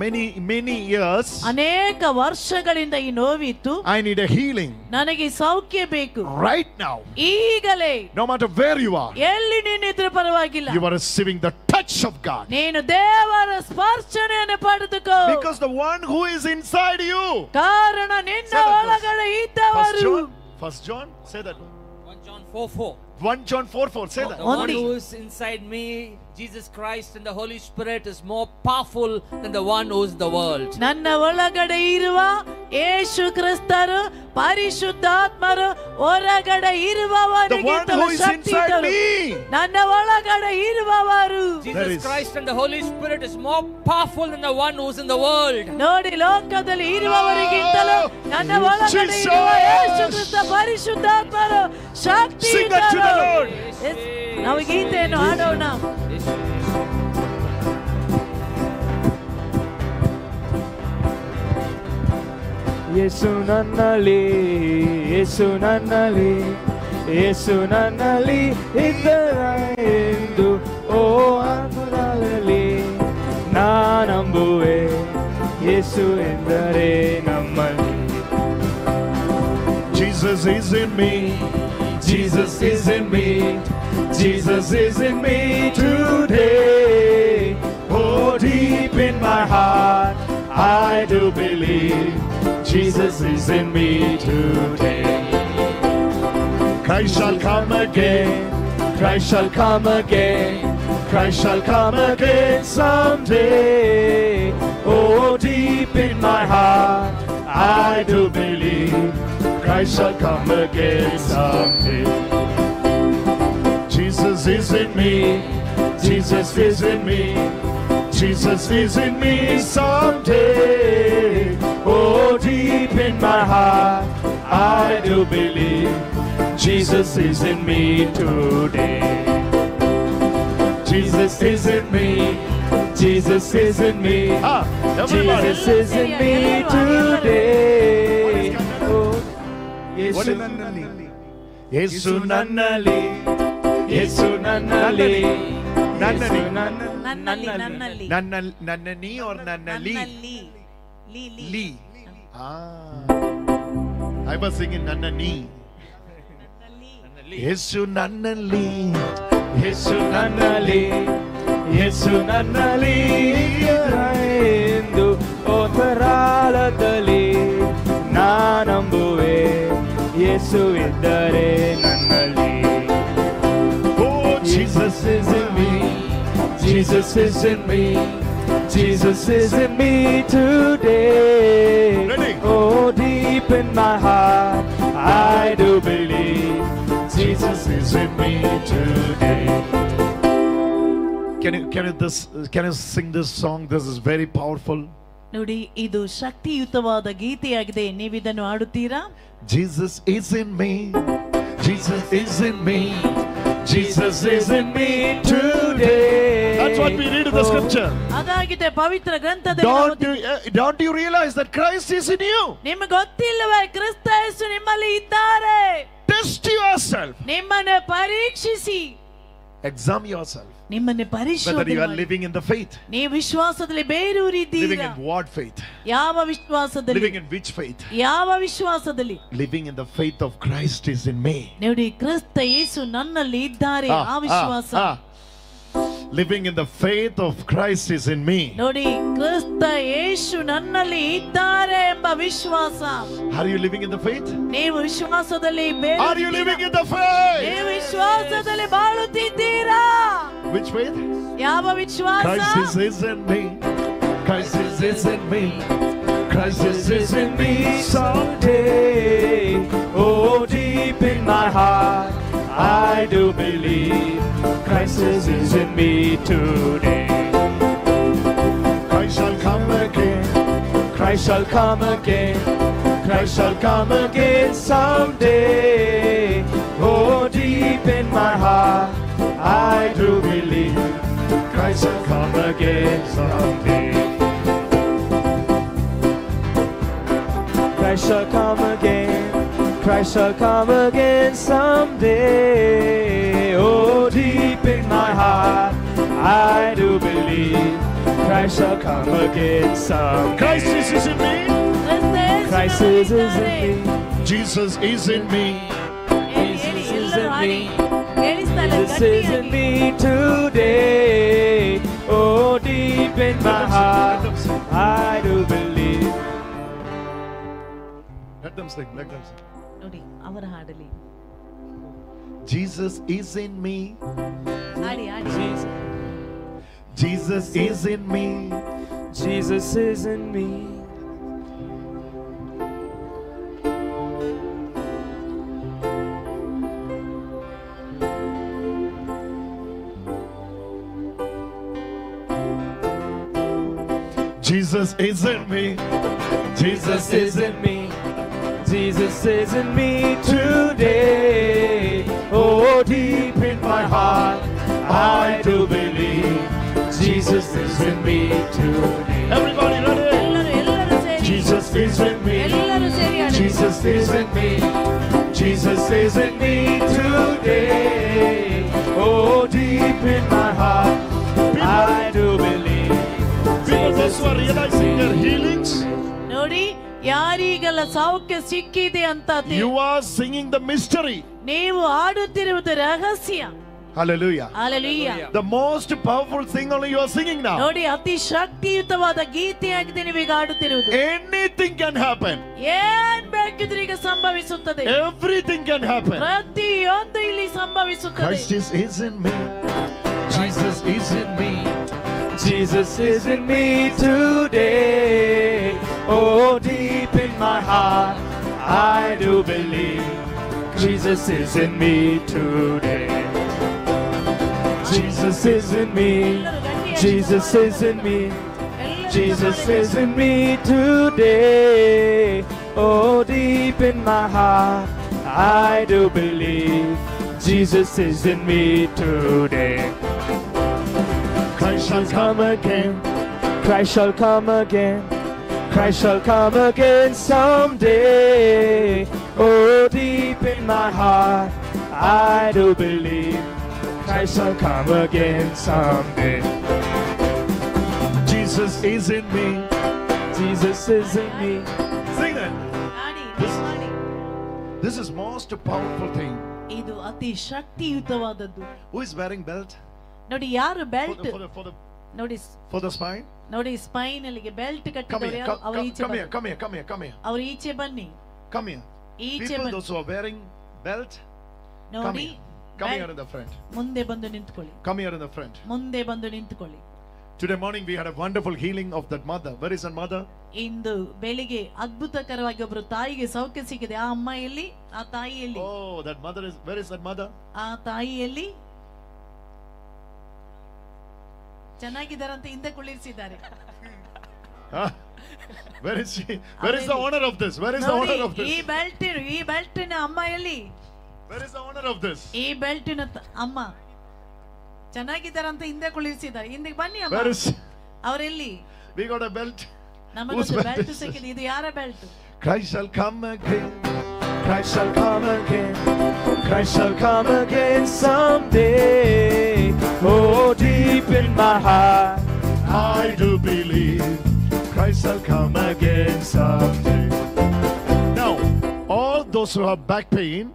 many years. ಅನೇಕ ವರ್ಷಗಳಿಂದ ಈ ನೋವಿತ್ತು. I need a healing. ನನಗೆ ಸೌಖ್ಯ ಬೇಕು. Right now. ಈಗಲೇ. No matter where you are. ಎಲ್ಲಿ ನೀನಿದ್ರೆ ಪರವಾಗಿಲ್ಲ. You are receiving the touch of God. ನೀನು ದೇವರ ಸ್ಪರ್ಶನೆಯನ್ನು ಪಡೆದುಕೋ. Because the one who is inside you. ಕಾರಣ ನಿನ್ನ ಒಳಗಡೆ ಇದ್ದವರು. First John, say that. 1 John 4:4. 1 John 4:4, say that. The one who is inside me, Jesus Christ and the Holy Spirit, is more powerful than the one who is the world. ನನ್ನ ಒಳಗಡೆ ಇರುವ ಯೇಸು ಕ್ರಿಸ್ತರು ಪರಿಶುದ್ಧಾತ್ಮರು ಹೊರಗಡೆ ಇರುವವನಿಗಿಂತಲೂ ಶಕ್ತಿಯುತರು. ನನ್ನ ಒಳಗಡೆ ಇರುವವರು. Jesus Christ and the Holy Spirit is more powerful than the one who is in the world. ನೋಡಿ ಲೋಕದಲ್ಲಿ ಇರುವವರಿಗಿಂತಲೂ ನನ್ನ ಒಳಗಡೆ ಇರುವ ಯೇಸು ಕ್ರಿಸ್ತ ಪರಿಶುದ್ಧಾತ್ಮರು ಶಕ್ತಿಯುತರು. ನಾವು ಗೀತೆಯನ್ನು ಹಾಡೋಣ. ಯೇಸು ನನ್ನಲ್ಲಿ, ಯೇಸು ನನ್ನಲ್ಲಿ, ಯೇಸು ನನ್ನಲ್ಲಿ ಇದ್ದರೆಂದು ಓ ಅಂತರಲ್ಲಿ ನಾನಂಬುವೆ. ಯೇಸು ಎಂದರೆ ನಮ್ಮಲ್ಲಿ. Jesus is in me. Jesus is in me. Jesus is in me today. Oh, deep in my heart, I do believe Jesus is in me today. Christ shall come again. Christ shall come again. Christ shall come again someday. Oh, deep in my heart, I do believe Christ shall come again someday. Jesus is in me. Jesus is in me. Jesus is in me someday. Oh, deep in my heart, I do believe Jesus is in me today. Jesus is in me. Jesus is in me. Jesus is in me today. Oh, Yesu nannalli, Yesu nannalli, Yesu nannalli, nannalli, ನನ್ನಲ್ಲಿ nannani or nannali? Li. I was singing nannani. Yesu nannalli, ಯೇಸು ನನ್ನಲ್ಲಿ, ಯೇಸು ನನ್ನಲ್ಲಿ ಎಂದು ಓತರಾಳದಲ್ಲಿ ನಾನಂಬುವೆ. ಯೇಸು ಇದ್ದರೆ ನನ್ನಲ್ಲಿ. Oh, Jesus is in me. Jesus is in me. Jesus is in me today. Ready? Oh, deep in my heart, I do believe Jesus is in me today. Can you sing this song? This is very powerful. ನೋಡಿ ಇದು ಶಕ್ತಿಯುತವಾದ ಗೀತೆಯಾಗಿದೆ. ನೀವಿದನ್ನು ಹಾಡುತ್ತೀರಾ? Jesus is in me. Jesus is in me. Jesus is in me today. That's what we read in the scripture. ಅದಾಗಿದೆ ಪವಿತ್ರ ಗ್ರಂಥದಲ್ಲಿ. Don't you realize that Christ is in you? ನಿಮಗೆ ಗೊತ್ತಿಲ್ಲವೇ ಕ್ರಿಸ್ತ ಯೇಸು ನಿಮ್ಮಲ್ಲಿ ಇದ್ದಾರೆ? Test yourself. ನಿಮ್ಮನ್ನು ಪರೀಕ್ಷಿಸಿ. Examine yourself. ನಿಮ್ಮನ್ನು Whether ಪರಿಶೋಧನೆ you are ಮಾಡಿ. living in the faith. ನೀವು ವಿಶ್ವಾಸದಲ್ಲಿ ಬೇರೂರಿದ್ದೀರಾ? Living in what faith? ಯಾವ ವಿಶ್ವಾಸದಲ್ಲಿ? Living in which faith? ಯಾವ ವಿಶ್ವಾಸದಲ್ಲಿ? Living in the faith of Christ is in me. ನೋಡಿ ಕ್ರಿಸ್ತ ಯೇಸು ನನ್ನಲ್ಲಿ ಇದ್ದಾರೆ ಆ ವಿಶ್ವಾಸ. Living in the faith of Christ is in me. ನೋಡಿ ಕ್ರಿಸ್ತ ಯೇಸು ನನ್ನಲ್ಲಿ ಇದ್ದಾರೆ ಎಂಬ ವಿಶ್ವಾಸ. Are you living in the faith? ನೀವು ವಿಶ್ವಾಸದಲ್ಲಿ Are you living in the faith? ನೀವು ವಿಶ್ವಾಸದಲ್ಲಿ ಬಾಳುತ್ತಿದ್ದೀರಾ? Which faith? ಯಾವ ವಿಶ್ವಾಸ? Christ is in me. Christ is in me. Christ is in me someday. Oh, deep in my heart, I do believe Christ is in me today. Christ shall come again. Christ shall come again. Christ shall come again someday. Oh, deep in my heart, I do believe Christ shall come again someday. Christ shall come again, Christ shall come again someday. Oh, deep in my heart, I do believe Christ shall come again someday. Christ is in me. Christ is in me. Jesus is in me. Jesus is in me. Jesus is in me today. Oh, deep in my heart, I do believe. Let them sing. Let them sing. ನೋಡಿ ಅವರ ಹಾಡಲಿ Jesus is in me. ಹಾಡಿ ಹಾಡಿ. Jesus is in me. Jesus is in me. Jesus is in me. Jesus is in me. Jesus is in me today. Oh, deep in my heart, I do believe Jesus is in me today. Everybody ready? ಎಲ್ಲರೂ ಸೇರಿ Jesus is in me. ಎಲ್ಲರೂ ಸೇರಿ ಹಾಡಿ. Jesus is in me. Jesus is in me today. Oh, deep in my heart, I do believe People, those who are realizing their healings, ನೋಡಿ ಯಾರಿಗೆಲ್ಲ ಸೌಖ್ಯ ಸಿಕ್ಕಿದೆ ಅಂತ you are singing the mystery. ನೀವು ಆಡುತ್ತಿರುವುದು ರಹಸ್ಯ. Hallelujah. Hallelujah. The most powerful thing only you are singing now. ನೋಡಿ ಅತಿ ಶಕ್ತಿಯುತವಾದ ಗೀತೆಯಾಗಿದೆ ನೀವೀಗ ಆಡುತ್ತಿರುವುದು. Anything can happen. ಏನ್ ಬೇಕಿದ್ರೂ ಈಗ ಸಂಭವಿಸುತ್ತದೆ. Everything can happen. ಪ್ರತಿಯೊಂದು ಇಲ್ಲಿ ಸಂಭವಿಸುತ್ತದೆ. Christ is in me. Jesus is in me. Jesus is in me today. Oh, deep in my heart, I do believe Jesus is in me today. Jesus is in me. Jesus is in me. Jesus is in me today. Oh, deep in my heart, I do believe Jesus is in me today. Christ shall come again. Christ shall come again. Christ shall come again someday. Oh, deep in my heart, I do believe Christ shall come again someday. Jesus is in me. Jesus is in me. Sing that. ಹಾಡಿ, This- ಹಾಡಿ. This is most powerful thing. ಇದು ಅತಿ ಶಕ್ತಿಯುತವಾದದ್ದು. Who is wearing belt? ನೋಡಿ ಯಾರು For belt the, for the, for the, ನೋಡಿ for the spine? ನೋಡಿ Spain ಅಲ್ಲಿಗೆ belt Come ಕಟ್ಟಿದವರು here. ಯಾರು ಅವ್ರ ಈಚೆ Come here. ಬನ್ನಿ. Come here. Come here. Come here. ಅವ್ರ ಈಚೆ ಬನ್ನಿ. Come here. ಈಚೆ People, ಬನ್ನಿ. those who are wearing belt, come ನೋಡಿ here. Come here in the front. ಮುಂದೆ ಬಂದು ನಿಂತ್ಕೊಳ್ಳಿ. Come here in the front. ಮುಂದೆ ಬಂದು ನಿಂತ್ಕೊಳ್ಳಿ. Today morning we had a wonderful healing of that mother. Where is that mother? ಇಂದು ಬೆಳಿಗ್ಗೆ ಅದ್ಭುತಕರವಾಗಿ ಒಬ್ರು ತಾಯಿಗೆ ಸೌಖ್ಯ ಸಿಕ್ಕಿದೆ. ಆ ಅಮ್ಮ ಎಲ್ಲಿ? ಆ ತಾಯಿ ಎಲ್ಲಿ? Oh, that mother is. Where is that mother? ಆ ತಾಯಿ ಎಲ್ಲಿ? ಚೆನ್ನಾಗಿದ್ದಾರಂತ ಹಿಂದೆ ಕುಳ್ಳಿರಿಸಿದ್ದಾರೆ. Huh? Where is she? Where is the owner of this? Where is the owner of ಈ this? ಬೆಲ್ಟಿನ ಅಮ್ಮ ಎಲ್ಲಿ? Where is the owner of this? ಈ ಬೆಲ್ಟಿನ ಅಮ್ಮ ಚೆನ್ನಾಗಿದ್ದಾರಂತ ಹಿಂದೆ ಕುಳ್ಳಿರಿಸಿದ್ದಾರೆ. ಹಿಂದೆ ಬನ್ನಿ ಅಮ್ಮ. Where is? ಅವರೆಲ್ಲಿ? We got a belt. Whose ನಮಗೊಂದು belt ಬೆಲ್ಟ್ is ಸಿಕ್ಕಿದೆ. ಇದು ಯಾರ belt? Christ shall come again. Christ shall come again. Christ shall come again someday. Oh, deep in my heart, I do believe Christ shall come again someday. Now, all those who have back pain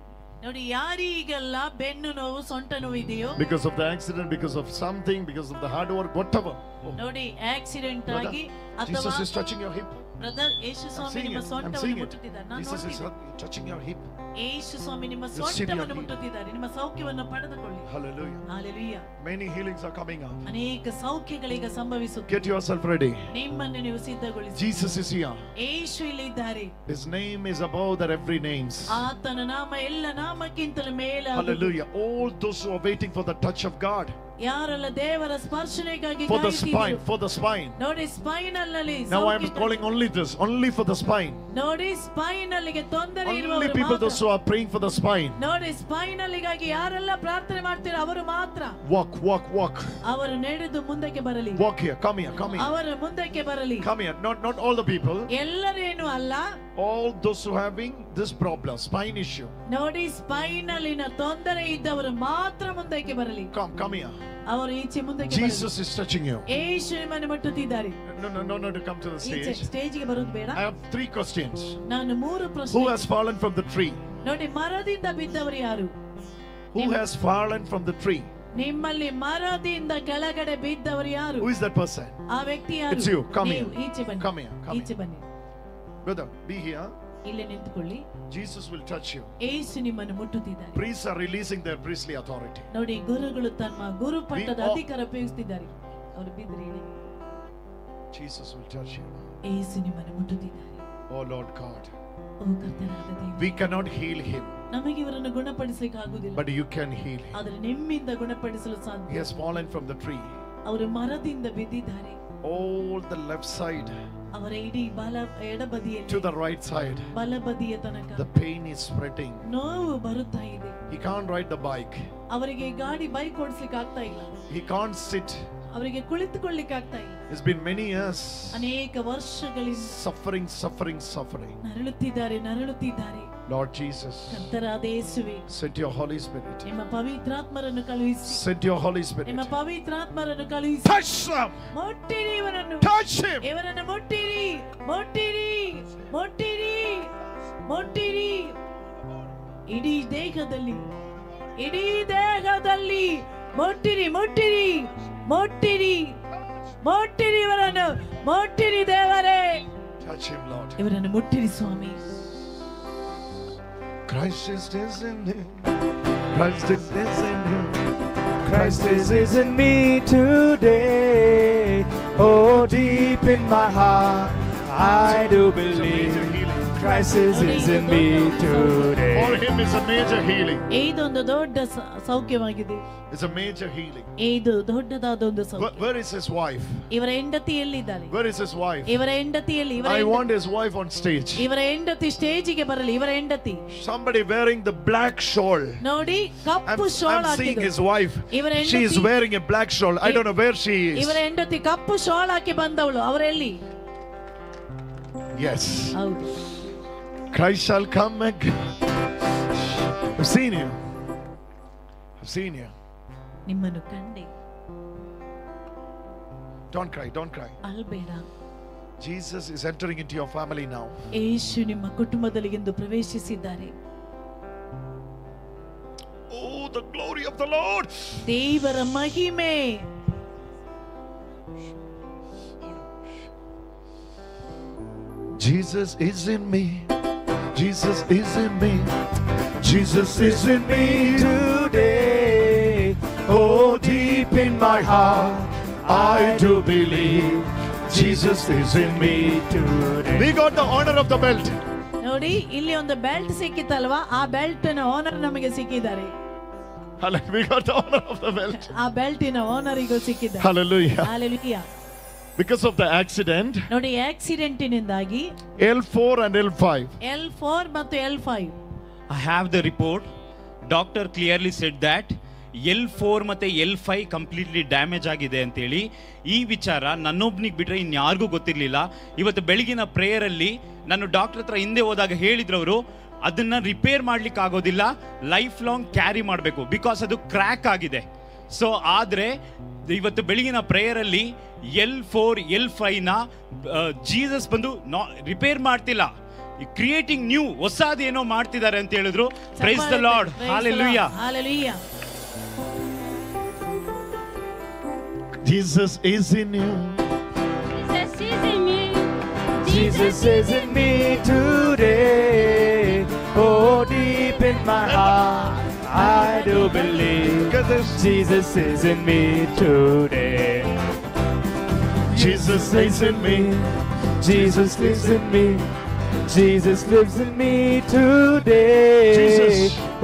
ನೋಡಿ ಯಾರಿಗೆಲ್ಲ ಬೆನ್ನು ನೋವು ಸೊಂಟ ನೋವು ಇದೆಯೋ because of the accident, because of something, because of the hard work, whatever. Oh, ನೋಡಿ accident brother, ಆಗಿ ಅಥವಾ Jesus is touching your hip. Brother Yesu I'm ಸ್ವಾಮಿ seeing ನಿಮ್ಮ it. I'm ಸೊಂಟವನ್ನು seeing it. ಮುಟ್ಟುತ್ತಿದ್ದಾರೆ. ನಾನು Jesus is ನೋಡ್ತೀನಿ. touching your hip. ಯೇಸು ಸ್ವಾಮಿ ನಿಮ್ಮ Receive your ಸೊಂಟವನ್ನು healing. ಮುಟ್ಟುತ್ತಿದ್ದಾರೆ. ನಿಮ್ಮ ಸೌಖ್ಯವನ್ನು ಪಡೆದುಕೊಳ್ಳಿ. Hallelujah. Hallelujah. Many healings are coming up. ಅನೇಕ ಸೌಖ್ಯಗಳೀಗ ಸಂಭವಿಸುತ್ತವೆ. Get yourself ready. ನಿಮ್ಮನ್ನು ನೀವು ಸಿದ್ಧಗೊಳಿಸಿ. Jesus is here. ಯೇಸು ಇಲ್ಲಿದ್ದಾರೆ. His name is above the every names. ಆತನ ನಾಮ ಎಲ್ಲ ನಾಮಕ್ಕಿಂತಲೂ ಮೇಲಾದದ್ದು. Hallelujah. All those who are waiting for the touch of God. ಯಾರೆಲ್ಲ ದೇವರ ಸ್ಪರ್ಶನೆಗಾಗಿ For the ಕಾಯುತ್ತಿದ್ರು. spine. For the spine. ನೋಡಿ ಸ್ಪೈನ್ ಅಲ್ಲಿ Now I am calling only this. Only for the spine. ನೋಡಿ Spain ಅಲ್ಲಿಗೆ ತೊಂದರೆ Only ಇರುವವರು people ಮಾತ್ರ. those who who are praying for the spine. ನೋಡಿ ಸ್ಪೈನಲ್ ಗಾಗಿ ಯಾರೆಲ್ಲ ಪ್ರಾರ್ಥನೆ ಮಾಡ್ತೀರೋ ಅವರು ಮಾತ್ರ. Walk. ಅವರು ನಡೆದು ಮುಂದಕ್ಕೆ ಬರಲಿ. Walk here. Come here. ಅವರು ಮುಂದಕ್ಕೆ ಬರಲಿ. Come here. Not all the people. ಎಲ್ಲರೇನು ಅಲ್ಲ. All those who having this problem, spine issue. ನೋಡಿ ಸ್ಪೈನಲಿನ ತೊಂದರೆ ಇದ್ದವರು ಮಾತ್ರ ಮುಂದಕ್ಕೆ ಬರಲಿ. Come here. ಅವರು ಈಚೆ ಮುಂದಕ್ಕೆ ಬರಲಿ. Jesus is touching you. ಯೇಸು ನಿಮ್ಮನ್ನು ಮುಟ್ಟುತ್ತಿದ್ದಾರೆ. No, to come to the stage. ಸ್ಟೇಜಿಗೆ ಬರೋದು ಬೇಡ. I have 3 questions. ನಾನು 3 ಪ್ರಶ್ನೆ. Who has fallen from the tree? ನೋಡಿ ಮರದಿಂದ ಬಿದ್ದವರು ಯಾರು? Who has fallen from the tree? ನಿಮ್ಮಲ್ಲಿ ಮರದಿಂದ ಕೆಳಗಡೆ ಬಿದ್ದವರು ಯಾರು? Who is that person? ಆ ವ್ಯಕ್ತಿ ಯಾರು? It's you. Come here. ಈಚೆ ಬನ್ನಿ. Come here. ಈಚೆ ಬನ್ನಿ. Brother, be here. ಇಲ್ಲೇ ನಿಂತುಕೊಳ್ಳಿ. Jesus will touch you. ಯೇಸು ನಿಮ್ಮನ್ನು ಮುಟ್ಟುತ್ತಿದ್ದಾರೆ. Priests are releasing their priestly authority. ನೋಡಿ ಗುರುಗಳು ತಮ್ಮ ಗುರು ಪಟ್ಟದ ಅಧಿಕಾರ ಉಪಯೋಗಿಸುತ್ತಿದ್ದಾರೆ. ಅವರು ಬಿದ್ದರೆ Jesus will touch you. ಯೇಸು ನಿಮ್ಮನ್ನು ಮುಟ್ಟುತ್ತಿದ್ದಾರೆ. Oh Lord God. ಓ ಕರ್ತನಾದ ದೇವರೇ. We cannot heal him. ನಮಗೆ ಇವರನ್ನು ಗುಣಪಡಿಸಲಿಕ್ಕೆ ಆಗುವುದಿಲ್ಲ. But you can heal him. ಆದರೆ ನಿಮ್ಮಿಂದ ಗುಣಪಡಿಸಲು ಸಾಧ್ಯ. He has fallen from the tree. ಅವರು ಮರದಿಂದ ಬಿದ್ದಿದ್ದಾರೆ. All the left side. ಅವರ ಇಡೀ ಎಡಬದಿಯಲ್ಲಿ to the right side. ಬಲಬದಿಯ ತನಕ. The pain is spreading. ನೋವು ಬರುತ್ತಾ ಇದೆ. He can't ride the bike. ಅವರಿಗೆ ಗಾಡಿ ಬೈಕ್ ಓಡಿಸಲಿಕ್ಕೆ ಆಗ್ತಾ ಇಲ್ಲ. He can't sit. ಅವರಿಗೆ ಕುಳಿತುಕೊಳ್ಳಿಕ್ಕೆ ಆಗ್ತಾ ಇಲ್ಲ. It's been many years. ಅನೇಕ ವರ್ಷಗಳಿಂದ suffering. ನರಳುತ್ತಿದ್ದಾರೆ. Lord Jesus, ಕರ್ತನಾದ ಯೇಸುವೇ, send your Holy Spirit. ನಿಮ್ಮ ಪವಿತ್ರಾತ್ಮರನ್ನು ಕಳುಹಿಸಿ. Send your Holy Spirit. ನಿಮ್ಮ ಪವಿತ್ರಾತ್ಮರನ್ನು ಕಳುಹಿಸಿ. Touch them. ಮುಟ್ಟಿರಿ ಇವರನ್ನು. Touch him. ಇವರನ್ನು ಮುಟ್ಟಿರಿ. ಇಡೀ ದೇಹದಲ್ಲಿ ಮುಟ್ಟಿರಿ ಇವರನ್ನು. ಮುಟ್ಟಿರಿ ದೇವರೇ. Touch him, Lord. ಇವರನ್ನು ಮುಟ್ಟಿರಿ ಸ್ವಾಮಿ. Christ is in him. Christ is in him. Christ is in me today. Oh, deep in my heart, I do believe Christ is in me today. For him is a major healing. ಇದೊಂದು ದೊಡ್ಡ ಸೌಖ್ಯವಾಗಿದೆ. It's a major healing. ಇದು ದೊಡ್ಡದಾದ ಒಂದು ಸೌಖ್ಯ. Where is his wife? ಇವರ ಹೆಂಡತಿ ಎಲ್ಲಿದ್ದಾರೆ? Where is his wife? ಇವರ ಹೆಂಡತಿ ಎಲ್ಲಿ? I want his wife on stage. ಇವರ ಹೆಂಡತಿ ಸ್ಟೇಜಿಗೆ ಬರಲಿ. ಇವರ ಹೆಂಡತಿ. Somebody wearing the black shawl. ನೋಡಿ ಕಪ್ಪು ಶಾಲ್ I'm seeing ಹಾಕಿದ್ರು. his wife. ಇವರ ಹೆಂಡತಿ. She is wearing a black shawl. I don't know where she is. ಇವರ ಹೆಂಡತಿ ಕಪ್ಪು ಶಾಲ್ ಹಾಕಿ ಬಂದವಳು. ಅವರೆಲ್ಲಿ? Yes. ಹೌದು. Christ shall come again. I've seen you. ನಿಮ್ಮನ್ನು ಕಂಡೆ. Don't cry. ಅಳ್ಬೇಡ. Jesus is entering into your family now. ಯೇಸು ನಿಮ್ಮ ಕುಟುಂಬದಲ್ಲಿ ಎಂದು ಪ್ರವೇಶಿಸಿದ್ದಾರೆ. Oh, the glory of the Lord. ದೇವರ ಮಹಿಮೆ. Jesus is in me. Jesus is in me. Jesus is in me today. Oh, deep in my heart, I do believe Jesus is in me today. We got the honor of the belt. ನೋಡಿ ಇಲ್ಲಿ ಒಂದು belt ಸಿಕ್ಕಿತಲ್ವಾ? ಆ belt ನ owner ನಮಗೆ ಸಿಕ್ಕಿದ್ದಾರೆ. We got the honor of the belt. ಆ ಬೆಲ್ಟಿನ ಓನರಿಗೂ ಸಿಕ್ಕಿದ್ದಾರೆ. Hallelujah. Because of the accident, ನೋಡಿ ಆಕ್ಸಿಡೆಂಟಿನಿಂದಾಗಿ L4 and L5. L4 ಮತ್ತು L5. I have the report. Doctor clearly said that L4 ಮತ್ತೆ L5 ಕಂಪ್ಲೀಟ್ಲಿ ಡ್ಯಾಮೇಜ್ ಆಗಿದೆ ಅಂತೇಳಿ. ಈ ವಿಚಾರ ನನ್ನೊಬ್ನಿಗೆ ಬಿಟ್ರೆ ಇನ್ಯಾರಿಗೂ ಗೊತ್ತಿರಲಿಲ್ಲ. ಇವತ್ತು ಬೆಳಗಿನ ಪ್ರೇಯರಲ್ಲಿ ನಾನು ಡಾಕ್ಟರ್ ಹತ್ರ ಹಿಂದೆ ಹೋದಾಗ ಹೇಳಿದ್ರು ಅವರು, ಅದನ್ನ ರಿಪೇರ್ ಮಾಡ್ಲಿಕ್ಕೆ ಆಗೋದಿಲ್ಲ, ಲೈಫ್ ಲಾಂಗ್ ಕ್ಯಾರಿ ಮಾಡಬೇಕು, ಬಿಕಾಸ್ ಅದು ಕ್ರ್ಯಾಕ್ ಆಗಿದೆ. ಸೊ ಆದರೆ ಇವತ್ತು ಬೆಳಗಿನ ಪ್ರೇಯರಲ್ಲಿ L4 L5 ನ ಜೀಸಸ್ ಬಂದು ರಿಪೇರ್ ಮಾಡ್ತಿಲ್ಲ, ಕ್ರಿಯೇಟಿಂಗ್ ನ್ಯೂ, ಹೊಸದೇನೋ ಮಾಡ್ತಿದ್ದಾರೆ ಅಂತ ಹೇಳಿದ್ರು. Praise the lord. Hallelujah. Jesus is in you. Jesus is in me today. Oh, deep in my heart, I do believe Jesus is in me today. Jesus lives in me. Jesus lives in me. Jesus lives in me today. Jesus.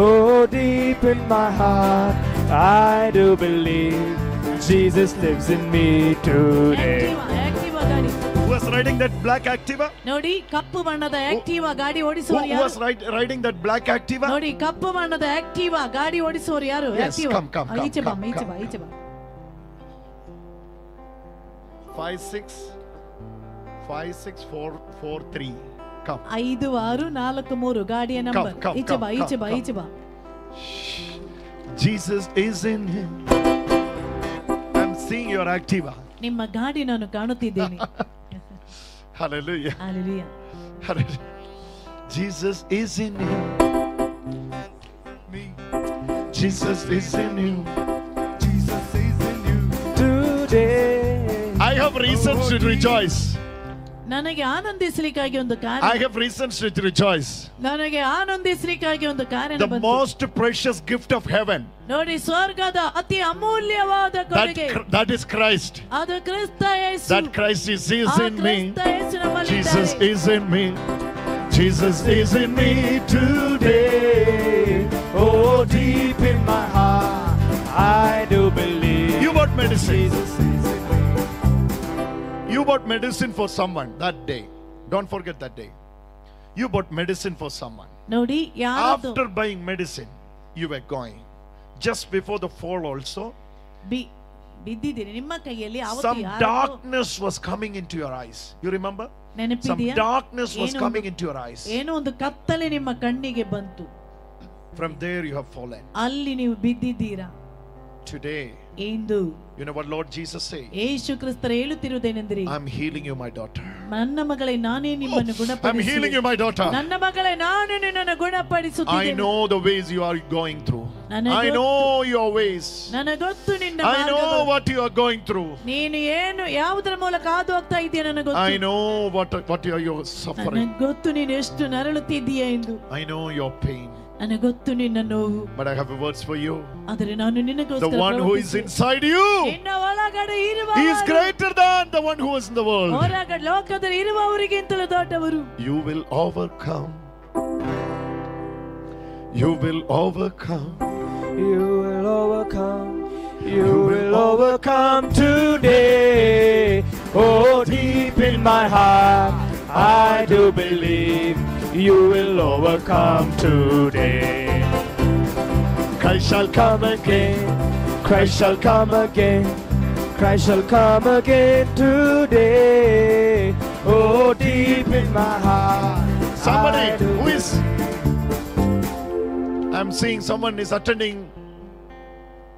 Oh, deep in my heart, I do believe Jesus lives in me today. Who has riding that black Activa? ನೋಡಿ ಕಪ್ಪು ಬಣ್ಣದ Activa ಗಾಡಿ ಓಡಿಸುವವರು Who ಯಾರು? was riding that black Activa? ನೋಡಿ ಕಪ್ಪು ಬಣ್ಣದ Activa ಗಾಡಿ ಓಡಿಸುವವರು ಯಾರು? Yes, Activa. come. ಈಚೆ ಬಾ, ಈಚೆ ಬಾ, ಈಚೆ ಬಾ. 5643. Come. 5643 ಗಾಡಿಯ ನಂಬರ್. ಈಚೆ ಬಾ, ಈಚೆ ಬಾ, ಈಚೆ ಬಾ. Jesus is in him. I'm seeing your Activa. ನಿಮ್ಮ ಗಾಡಿ ನಾನು ಕಾಣುತ್ತಿದ್ದೇನೆ. Hallelujah. Hallelujah. Hallelujah. Jesus is in him. Me. Jesus is in you. Jesus is in you. Today I have reasons to rejoice. ನನಗೆ ಆನಂದಿಸಲಿಕ್ಕಾಗಿ ಒಂದು ಕಾರಣ. I have reasons to rejoice. ನನಗೆ ಆನಂದಿಸಲಿಕ್ಕಾಗಿ ಒಂದು ಕಾರಣ The ಬಂತು. most precious gift of heaven. ನೋಡಿ ಸ್ವರ್ಗದ ಅತಿ ಅಮೂಲ್ಯವಾದ ಕೊಡುಗೆ. That is Christ. ಅದು ಕ್ರಿಸ್ತ ಯೇಸು. That Christ is in me. ಕ್ರಿಸ್ತ ಯೇಸು ನಮ್ಮಲ್ಲಿ Jesus ಇದ್ದಾರೆ. is in me. Jesus is in me today. oh deep in my heart I do believe You bought medicine. Jesus is in me. You bought medicine for someone that day. Don't forget that day. You bought medicine for someone. ನೋಡಿ ಯಾರದು After buying medicine, you were going. Just before the fall also, ಬಿದ್ದಿದ್ದೀರಿ ನಿಮ್ಮ ಕೈಯಲ್ಲಿ ಅವತ್ತು some ಯಾರದು darkness was coming into your eyes. You remember? Some ನೆನಪಿದೆಯಾ? darkness was coming into your eyes. ಏನೋ ಒಂದು ಕತ್ತಲೆ ನಿಮ್ಮ ಕಣ್ಣಿಗೆ ಬಂತು. From there you have fallen. ಅಲ್ಲಿ ನೀವು ಬಿದ್ದಿದ್ದೀರಾ. Today, into you know what Lord Jesus said? ಯೇಸು ಕ್ರಿಸ್ತರು ಹೇಳುತ್ತಿರುವುದೇನೆಂದರೆ, I'm healing you, my daughter. ನನ್ನ ಮಗಳೇ ನಾನೇ ನಿಮ್ಮನ್ನು I'm healing you, ಗುಣಪಡಿಸುವೆ. my daughter. ನನ್ನ ಮಗಳೇ ನಾನು ನಿನ್ನನ್ನು I ಗುಣಪಡಿಸುತ್ತಿದ್ದೇನೆ. know the ways you are going through. ನನಗೆ I know your ways. ನನಗೆ ಗೊತ್ತು ನಿನ್ನ I know ಮಾರ್ಗಗಳು. what you are going through. ನೀನು ಏನು ಯಾವುದರ ಮೂಲಕ ಹಾದು ಹೋಗ್ತಾ ಇದೆಯಾ ನನಗೆ ಗೊತ್ತು. I know what you are suffering. ನನಗೆ ಗೊತ್ತು ನೀನು ಎಷ್ಟು ನರಳುತ್ತಿದ್ದೀಯಾ ಎಂದು. I know your pain. ನನಗೆ ಗೊತ್ತು ನಿನ್ನ ನೋವು. But I have words for you. ಆದರೆ ನಾನು The ನಿನಗೋಸ್ಕರ one who is inside you, ನಿನ್ನ ಒಳಗಡೆ ಇರುವ he is greater than the one who is in the world. ಹೊರಗಡೆ ಲೋಕದಲ್ಲಿ ಇರುವವರಿಗಿಂತಲೂ ದೊಡ್ಡವರು. You will overcome. You will overcome. You will overcome. You will overcome today. Oh, deep in my heart, I do believe you will overcome today. Christ shall come again. Christ shall come again. Christ shall come again today. Oh, deep in my heart. Somebody I do who is, I'm seeing someone is attending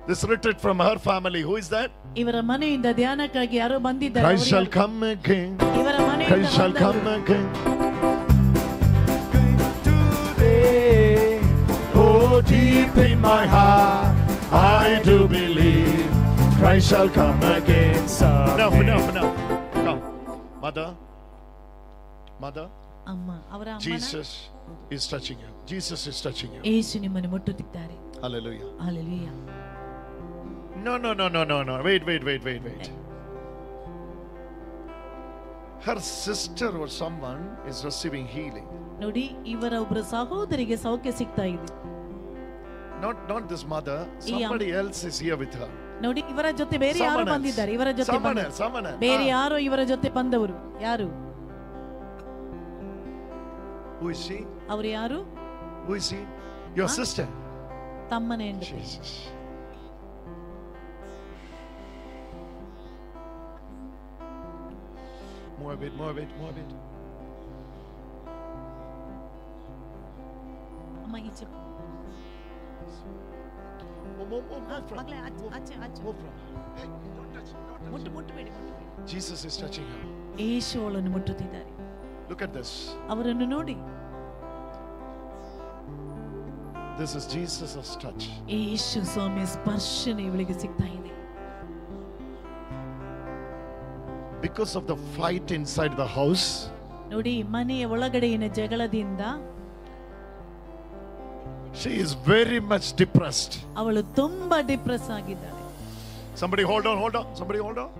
this retreat from her family. Who is that? ಇವರ ಮನೆಯಿಂದ ಧ್ಯಾನಕ್ಕಾಗಿ ಯಾರೋ ಬಂದಿದ್ದಾರೆ. Christ shall come again. ಇವರ ಮನೆಯಿಂದ Christ shall come ಬಂದವರು. again. today. Oh, deep in my heart, I do believe Christ shall come again someday. Enough. Come. Mother, ಅಮ್ಮ ಅವರ ಅಮ್ಮನ Jesus is touching you. Jesus is touching you. ಯೇಸು ನಿಮ್ಮನ್ನು ಮುಟ್ಟುತ್ತಿದ್ದಾರೆ. Hallelujah. Hallelujah. No. Wait. Her sister or someone is receiving healing. ನೋಡಿ ಇವರ ಒಬ್ಬರ ಸಹೋದರಿಗೆ ಸೌಖ್ಯ ಸಿಗ್ತಾ ಇದೆ. Not this mother. Somebody else is here with her. ನೋಡಿ ಇವರ ಜೊತೆ ಬೇರೆ ಯಾರು Someone else. ಬಂದಿದ್ದಾರೆ. ಇವರ ಜೊತೆ Someone else. ಬೇರೆ ಯಾರೋ ಇವರ ಜೊತೆ ಬಂದವರು. ಯಾರು? Who is she? ಅವರು ಯಾರು? Who is she? Your sister. ತಮ್ಮನೇ ಎಂದು. Jesus. More a bit. ಅಮ್ಮ ಈಚೆ ಬಾ. Move ಮಗಳೇ ಆಚೆ. from. Hey, don't touch. ಮುಟ್ಟಬೇಡಿ. Jesus is touching her. ಯೇಸು ಅವಳನ್ನು ಮುಟ್ಟುತ್ತಿದ್ದಾರೆ. Look at this. ಅವರನ್ನು ನೋಡಿ. This is Jesus' touch. ಯೇಸು ಸ್ವಾಮಿಯ ಸ್ಪರ್ಶನ ಇವಳಿಗೆ ಸಿಗ್ತಾ ಇದೆ. Because of the fight inside the house, ನೋಡಿ ಮನೆಯ ಒಳಗಡೆಯಿನ ಜಗಳದಿಂದ she is very much depressed. ಅವಳು ತುಂಬಾ ಡಿಪ್ರೆಸ್ ಆಗಿದ್ದಾಳೆ. Somebody hold on. Somebody hold on.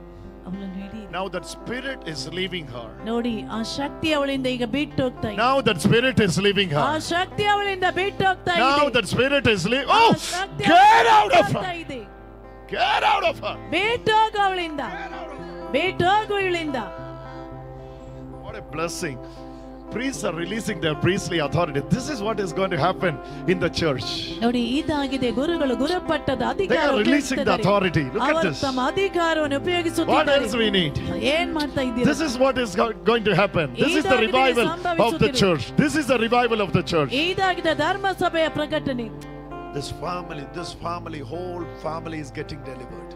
ಅವಳನ್ನು ಹಿಡಿಯಿರಿ. Now that spirit is leaving her. ನೋಡಿ ಆ ಶಕ್ತಿ ಅವಳಿಂದ ಈಗ ಬಿಟ್ಟು ಹೋಗ್ತಾ ಇದೆ. Now that spirit is leaving ಆ her. ಶಕ್ತಿ ಅವಳಿಂದ ಬಿಟ್ಟು ಹೋಗ್ತಾ ಇದೆ. Now that spirit is leaving. ಆ Oh, Shakti get out of ಹೋಗ್ತಾ her. ಇದೆ. Get out of her. ಬಿಟ್ಟು ಹೋಗು ಅವಳಿಂದ. ಬಿಟ್ಟು ಹೋಗು ಇವಳಿಂದ. What a blessing. Priests are releasing their priestly authority. This is what is going to happen in the church. ನೋಡಿ ಇದಾಗಿದೆ ಗುರುಗಳು ಗುರುಪಟ್ಟದ They ಅಧಿಕಾರ are releasing the authority. Look at ಅವರು this. ತಮ್ಮ ಅಧಿಕಾರವನ್ನು What ಉಪಯೋಗಿಸುತ್ತಿದ್ದಾರೆ else we need? ಏನ್ ಮಾಡ್ತಾ ಇದ್ದೀರಾ This is what is going to happen. This is the revival of the church. This is the revival of the church. ಇದಾಗಿದೆ ಧರ್ಮ ಸಭೆಯ ಪ್ರಕಟಣೆ. This family, whole family is getting delivered.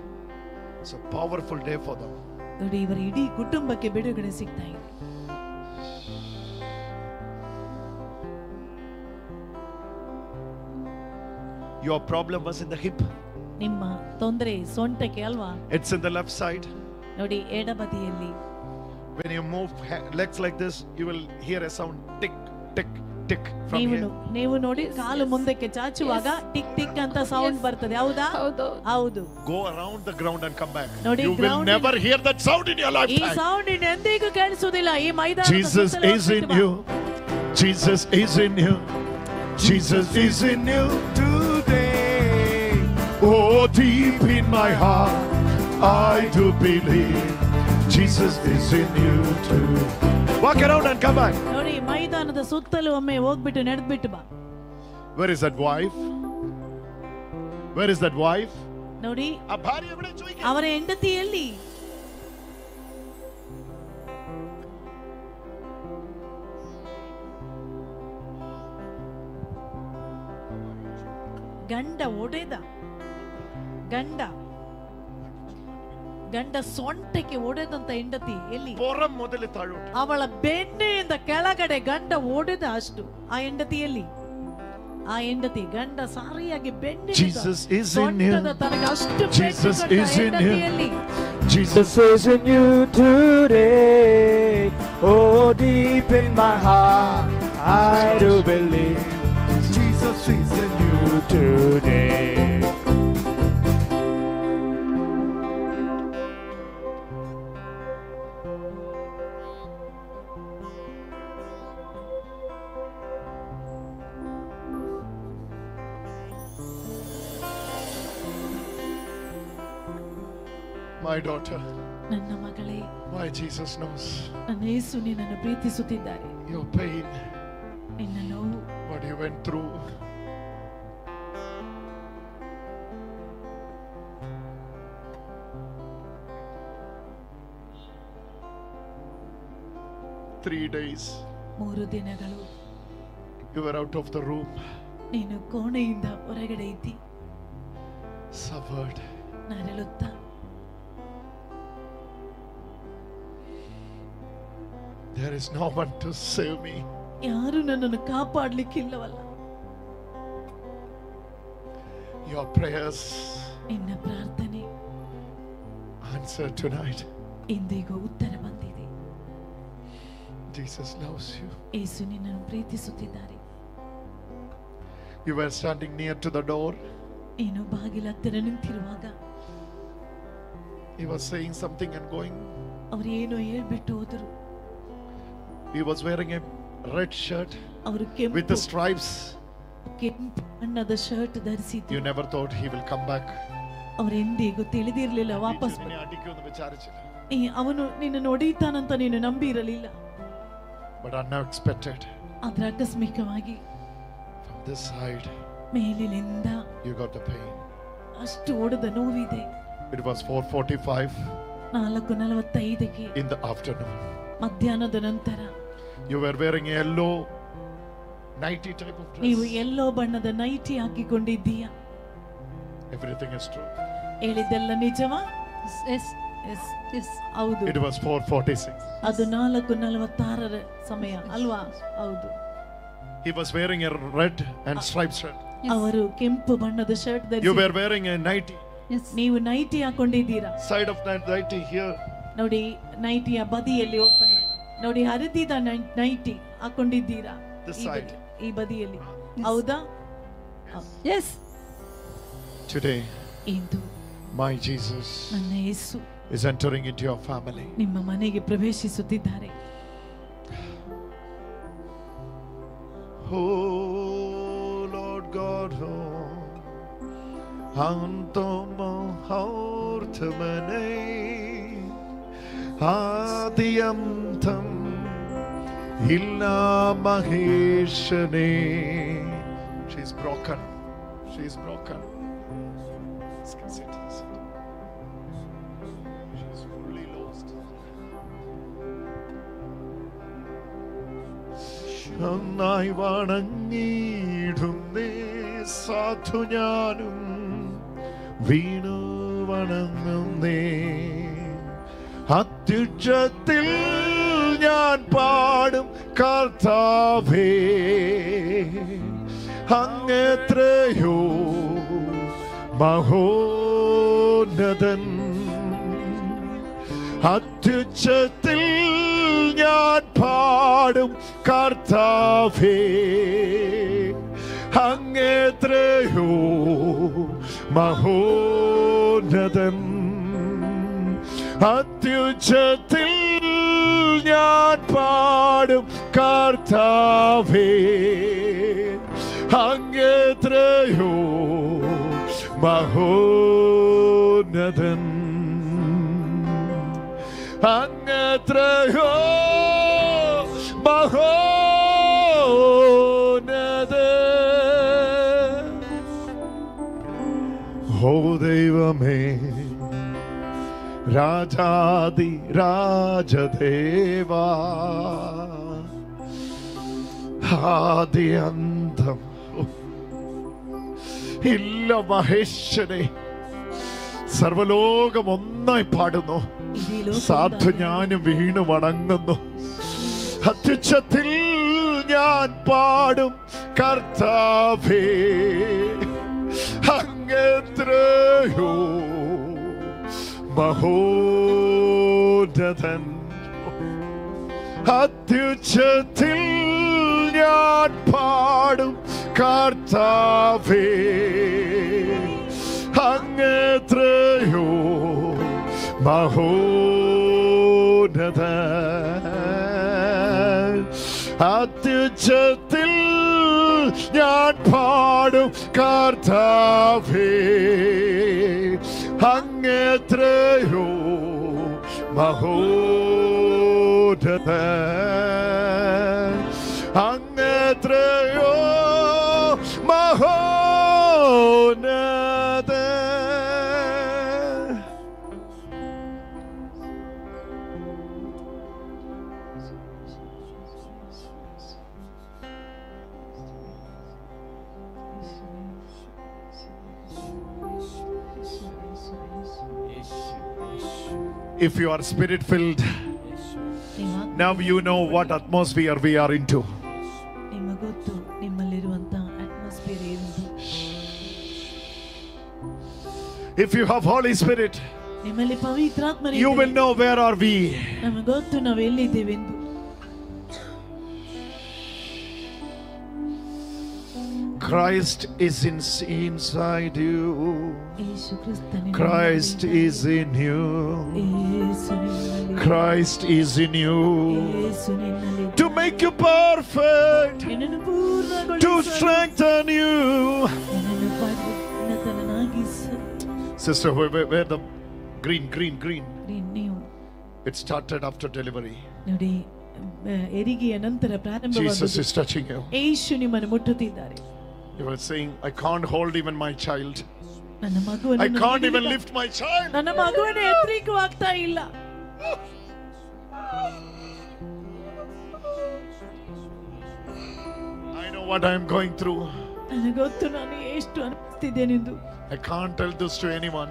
It's a powerful day for them. ನೋಡಿ ಇವರ ಇಡೀ ಕುಟುಂಬಕ್ಕೆ ಬಿಡುಗಡೆ ಸಿಗ್ತಾ ಇದೆ. Your problem was in the hip. ನಿಮ್ಮ ತೊಂದರೆ ಸೊಂಟಕ್ಕೆ ಅಲ್ವಾ? It's in the left side. ನೋಡಿ ಎಡಬದಿಯಲ್ಲಿ. When you move legs like this, you will hear a sound tick, tick, tick from here. ನೀವು ನೋಡಿ ಕಾಲು ಮುಂದಕ್ಕೆ ಚಾಚುವಾಗ ಟಿಕ್ ಟಿಕ್ ಅಂತ ಸೌಂಡ್ ಬರ್ತದೆ, ಹೌದಾ? ಹೌದು. Go around the ground and come back. ನೋಡಿ, you will never hear that sound in your ಈ lifetime. Sound ಎಂದಿಗೂ ಕೇಳಿಸುವುದಿಲ್ಲ ಈ ಮೈದಾನದ Jesus is in you. Jesus is in you. Jesus is in you today. Oh, deep in my heart, I do believe Jesus is in you too. Walk around and come back. ನೋಡಿ ಮೈದಾನದ ಸುತ್ತಲೂ ಒಮ್ಮೆ ಹೋಗ್ಬಿಟ್ಟು ನಡೆದ್ಬಿಟ್ಟು ಬಾ. Where is that wife? Where is that wife? ನೋಡಿ ಆ ಭಾರ್ಯ ಎവിടെ ಚೂಯಿಗೆ? ಅವರ ಹೆಂಡತಿಯಲ್ಲಿ. ಗಂಡ ಒಡೆದ ಗಂಡ ಸೊಂಟಕ್ಕೆ ಒಡೆದಂತ ಹೆಂಡತಿ ಎಲ್ಲಿ? ಪೊರಂ ಮೊದಲು ತಾಳು. ಅವಳ ಬೆನ್ನೆಯಿಂದ ಕೆಳಗಡೆ ಗಂಡ ಒಡೆದ ಅಷ್ಟು ಆ ಹೆಂಡತಿಯಲ್ಲಿ. ಆ ಹೆಂಡತಿ ಗಂಡ ಸಾರಿಯಾಗಿ Jesus is in you. ತನಗೆ ಅಷ್ಟು Jesus is in you. Jesus is in you today. Oh, deep in my heart, I do believe Jesus is in you today. My daughter, ನನ್ನ ಮಗಳೇ, my Jesus knows ನನ್ನ ಯೇಸು ನಿನ್ನನ್ನು ಪ್ರೀತಿಸುತ್ತಿದ್ದಾರೆ. your pain, ನಿನ್ನ ನೋವು, what you went through. Three days, 3 ದಿನಗಳು you were out of the room, ನೀನು ಕೋಣೆಯಿಂದ ಹೊರಗಡೆ ಇದ್ದಿ, suffered. ನರಳುತ್ತಾ. There is no one to save me. ಯಾರು ನನ್ನನ್ನು ಕಾಪಾಡಲಿಕ್ಕಿಲ್ಲವಲ್ಲ. Your prayers ನಿನ್ನ ಪ್ರಾರ್ಥನೆ answered tonight. ಇಂದಿಗೂ ಉತ್ತರ ಬಂದಿದೆ. Jesus loves you. ಯೇಸು ನಿನ್ನನ್ನು ಪ್ರೀತಿಸುತ್ತಿದ್ದಾರೆ. You were standing near to the door. ನೀನು ಬಾಗಿಲ ಹತ್ತಿರ ನಿಂತಿರುವಾಗ He was saying something and going. ಅವರು ಏನೋ ಹೇಳ್ಬಿಟ್ಟು ಹೋದರು. He was wearing a red shirt ಅವರು with the stripes. ಕೆಂಪು ಬಣ್ಣದ shirt ಧರಿಸಿದ್ರು. You never thought he will come back. ಅವರು ಎಂದಿಗೂ ತಿಳಿದಿರಲಿಲ್ಲ ವಾಪಸ್ ನಿನ್ನೆ ಅಡಿಕೆಯನ್ನು ವಿಚಾರಿಸಿಲ್ಲ. ಅವನು ನಿನ್ನನ್ನು ಹೊಡೆಯುತ್ತಾನಂತ ನೀನು ನಂಬಿರಲಿಲ್ಲ. But unexpected. ಆದ್ರೆ ಆಕಸ್ಮಿಕವಾಗಿ From this side, ಮೇಲಿನಿಂದ you got the pain. ಅಷ್ಟು ಹೊಡೆದ ನೋವಿದೆ. It was 4:45 4:45 in the afternoon. ಮಧ್ಯಾಹ್ನದ ನಂತರ. You were wearing a yellow nighty type of dress. ನೀವು ಎಲ್ಲೋ ಬಣ್ಣದ ನೈಟಿ ಹಾಕಿಕೊಂಡಿದ್ದೀಯ. Everything is true. ಹೇಳಿದ್ದೆಲ್ಲ ನಿಜವಾ? ಹೌದು. It was 4:46. ಅದು 4:46 ಸಮಯ ಅಲ್ವಾ? ಹೌದು. He was wearing a red and striped shirt. ಅವರು ಕೆಂಪು ಬಣ್ಣದ ಶರ್ಟ್ You were ಧರಿಸಿ. wearing a nighty. ನೀವು nighty ಹಾಕೊಂಡಿದ್ದೀರಾ. Side of that nighty here. ನೋಡಿ ನೈಟಿಯ ಬದಿಯಲ್ಲಿ ಓಪನ್ ನೋಡಿ ಹರಿದಿದ ನೈಟಿ ಹಾಕೊಂಡಿದ್ದೀರಾ. This ಈ side. ಈ ಬದಿಯಲ್ಲಿ ಹೌದಾ? ಎಸ್. Today, ಇಂದು my Jesus ನನ್ನ ಯೇಸು is entering into your family. ನಿಮ್ಮ ಮನೆಗೆ ಪ್ರವೇಶಿಸುತ್ತಿದ್ದಾರೆ. Oh Lord God, Antom Hortamane Adiantam ഇല്ലാ മഹേശനേ. She's broken. She's broken. She's fully lost. നന്നായി വണങ്ങിയിടുന്നേ സാധു ഞാനും വീണു വണങ്ങുന്നേ. അത്യുച്ചത്തിൽ ഞാൻ പാടും കർത്താവേ അങ്ങെത്രയോ മഹോന്നതൻ. അത്യുച്ചത്തിൽ ഞാൻ പാടും കർത്താവേ അങ്ങെത്രയോ മഹോന്നതൻ. അത്യുച്ചത്തിൽ ഞാൻ പാടും കർത്താവേ അങ്ങെത്രയോ മഹോന്നതൻ. അങ്ങെത്രയോ മഹോന്നതൻ. ഓ ദൈവമേ രാജാദി രാജദേവാ ആദി അന്തം ഇല്ല മഹേശ്വരനെ. സർവലോകം ഒന്നായി പാടുന്നു, സാധു ഞാനും വീണു വണങ്ങുന്നു. അത്യുച്ചത്തിൽ ഞാൻ പാടും കർത്താവേ അങ്ങെത്രയോ മഹോന്നതൻ. അത്യുച്ചത്തിൽ ഞാൻ പാടും കർത്താവേ അങ്ങെത്രയോ മഹോന്നതൻ. അത്യുച്ചത്തിൽ ഞാൻ പാടും കർത്താവേ അങ്ങെത്രയോ മഹോന്നതൻ. അങ്ങെത്രയോ മഹോന്നതൻ. If you are spirit filled, now you know what atmosphere we are into. If you have Holy Spirit, you will know where are we. Christ is inside you. Christ is in you. Christ is in you to make you perfect, to strengthen you. Sister, where the green. It started after delivery. Jesus is touching you. You were saying, I can't hold even my child. I can't even lift my child. I know what I am going through. I can't tell this to anyone.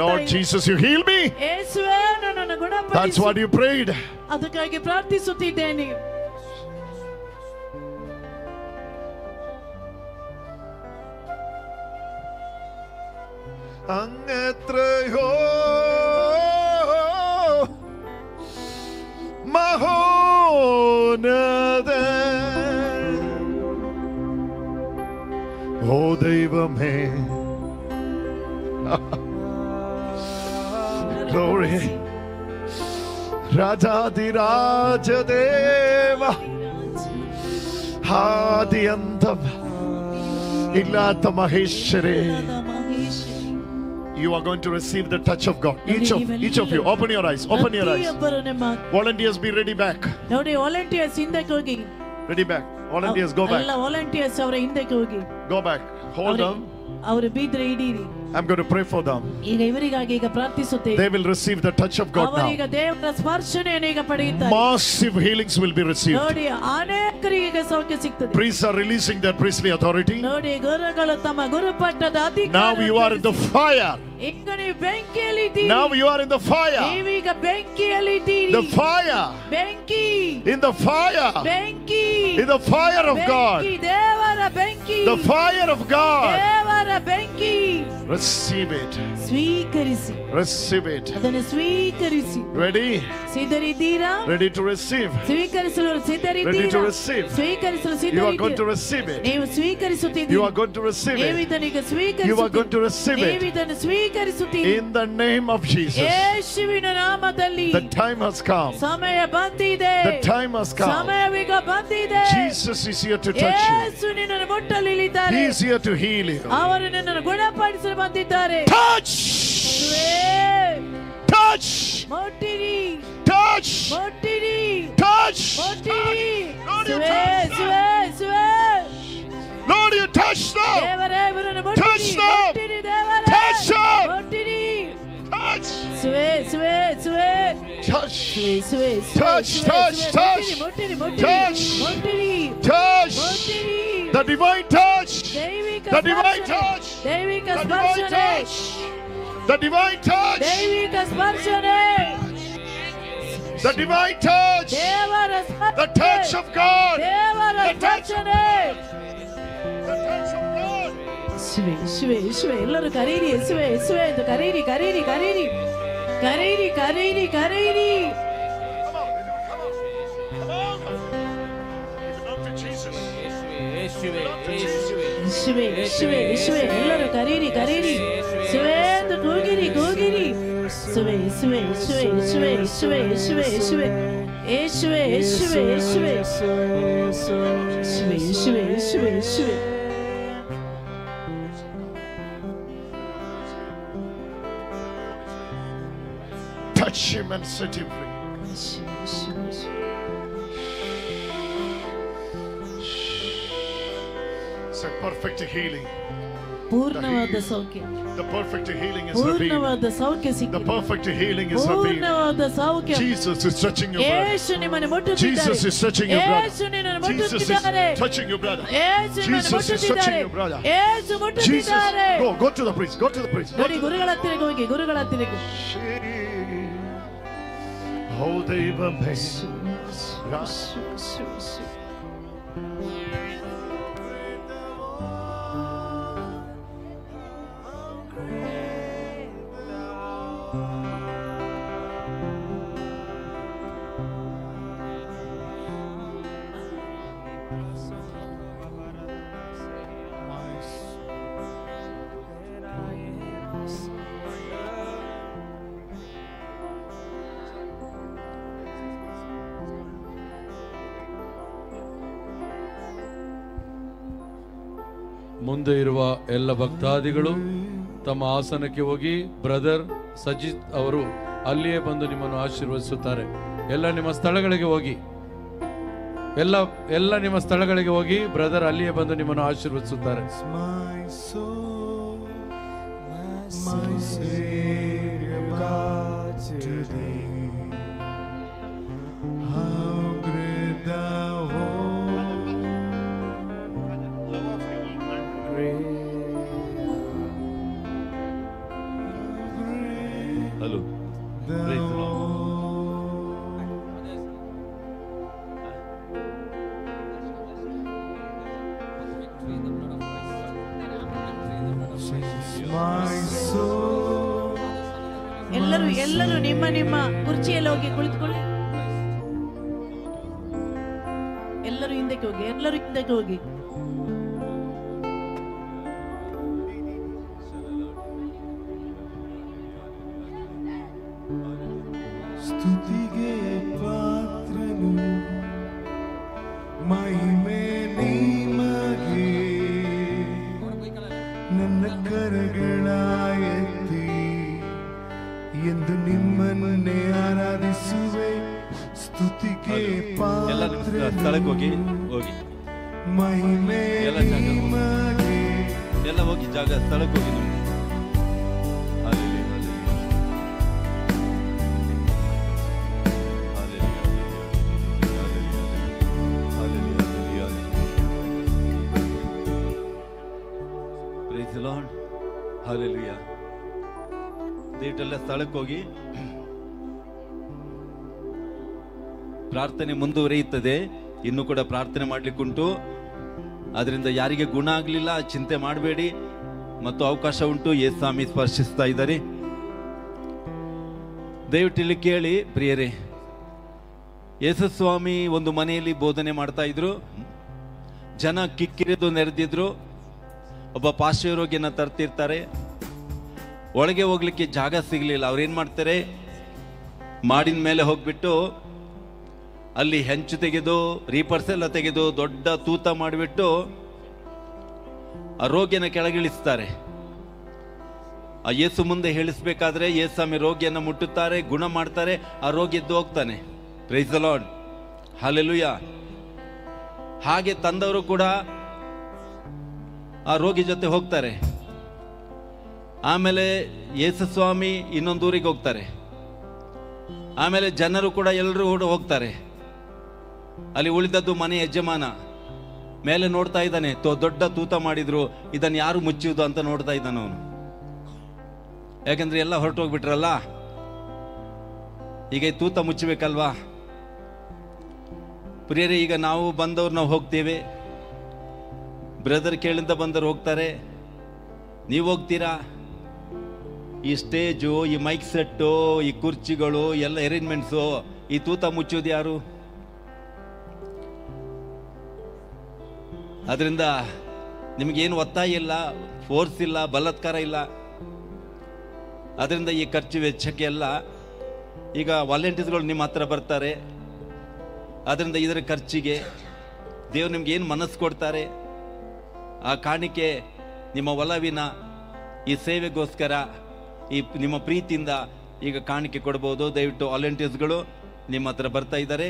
Lord Jesus, you heal me. That's what you prayed. അങ്ങെത്രയോ മഹോന്നതൻ. ഓ ദൈവമേ Glory. രാജാധിരാജദേവ ആദിയന്തം ഇല്ലാത്ത മഹേശ്വരേ. you are going to receive the touch of God. Each of you, open your eyes. Open your eyes. Volunteers, be ready back. Ready back. Volunteers, go back. Go back. Hold them. I'm going to pray for them. They will receive the touch of God now. Massive healings will be received. Priests are releasing their priestly authority. Now you are in the fire. Now you are in the fire. The fire. In the fire. In the fire of God. The fire of God. Receive it. Receive it. Ready? Ready to receive. Ready to receive. You are going to receive it. You are going to receive it. You are going to receive it. In the name of Jesus. The time has come. The time has come. Jesus is here to touch you. He is here to heal you. Touch! Touch! Touch! Touch! Lord, you touch them! Touch them! Touch them! Touch! Touch! Touch! Touch! Touch! Touch! Touch! The divine touch! The divine touch! The divine touch! The divine touch! The divine touch! The touch of God! The touch of God! The touch of God! ಎಲ್ಲರೂ ಕರೀರಿ ಯೇಸುವೆ ಯೇಸುವೆ ಎಂದು ಕರೀರಿ ಕರೀರಿ ಕರೀರಿ ಕರೀರಿ ಕರೀರಿ ಕರೀರಿ ಯೇಸುವೆ ಯೇಸುವೆ ಯೇಸುವೆ ಎಲ್ಲರೂ ಕರೀರಿ ಕರೀರಿ ಯೇಸುವೆ ಎಂದು ಕೂಗಿರಿ ಕೂಗಿರಿ ಯೇಸುವೆ ಯೇಸುವೆ ಯೇಸುವೆ ಯೇಸುವೆ ಯೇಸುವೆ ಯೇಸುವೆ ಯೇಸುವೆ ಯೇಸುವೆ ಯೇಸುವೆ ಯೇಸುವೆ ಯೇಸುವೆ ಯೇಸುವೆ ಯೇಸುವೆ Touch him and set him free. It's a perfect healing. ಪೂರ್ಣವಾದ ಸೌಖ್ಯ. The perfect healing is revealed. ಪೂರ್ಣವಾದ ಸೌಖ್ಯ ಸಿಕ್ಕಿದೆ. The perfect healing is revealed. ಪೂರ್ಣವಾದ ಸೌಖ್ಯ. Jesus is touching your brother. ಯೇಸು ನಿಮ್ಮನ್ನು ಮುಟ್ಟುತ್ತಿದ್ದಾರೆ. Jesus is touching your brother. ಯೇಸು ನಿನ್ನನ್ನು Jesus ಮುಟ್ಟುತ್ತಿದ್ದಾರೆ. is touching your brother. ಯೇಸು ನಿನ್ನನ್ನು Jesus is touching your brother. Yesu ಮುಟ್ಟುತ್ತಿದ್ದಾರೆ. Jesus, go to the priest. Go to the priest. ನೋಡಿ ಗುರುಗಳ ಹತ್ತಿರಕ್ಕೆ ಹೋಗಿ ಗುರುಗಳ ಹತ್ತಿರಕ್ಕೆ. Oh, ದೈವಮೇ. ಮುಂದೆ ಇರುವ ಎಲ್ಲ ಭಕ್ತಾದಿಗಳು ತಮ್ಮ ಆಸನಕ್ಕೆ ಹೋಗಿ ಬ್ರದರ್ ಸಜಿತ್ ಅವರು ಅಲ್ಲಿಯೇ ಬಂದು ನಿಮ್ಮನ್ನು ಆಶೀರ್ವದಿಸುತ್ತಾರೆ. ಎಲ್ಲ ನಿಮ್ಮ ಸ್ಥಳಗಳಿಗೆ ಹೋಗಿ ಎಲ್ಲ ನಿಮ್ಮ ಸ್ಥಳಗಳಿಗೆ ಹೋಗಿ ಬ್ರದರ್ ಅಲ್ಲಿಯೇ ಬಂದು ನಿಮ್ಮನ್ನು ಆಶೀರ್ವದಿಸುತ್ತಾರೆ. Hello. Praise the Lord. ಎಲ್ಲರೂ ನಿಮ್ಮ ನಿಮ್ಮ ಕುರ್ಚಿಯಲ್ಲಿ ಹೋಗಿ ಕುಳಿತುಕೊಳ್ಳಿ. ಎಲ್ಲರೂ ಹಿಂದಕ್ಕೆ ಹೋಗಿ. ಎಲ್ಲರೂ ಹಿಂದಕ್ಕೆ ಹೋಗಿ. ಸ್ತುತಿಗೆ ಪಾತ್ರನು ಮಹಿಮೆ ನಿಮಗೆ ನನ್ನ ಕರಗಳ ಎತ್ತಿ ಎಂದು ನಿಮ್ಮನ್ನೇ ಆರಾಧಿಸುವೆ. ಸ್ತುತಿಗೆ ಸ್ಥಳಕ್ಕೆ ಹೋಗಿ ಮಹಿಮೆ ನಿಮಗೆ. ಎಲ್ಲ ಹೋಗಿ ಜಾಗ ಸ್ಥಳಕ್ಕೆ ಹೋಗಿ ನೀವು. Hallelujah. ದಯವಿಟ್ಟೆಲ್ಲ ಸ್ಥಳಕ್ಕೆ ಹೋಗಿ. ಪ್ರಾರ್ಥನೆ ಮುಂದುವರಿಯುತ್ತದೆ. ಇನ್ನು ಕೂಡ ಪ್ರಾರ್ಥನೆ ಮಾಡ್ಲಿಕ್ಕುಂಟು. ಅದರಿಂದ ಯಾರಿಗೆ ಗುಣ ಆಗ್ಲಿಲ್ಲ ಚಿಂತೆ ಮಾಡಬೇಡಿ, ಮತ್ತು ಅವಕಾಶ ಉಂಟು. ಯೇಸು ಸ್ವಾಮಿ ಸ್ಪರ್ಶಿಸ್ತಾ ಇದ್ದಾರೆ. ದಯವಿಟ್ಟು ಇಲ್ಲಿ ಕೇಳಿ ಪ್ರಿಯರೇ. ಯೇಸು ಸ್ವಾಮಿ ಒಂದು ಮನೆಯಲ್ಲಿ ಬೋಧನೆ ಮಾಡ್ತಾ ಇದ್ರು. ಜನ ಕಿಕ್ಕಿರಿದು ನೆರೆದಿದ್ರು. ಒಬ್ಬ ಪಾರ್ಶ್ವರೋಗಿಯನ್ನ ತರ್ತಿರ್ತಾರೆ. ಒಳಗೆ ಹೋಗ್ಲಿಕ್ಕೆ ಜಾಗ ಸಿಗ್ಲಿಲ್ಲ. ಅವ್ರೇನ್ ಮಾಡ್ತಾರೆ, ಮಾಡಿನ ಮೇಲೆ ಹೋಗ್ಬಿಟ್ಟು ಅಲ್ಲಿ ಹೆಂಚು ತೆಗೆದು ರೀಪರ್ಸ್ ಎಲ್ಲ ತೆಗೆದು ದೊಡ್ಡ ತೂತ ಮಾಡಿಬಿಟ್ಟು ಆ ರೋಗಿಯನ್ನ ಕೆಳಗಿಳಿಸ್ತಾರೆ. ಆ ಯೇಸು ಮುಂದೆ ಹೇಳಿಸ್ಬೇಕಾದ್ರೆ ಯೇಸು ಸ್ವಾಮಿ ರೋಗಿಯನ್ನ ಮುಟ್ಟುತ್ತಾರೆ, ಗುಣ ಮಾಡ್ತಾರೆ. ಆ ರೋಗಿ ಎದ್ದು ಹೋಗ್ತಾನೆ. Praise the lord, hallelujah. ಹಾಗೆ ತಂದವರು ಕೂಡ ಆ ರೋಗಿ ಜೊತೆ ಹೋಗ್ತಾರೆ. ಆಮೇಲೆ ಯೇಸು ಸ್ವಾಮಿ ಇನ್ನೊಂದು ಊರಿಗೆ ಹೋಗ್ತಾರೆ. ಆಮೇಲೆ ಜನರು ಕೂಡ ಎಲ್ಲರೂ ಹೋಗ್ತಾರೆ. ಅಲ್ಲಿ ಉಳಿದದ್ದು ಮನೆ ಯಜಮಾನ ಮೇಲೆ ನೋಡ್ತಾ ಇದ್ದಾನೆ. ದೊಡ್ಡ ತೂತ ಮಾಡಿದ್ರು, ಇದನ್ನು ಯಾರು ಮುಚ್ಚುವುದು ಅಂತ ನೋಡ್ತಾ ಇದ್ದಾನ ಅವನು. ಯಾಕಂದ್ರೆ ಎಲ್ಲ ಹೊರಟೋಗ್ಬಿಟ್ರಲ್ಲ, ಈಗ ಈ ತೂತ ಮುಚ್ಚಬೇಕಲ್ವಾ. ಪ್ರಿಯರೇ, ಈಗ ನಾವು ಬಂದವ್ರು ನಾವು ಹೋಗ್ತೇವೆ. ಬ್ರದರ್ ಕೇಳಿಂದ ಬಂದವರು ಹೋಗ್ತಾರೆ. ನೀವು ಹೋಗ್ತೀರಾ? ಈ ಸ್ಟೇಜು, ಈ ಮೈಕ್ ಸೆಟ್ಟು, ಈ ಕುರ್ಚಿಗಳು ಎಲ್ಲ ಅರೇಂಜ್ಮೆಂಟ್ಸು, ಈ ತೂತ ಮುಚ್ಚೋದು ಯಾರು? ಅದರಿಂದ ನಿಮಗೇನು ಒತ್ತಾಯ ಇಲ್ಲ, ಫೋರ್ಸ್ ಇಲ್ಲ, ಬಲಾತ್ಕಾರ ಇಲ್ಲ. ಅದರಿಂದ ಈ ಖರ್ಚು ವೆಚ್ಚಕ್ಕೆ ಎಲ್ಲ ಈಗ ವಾಲಂಟಿಯರ್ಸ್ಗಳು ನಿಮ್ಮ ಹತ್ರ ಬರ್ತಾರೆ. ಅದರಿಂದ ಇದರ ಖರ್ಚಿಗೆ ದೇವ್ರು ನಿಮ್ಗೆ ಏನು ಮನಸ್ಸು ಕೊಡ್ತಾರೆ, ಆ ಕಾಣಿಕೆ ನಿಮ್ಮ ಒಲವಿನ ಈ ಸೇವೆಗೋಸ್ಕರ ಈ ನಿಮ್ಮ ಪ್ರೀತಿಯಿಂದ ಈಗ ಕಾಣಿಕೆ ಕೊಡ್ಬೋದು. ದಯವಿಟ್ಟು ವಾಲಂಟಿಯರ್ಸ್ಗಳು ನಿಮ್ಮ ಹತ್ರ ಬರ್ತಾ ಇದ್ದಾರೆ.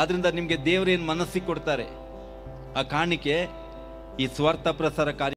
ಆದ್ರಿಂದ ನಿಮಗೆ ದೇವರೇನು ಮನಸ್ಸಿಗೆ ಕೊಡ್ತಾರೆ, ಆ ಕಾಣಿಕೆ ಈ ಸ್ವಾರ್ಥ ಪ್ರಸಾರ ಕಾರ್ಯ